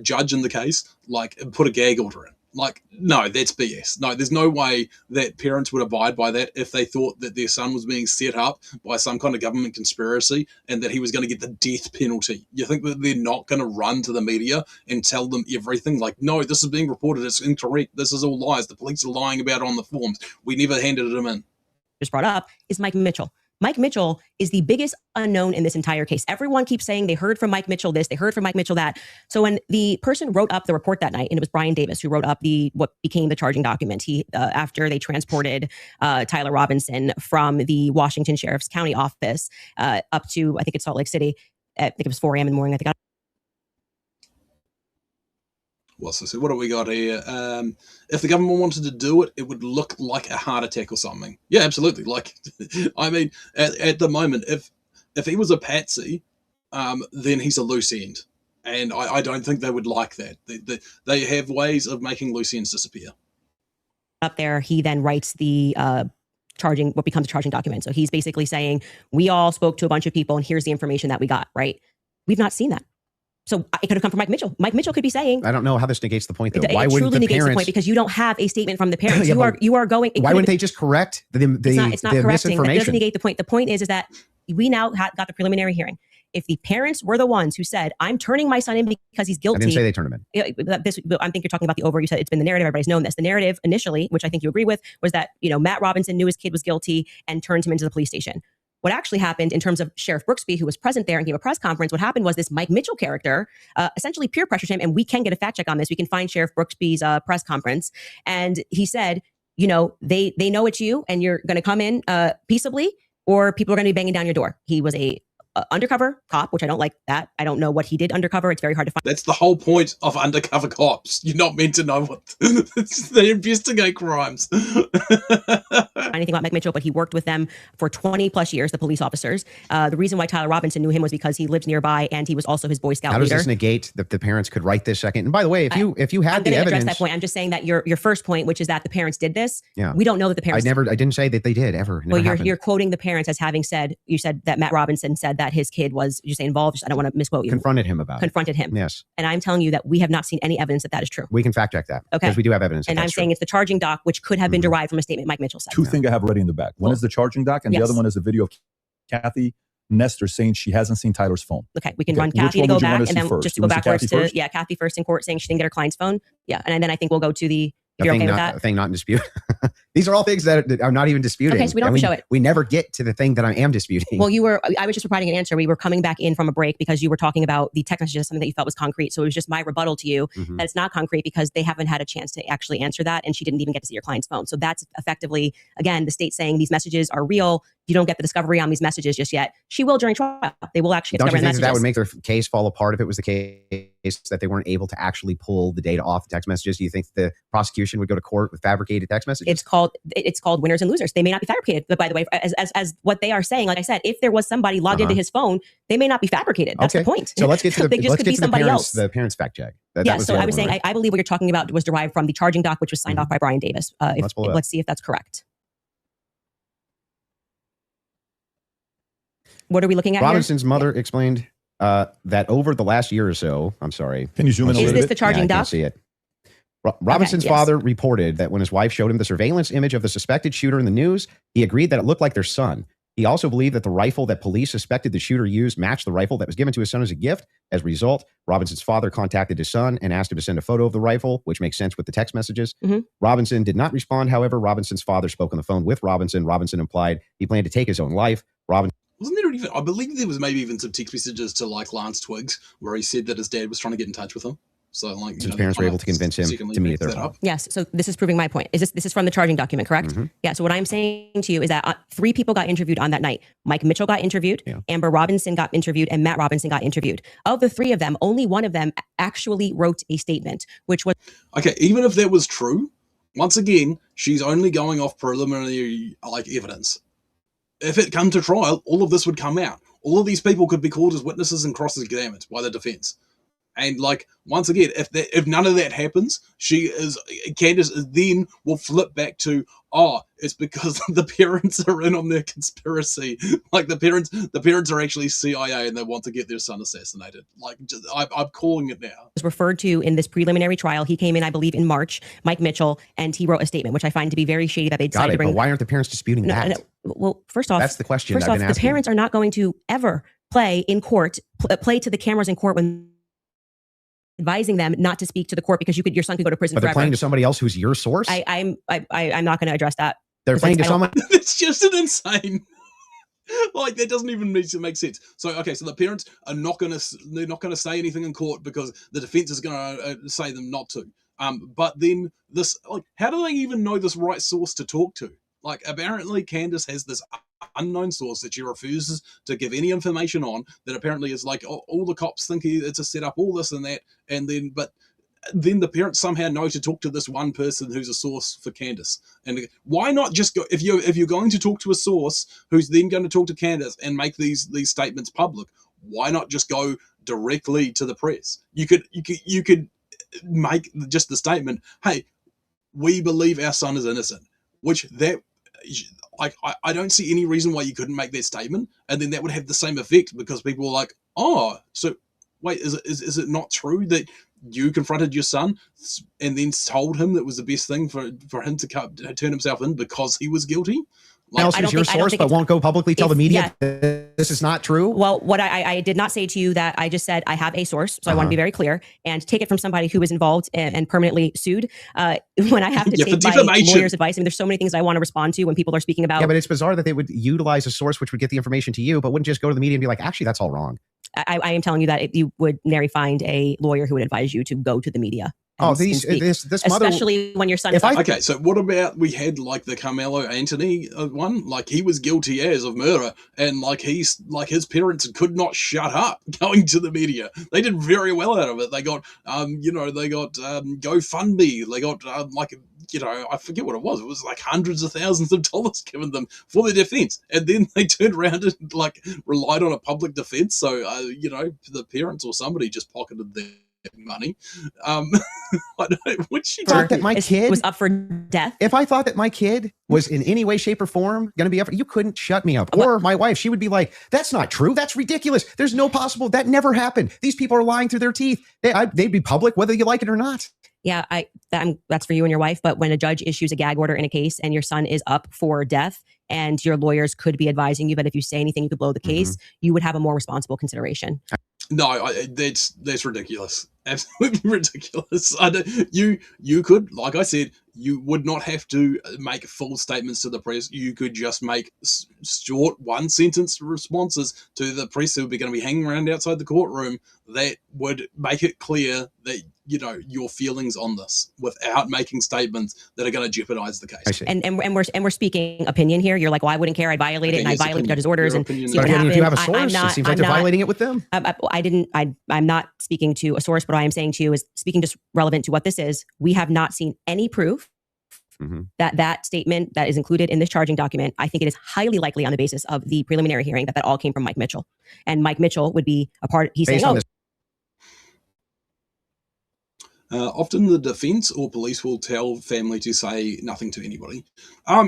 judge in the case, like, put a gag order in. Like, no, that's BS. No, there's no way that parents would abide by that if they thought that their son was being set up by some kind of government conspiracy and that he was going to get the death penalty. You think that they're not going to run to the media and tell them everything? Like, no, this is being reported. It's incorrect. This is all lies. The police are lying about it on the forms. We never handed them in. Just brought up is Mike Mitchell. Mike Mitchell is the biggest unknown in this entire case. Everyone keeps saying they heard from Mike Mitchell this, they heard from Mike Mitchell that. So when the person wrote up the report that night, and it was Brian Davis who wrote up what became the charging document, he after they transported Tyler Robinson from the Washington Sheriff's County office up to, I think it's Salt Lake City. I think it was 4 a.m. in the morning. I think. What's this? What do we got here? If the government wanted to do it, it would look like a heart attack or something. Yeah, absolutely. Like, I mean, at the moment, if he was a patsy, then he's a loose end. And I don't think they would like that. They have ways of making loose ends disappear. Up there, he then writes the what becomes a charging document. So he's basically saying, we all spoke to a bunch of people and here's the information that we got, right? We've not seen that. So it could have come from Mike Mitchell. Mike Mitchell could be saying, I don't know how this negates the point, though. Why wouldn't the parents? The point because you don't have a statement from the parents. Yeah, you are going. Why wouldn't they just correct the it's not correcting. That doesn't negate the point. The point is that we now got the preliminary hearing. If the parents were the ones who said, I'm turning my son in because he's guilty. I didn't say they turned him in. I think you're talking about the over. You said it's been the narrative. Everybody's known this. The narrative initially, which I think you agree with, was that, you know, Matt Robinson knew his kid was guilty and turned him into the police station. What actually happened in terms of Sheriff Brooksby, who was present there and gave a press conference, what happened was this Mike Mitchell character essentially peer pressured him. And we can get a fact check on this. We can find Sheriff Brooksby's press conference. And he said, you know, they know it's you and you're going to come in peaceably. or people are going to be banging down your door. He was a undercover cop, which I don't like that. I don't know what he did undercover. It's very hard to find. That's the whole point of undercover cops. You're not meant to know what they investigate crimes. Anything about Mike Mitchell, but he worked with them for 20 plus years, the police officers. The reason why Tyler Robinson knew him was because he lived nearby and he was also his Boy Scout How leader. does this negate that the parents could write this second? And by the way, if you had I'm the going to evidence, address that point. I'm just saying that your first point, which is that the parents did this. Yeah. We don't know that the parents. I didn't say that they did ever. Well, you're quoting the parents as having said. You said that Matt Robinson said that his kid was. You say involved. I don't want to misquote you. Confronted him about Confronted him. Yes. And I'm telling you that we have not seen any evidence that that is true. We can fact check that. Okay. Because we do have evidence. And I'm saying it's the charging doc, which could have been derived from a statement Mike Mitchell said. Two things I have ready in the back. One is the charging doc, and the other one is a video of Kathy Nestor saying she hasn't seen Tyler's phone. Okay, we can run Kathy to go back, and then just to go backwards to Kathy first in court saying she didn't get her client's phone. Yeah, and then I think we'll go to the. If you're okay with that? A thing not in dispute. These are all things that are not even disputed. Okay, so we don't have to show it. We never get to the thing that I am disputing. Well, I was just providing an answer. We were coming back in from a break because you were talking about the text messages, something that you felt was concrete. So it was just my rebuttal to you that it's not concrete because they haven't had a chance to actually answer that. And she didn't even get to see your client's phone. So that's effectively, again, the state saying these messages are real. You don't get the discovery on these messages just yet. She will during trial. They will actually Don't discover you think the messages. that would make their case fall apart if it was the case that they weren't able to actually pull the data off the text messages? Do you think the prosecution would go to court with fabricated text messages? It's called winners and losers. They may not be fabricated, but by the way, as what they are saying, like I said, if there was somebody logged into his phone, they may not be fabricated. That's the point. So let's get to the the parents fact check. So I was saying, I believe what you're talking about was derived from the charging doc, which was signed off by Brian Davis. Let's see if that's correct. What are we looking at Robinson's here? mother explained that over the last year or so, I'm sorry. Can you zoom in a little bit? Is this the charging doc? I can't see it. Robinson's father reported that when his wife showed him the surveillance image of the suspected shooter in the news, he agreed that it looked like their son. He also believed that the rifle that police suspected the shooter used matched the rifle that was given to his son as a gift. As a result, Robinson's father contacted his son and asked him to send a photo of the rifle, which makes sense with the text messages. Robinson did not respond. However, Robinson's father spoke on the phone with Robinson. Robinson implied he planned to take his own life. Wasn't there even, I believe there was maybe even some text messages to like Lance Twiggs where he said that his dad was trying to get in touch with him. So like, his parents were able to convince him to meet at their home. Yes. So this is proving my point. This is from the charging document, correct? Yeah. So what I'm saying to you is that 3 people got interviewed on that night. Mike Mitchell got interviewed, Amber Robinson got interviewed, and Matt Robinson got interviewed. Of the 3 of them, only one of them actually wrote a statement, which was okay. Even if that was true, once again, she's only going off preliminary like evidence. If it come to trial, all of this would come out. All of these people could be called as witnesses and cross-examined by the defense. And like, once again, if none of that happens, Candace then will flip back to, it's because the parents are in on their conspiracy. Like the parents are actually CIA and they want to get their son assassinated. Like, I'm calling it now. Was referred to in this preliminary trial. He came in, I believe, in March, Mike Mitchell, and he wrote a statement, which I find to be very shady that they decided to bring. But why aren't the parents disputing that? No. Well, first off, that's the question. First off, the parents are not going to ever play in court, play to the cameras in court when advising them not to speak to the court because your son could go to prison forever. But they're playing to somebody else who's your source? I'm not going to address that. They're playing to someone. It's just an insane. Like that doesn't even need to make sense. So the parents are not going to say anything in court because the defense is going to say them not to. But then this, like, how do they even know this right source to talk to? Like, apparently Candace has this unknown source that she refuses to give any information on, that apparently is like, all the cops think it's a setup, all this and that, but then the parents somehow know to talk to this one person who's a source for Candace. And why not just go, if you're going to talk to a source who's then going to talk to Candace and make these statements public, why not just go directly to the press? You could make just the statement, hey, we believe our son is innocent, which that, like, I don't see any reason why you couldn't make that statement, and then that would have the same effect because people were like, so wait, is it not true that you confronted your son and then told him that was the best thing for him to turn himself in because he was guilty? Like, else is your source, but won't go publicly tell the media this is not true? Well, what I did not say to you that I just said I have a source, so I want to be very clear and take it from somebody who is involved and permanently sued. When I have to take my lawyer's advice, I mean, there's so many things I want to respond to when people are speaking about. Yeah, but it's bizarre that they would utilize a source which would get the information to you, but wouldn't just go to the media and be like, actually, that's all wrong. I am telling you that you would nary find a lawyer who would advise you to go to the media. Oh, can speak. this mother, especially when your son is Okay, so what about we had like the Carmelo Anthony one? Like he was guilty as of murder, and like his parents could not shut up going to the media. They did very well out of it. They got GoFundMe. They got I forget what it was. It was like hundreds of thousands of dollars given them for their defense, and then they turned around and like relied on a public defense. So the parents or somebody just pocketed their money. I don't, what she thought that my kid was up for death. If I thought that my kid was in any way, shape, or form going to be up, you couldn't shut me up. Or my wife, she would be like, "That's not true. That's ridiculous. There's no possible. That never happened. These people are lying through their teeth. They'd be public whether you like it or not." Yeah, that's for you and your wife. But when a judge issues a gag order in a case and your son is up for death, and your lawyers could be advising you that if you say anything, you could blow the case, you would have a more responsible consideration. No, that's ridiculous. Absolutely ridiculous. You could, like I said, you would not have to make full statements to the press. You could just make short one-sentence responses to the press who are going to be hanging around outside the courtroom that would make it clear that your feelings on this without making statements that are going to jeopardize the case. And we're speaking opinion here. You're like, well, I wouldn't care. I'd violate it, and I violate the judge's orders. And see what happens. If you have a source, it seems like they're violating it with them. I'm not speaking to a source, but what I am saying to you is speaking just relevant to what this is. We have not seen any proof that statement that is included in this charging document. I think it is highly likely on the basis of the preliminary hearing that all came from Mike Mitchell, and Mike Mitchell would be a part. He's saying, often the defense or police will tell family to say nothing to anybody. I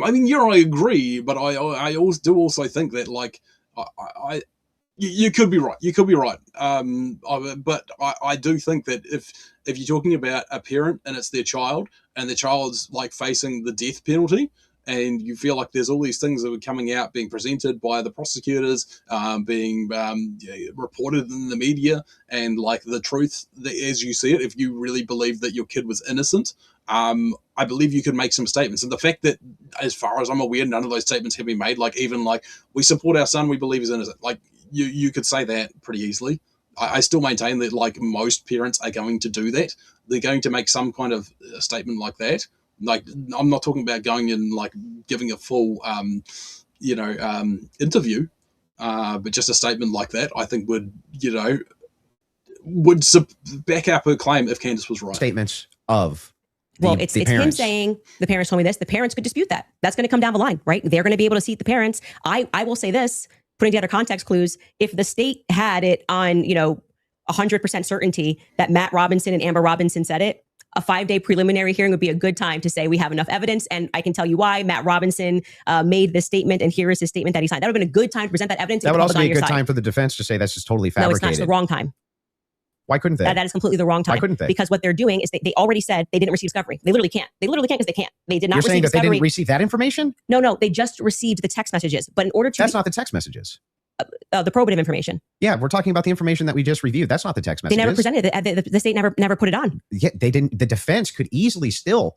agree, but I also think that like you could be right. You could be right. But I do think that if you're talking about a parent and it's their child and the child's like facing the death penalty, and you feel like there's all these things that were coming out, being presented by the prosecutors, being reported in the media, and like the truth as you see it, if you really believe that your kid was innocent, I believe you could make some statements. And the fact that, as far as I'm aware, none of those statements have been made, like even like, we support our son, we believe he's innocent. Like you could say that pretty easily. I still maintain that like most parents are going to do that. They're going to make some kind of statement like that. Like, I'm not talking about going and like giving a full, interview, but just a statement like that, I think would back up her claim if Candace was right. Statements of it's him saying, the parents told me this. The parents could dispute that. That's going to come down the line, right? They're going to be able to seat the parents. I will say this, putting together context clues. If the state had it on, 100% certainty that Matt Robinson and Amber Robinson said it, a 5-day preliminary hearing would be a good time to say we have enough evidence, and I can tell you why Matt Robinson made this statement, and here is his statement that he signed. That would have been a good time to present that evidence. That would also be a good time for the defense to say that's just totally fabricated. No, it's not. It's the wrong time. Why couldn't they? That is completely the wrong time. Why couldn't they? Because what they're doing is they already said they didn't receive discovery. They literally can't. They literally can't because they can't. They did not receive discovery. You're saying that they didn't receive that information? No, they just received the text messages. But in order to... That's not the text messages. The probative information. Yeah, we're talking about the information that we just reviewed. That's not the text messages. They never presented it. The state never put it on. Yeah, they didn't. The defense could easily still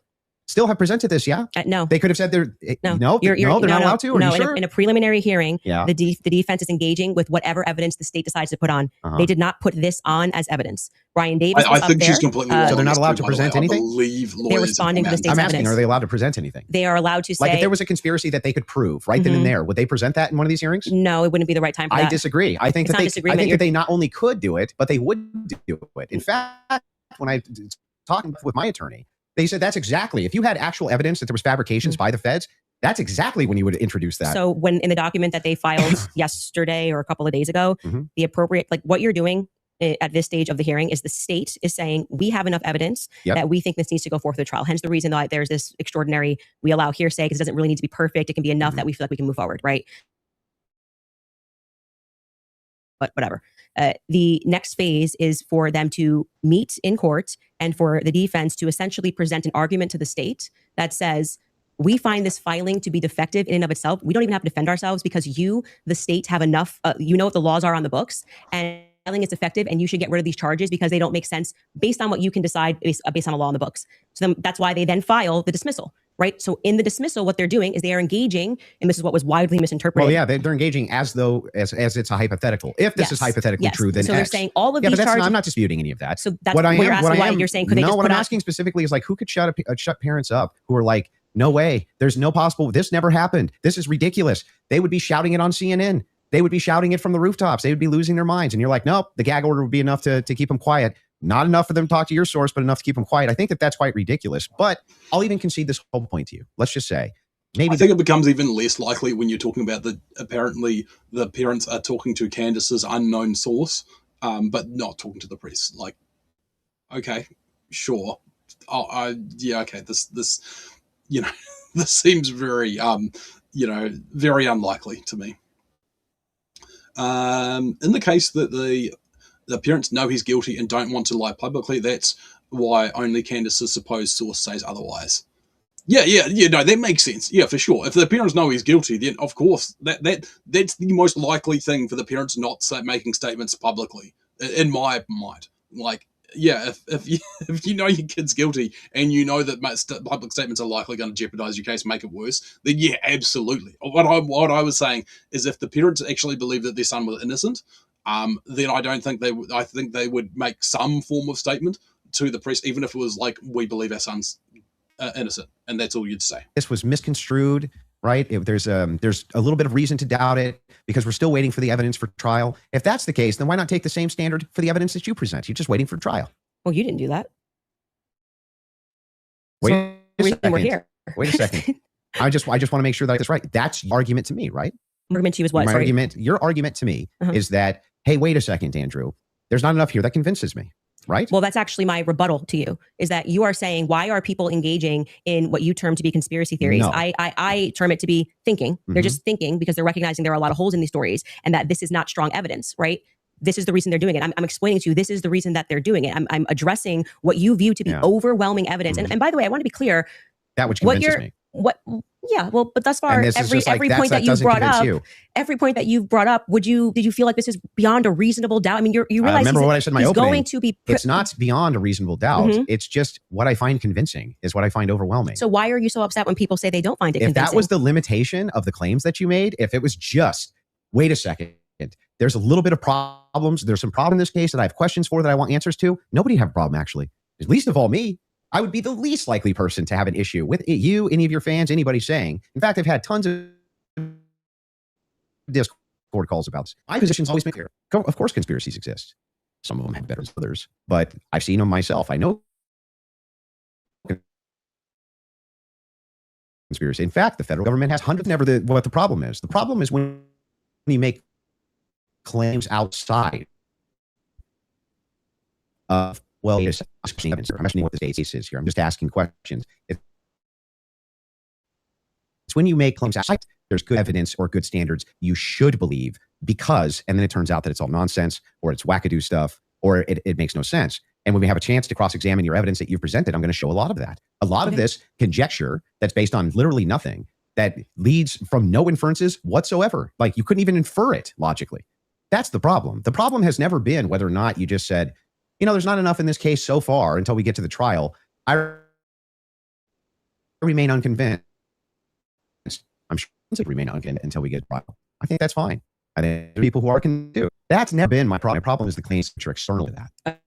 have presented this. Yeah, no, they could have said they're they're not allowed to. Are you sure? In a preliminary hearing, the defense is engaging with whatever evidence the state decides to put on. They did not put this on as evidence. Brian Davis. I think she's completely wrong. So they're not allowed to present anything. I believe lawyers they're responding to the state's evidence. I'm asking, are they allowed to present anything? They are allowed to say, like, if there was a conspiracy that they could prove right then and there, would they present that in one of these hearings? No, it wouldn't be the right time for that. I disagree. I think that they not only could do it, but they would do it. In fact, when I was talking with my attorney, they said that's exactly, if you had actual evidence that there was fabrications by the feds, that's exactly when you would introduce that. So when in the document that they filed yesterday or a couple of days ago, the appropriate, like what you're doing at this stage of the hearing is the state is saying, we have enough evidence that we think this needs to go forth to the trial. Hence the reason that there's this extraordinary, we allow hearsay because it doesn't really need to be perfect. It can be enough that we feel like we can move forward, right? But whatever. The next phase is for them to meet in court and for the defense to essentially present an argument to the state that says, we find this filing to be defective in and of itself. We don't even have to defend ourselves because you, the state, have enough, you know what the laws are on the books, and filing is effective, and you should get rid of these charges because they don't make sense based on what you can decide based on a law on the books. So then, that's why they then file the dismissal. right? So in the dismissal, what they're doing is they are engaging, and this is what was widely misinterpreted. Well, yeah, they're engaging as though as it's a hypothetical. If this is hypothetically true, then so they're X. saying all of Yeah, these but charges. I'm not disputing any of that. So that's what you're asking. Why you're saying could they just what put I'm out- asking specifically is like who could shut parents up who are like, no way, there's no possible. This never happened. This is ridiculous. They would be shouting it on CNN. They would be shouting it from the rooftops. They would be losing their minds. And you're like, nope, the gag order would be enough to keep them quiet. Not enough for them to talk to your source, but enough to keep them quiet. I think that's quite ridiculous. But I'll even concede this whole point to you. Let's just say, maybe I think it becomes even less likely when you're talking about apparently the parents are talking to Candace's unknown source, but not talking to the press. Like, okay, sure. Yeah, okay. This, this seems very, very unlikely to me. In the case that the parents know he's guilty and don't want to lie publicly, that's why only Candace's supposed source says otherwise. Yeah, no, that makes sense. Yeah, for sure. If the parents know he's guilty, then of course that's the most likely thing for the parents not making statements publicly, in my mind. Like, yeah, if you know your kid's guilty and you know that public statements are likely going to jeopardize your case, make it worse, then yeah, absolutely. What I was saying is if the parents actually believe that their son was innocent, then I don't think they would. I think they would make some form of statement to the press, even if it was like, we believe our son's innocent, and that's all you'd say. this was misconstrued, right? If there's a little bit of reason to doubt it because we're still waiting for the evidence for trial. If that's the case, then why not take the same standard for the evidence that you present? You're just waiting for trial. Well, you didn't do that. Wait So a the reason second. we're here. Wait a second. I just want to make sure that I get this right. That's your argument to me, right? Argument to you is what? Sorry. Your argument to me is that, hey, wait a second, Andrew. There's not enough here that convinces me, right? Well, that's actually my rebuttal to you, is that you are saying, why are people engaging in what you term to be conspiracy theories? No. I term it to be thinking. They're just thinking because they're recognizing there are a lot of holes in these stories and that this is not strong evidence, right? This is the reason they're doing it. I'm explaining to you, this is the reason that they're doing it. I'm addressing what you view to be overwhelming evidence. And by the way, I want to be clear. That which convinces me. But thus far, every point that you've brought up, did you feel like this is beyond a reasonable doubt? I mean, you realize remember what I said in my opening. Going to be it's not beyond a reasonable doubt. It's just what I find convincing is what I find overwhelming. So why are you so upset when people say they don't find it convincing? If that was the limitation of the claims that you made, if it was just, wait a second, there's a little bit of problems. There's some problem in this case that I have questions for that I want answers to. Nobody have a problem, actually. At least of all me. I would be the least likely person to have an issue with you, any of your fans, anybody saying. In fact, I've had tons of Discord calls about this. My position's always been clear. Of course, conspiracies exist. Some of them have better than others, but I've seen them myself. I know conspiracy. In fact, the federal government has hundreds. Never what the problem is. The problem is when you make claims outside of, well, I'm asking what the case is here. I'm just asking questions. It's when you make claims outside, there's good evidence or good standards you should believe because, and then it turns out that it's all nonsense or it's wackadoo stuff or it makes no sense. And when we have a chance to cross-examine your evidence that you've presented, I'm going to show a lot of that. A lot of this conjecture that's based on literally nothing, that leads from no inferences whatsoever. Like you couldn't even infer it logically. That's the problem. The problem has never been whether or not you just said, there's not enough in this case so far until we get to the trial. I remain unconvinced. I'm sure I remain unconvinced until we get to trial. I think that's fine. I think people who are can do. That's never been my problem. My problem is the claims which are external to that.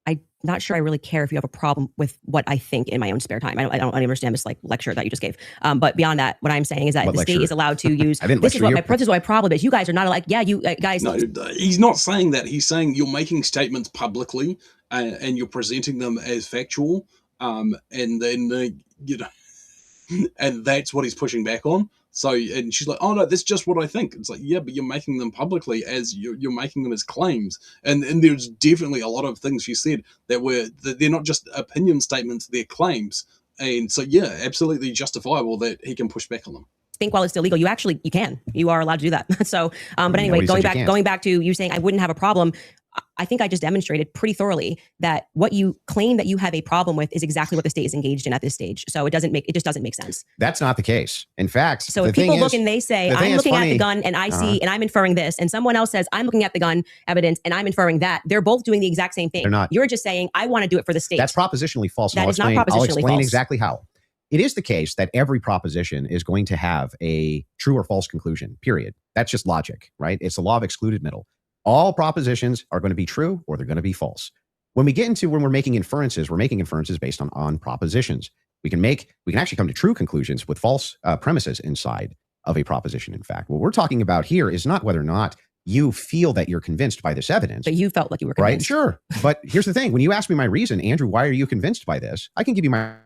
I'm not sure I really care if you have a problem with what I think in my own spare time. I don't understand this like lecture that you just gave. But beyond that, what I'm saying is that the state is allowed to use. This is what my problem is. You guys are not like, you guys. No, he's not saying that. He's saying you're making statements publicly and you're presenting them as factual. And then, and that's what he's pushing back on. So, and she's like, oh no, that's just what I think. It's like, yeah, but you're making them publicly as you're making them as claims. And there's definitely a lot of things she said that they're not just opinion statements, they're claims. And so, yeah, absolutely justifiable that he can push back on them. Think while it's illegal, you can. You are allowed to do that. So, but anyway, going back to you saying I wouldn't have a problem. I think I just demonstrated pretty thoroughly that what you claim that you have a problem with is exactly what the state is engaged in at this stage. So it just doesn't make sense. That's not the case. In fact, so if people look and they say, I'm looking at the gun and I see, and I'm inferring this, and someone else says, I'm looking at the gun evidence and I'm inferring that, they're both doing the exact same thing. They're not. You're just saying, I want to do it for the state. That's propositionally false. That is not propositionally false. I'll explain exactly how. it is the case that every proposition is going to have a true or false conclusion, period. That's just logic, right? It's the law of excluded middle. All propositions are going to be true or they're going to be false. When we're making inferences based on propositions. We can actually come to true conclusions with false premises inside of a proposition. In fact, what we're talking about here is not whether or not you feel that you're convinced by this evidence. But you felt like you were convinced. Right? Sure. But here's the thing. When you ask me my reason, Andrew, why are you convinced by this? I can give you my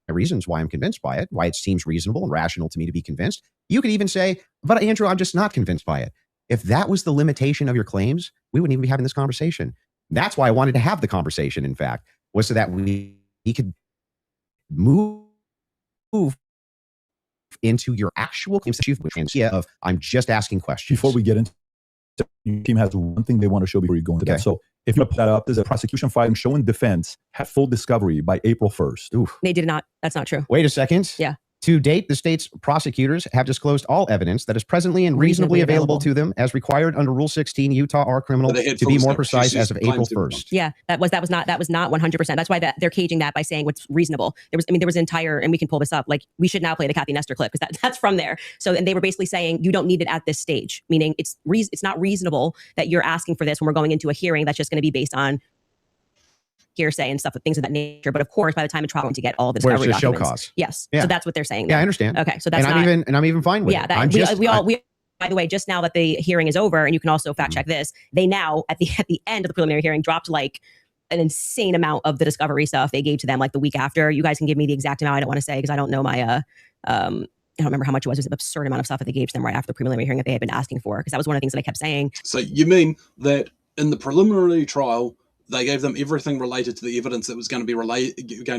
reasons why I'm convinced by it, why it seems reasonable and rational to me to be convinced. You could even say, but Andrew, I'm just not convinced by it. If that was the limitation of your claims, we wouldn't even be having this conversation. That's why I wanted to have the conversation, in fact, was so that we could move into your actual claims that you've of I'm just asking questions. Before we get into your team has one thing they want to show before you go into that. So if you put that up, there's a prosecution filing showing defense had full discovery by April 1st. Oof. They did not. That's not true. Wait a second. Yeah. To date, the state's prosecutors have disclosed all evidence that is presently and reasonably available to them as required under Rule 16 Utah R Criminal, to be more precise, as of April 1st. Yeah, that was not 100%. That's why they're caging that by saying what's reasonable. There was entire, and we can pull this up. Like, we should now play the Kathy Nestor clip because that's from there. So, and they were basically saying you don't need it at this stage, meaning it's not reasonable that you're asking for this when we're going into a hearing that's just going to be based on hearsay and stuff, things of that nature. But of course, by the time of trial, we're going to get all the discovery documents. Show cause. Yes. Yeah. So that's what they're saying. Yeah, I understand. Okay. So that's I'm even fine with it. Yeah. By the way, just now that the hearing is over, and you can also fact check this, they now at the end of the preliminary hearing dropped like an insane amount of the discovery stuff they gave to them like the week after. You guys can give me the exact amount. I don't want to say because I don't know my I don't remember how much it was. It was an absurd amount of stuff that they gave to them right after the preliminary hearing that they had been asking for, because that was one of the things that I kept saying. So you mean that in the preliminary trial, they gave them everything related to the evidence that was going to be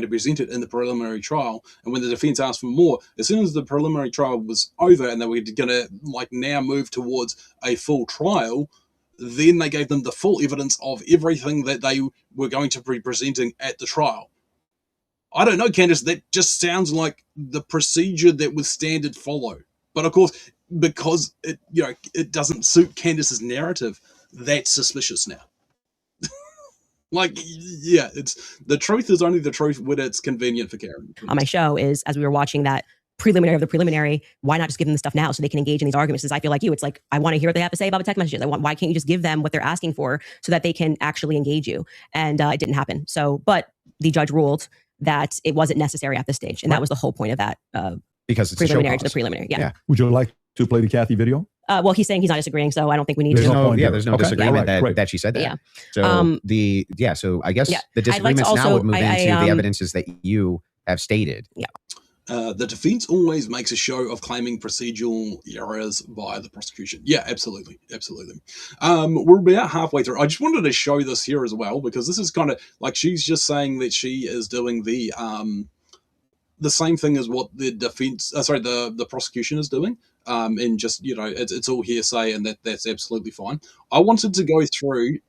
presented in the preliminary trial, and when the defense asked for more, as soon as the preliminary trial was over and they were going to now move towards a full trial, then they gave them the full evidence of everything that they were going to be presenting at the trial. I don't know, Candace, that just sounds like the procedure that was standard follow. But of course, because it doesn't suit Candace's narrative, that's suspicious now. It's the truth is only the truth when it's convenient for Karen. On my show is, as we were watching that preliminary of the preliminary, why not just give them the stuff now so they can engage in these arguments? Because I feel like you, it's like, I want to hear what they have to say about the text messages. Why can't you just give them what they're asking for so that they can actually engage you? And it didn't happen. So, but the judge ruled that it wasn't necessary at this stage. And that was the whole point of that because it's preliminary to the preliminary. Yeah. Would you like to play the Kathy video? Well, he's saying he's not disagreeing, so I don't think we need There's to. There's no disagreement that she said that. Yeah. So I guess the disagreements now would move into the evidences that you have stated. Yeah. The defense always makes a show of claiming procedural errors by the prosecution. Yeah, absolutely. We're about halfway through. I just wanted to show this here as well, because this is kind of like she's just saying that she is doing the same thing as what the defense, the prosecution is doing. And just, it's all hearsay, and that's absolutely fine. I wanted to go through,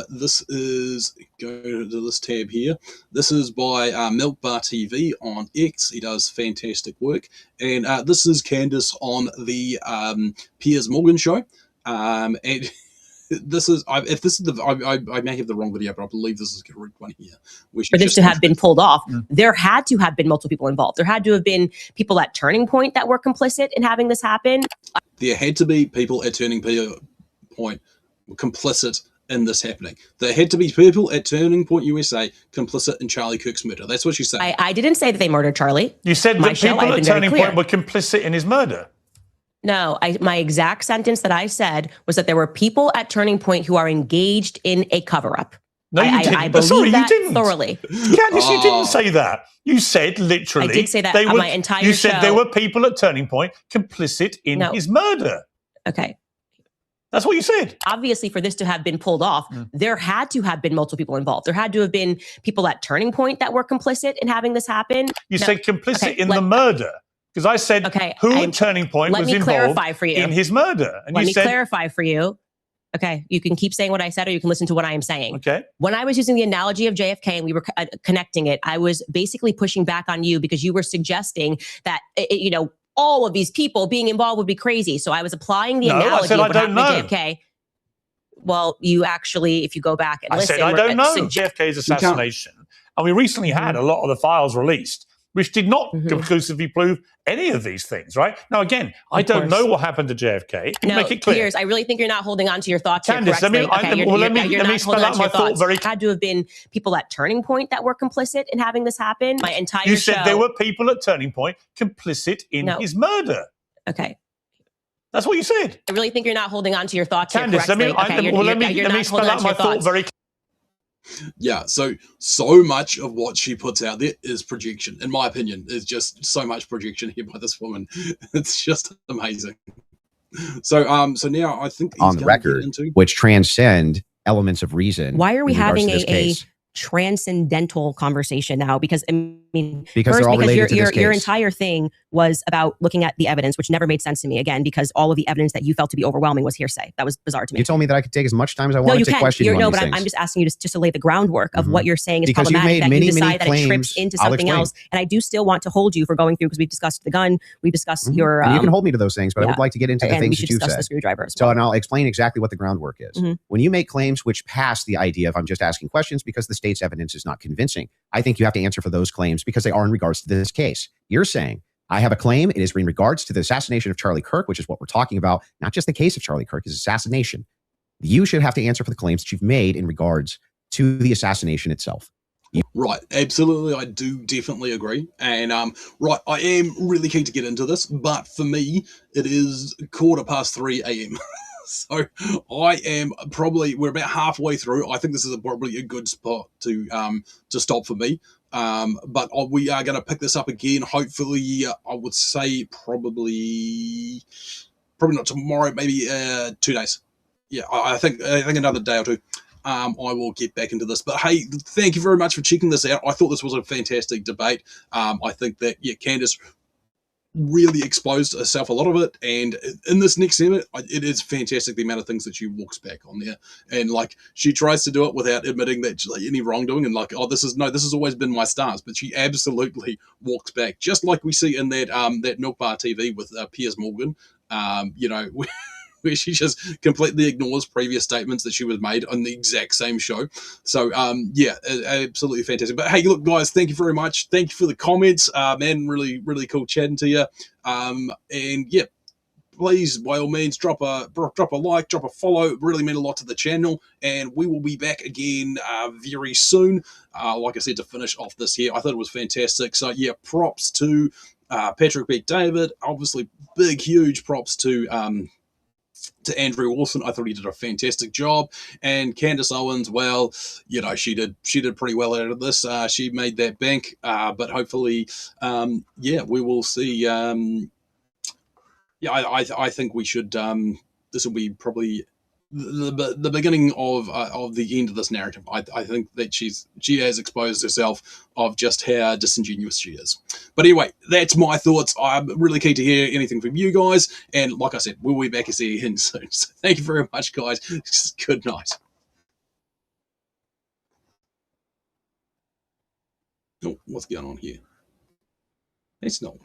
this is, go to this tab here. This is by Milk Bar TV on X. He does fantastic work. And this is Candace on the Piers Morgan show. And this is, I may have the wrong video, but I believe this is the correct one here. For this to have been pulled off, there had to have been multiple people involved. There had to have been people at Turning Point that were complicit in having this happen. There had to be people at Turning Point complicit in this happening. There had to be people at Turning Point USA complicit in Charlie Kirk's murder. That's what she said. I didn't say that they murdered Charlie. You said that people at Turning Point were complicit in his murder. No, my exact sentence that I said was that there were people at Turning Point who are engaged in a cover-up. No, you didn't. I believe that you didn't. Thoroughly. Candace, you didn't say that. You said literally. I did say that on my entire show. You said there were people at Turning Point complicit in his murder. Okay. That's what you said. Obviously, for this to have been pulled off, there had to have been multiple people involved. There had to have been people at Turning Point that were complicit in having this happen. You said complicit in the murder. Because I said who at Turning Point was involved in his murder. And let me clarify for you. Okay, you can keep saying what I said, or you can listen to what I am saying. Okay. When I was using the analogy of JFK and we were connecting it, I was basically pushing back on you because you were suggesting that, all of these people being involved would be crazy. So I was applying the analogy of what happened to JFK. Well, you actually, if you go back and listen. I said, I don't know JFK's assassination. And we recently had a lot of the files released. which did not conclusively prove any of these things, right? Now, again, I don't know what happened to JFK. No, make it clear. Piers, I really think you're not holding on to your thoughts Candace, here correctly. let me spell out my thought very clearly. Had to have been people at Turning Point that were complicit in having this happen. My entire You said there were people at Turning Point complicit in his murder. Okay. That's what you said. I really think you're not holding on to your thoughts Candace, here correctly. let me spell out my thought very Yeah, so much of what she puts out there is projection. In my opinion, is just so much projection here by this woman. It's just amazing. So now I think he's on the record, which transcend elements of reason. Why are we having a transcendental conversation now? Because I mean, because they're all related to this case. Your entire thing was about looking at the evidence, which never made sense to me. Again, because all of the evidence that you felt to be overwhelming was hearsay. That was bizarre to me. You told me that I could take as much time as I wanted to question you. No, but I'm just asking you to lay the groundwork of what you're saying is because problematic. You've made that many, you decide many that claims. It trips into something else, and I do still want to hold you for going through because we've discussed the gun, we've discussed your. And you can hold me to those things, but I would like to get into the things that you said. The screwdriver as well. well. And I'll explain exactly what the groundwork is. When you make claims which pass the idea of I'm just asking questions because the state's evidence is not convincing, I think you have to answer for those claims because they are in regards to this case. You're saying, I have a claim. It is in regards to the assassination of Charlie Kirk, which is what we're talking about. Not just the case of Charlie Kirk, his assassination. You should have to answer for the claims that you've made in regards to the assassination itself. Right, absolutely, I do definitely agree. And right, I am really keen to get into this, but for me, it is 3:15 a.m. So we're about halfway through. I think this is probably a good spot to stop for me. But we are going to pick this up again. Hopefully, I would say probably not tomorrow, maybe 2 days. Yeah, I think another day or two. I will get back into this. But hey, thank you very much for checking this out. I thought this was a fantastic debate. I think that Candace really exposed herself a lot of it, and in this next segment it is fantastic the amount of things that she walks back on there, and like she tries to do it without admitting that any wrongdoing, and like, this has always been my stance, but she absolutely walks back, just like we see in that Milk Bar TV with Piers Morgan, where she just completely ignores previous statements that she was made on the exact same show. So, absolutely fantastic. But hey, look, guys, thank you very much. Thank you for the comments. Man, really, really cool chatting to you. Please, by all means, drop a like, drop a follow. It really meant a lot to the channel. And we will be back again very soon. Like I said, to finish off this here, I thought it was fantastic. So, yeah, props to Patrick Beck David. Obviously, big, huge props to Andrew Wilson. I thought he did a fantastic job, and Candace Owens, well, she did pretty well out of this. She made that bank, but hopefully, we will see. I think we should. This will be probably the beginning of the end of this narrative. I think that she has exposed herself of just how disingenuous she is. But anyway, that's my thoughts. I'm really keen to hear anything from you guys, and like I said, we'll be back to see you again soon. So thank you very much, guys. Good night. Oh, what's going on here? It's not.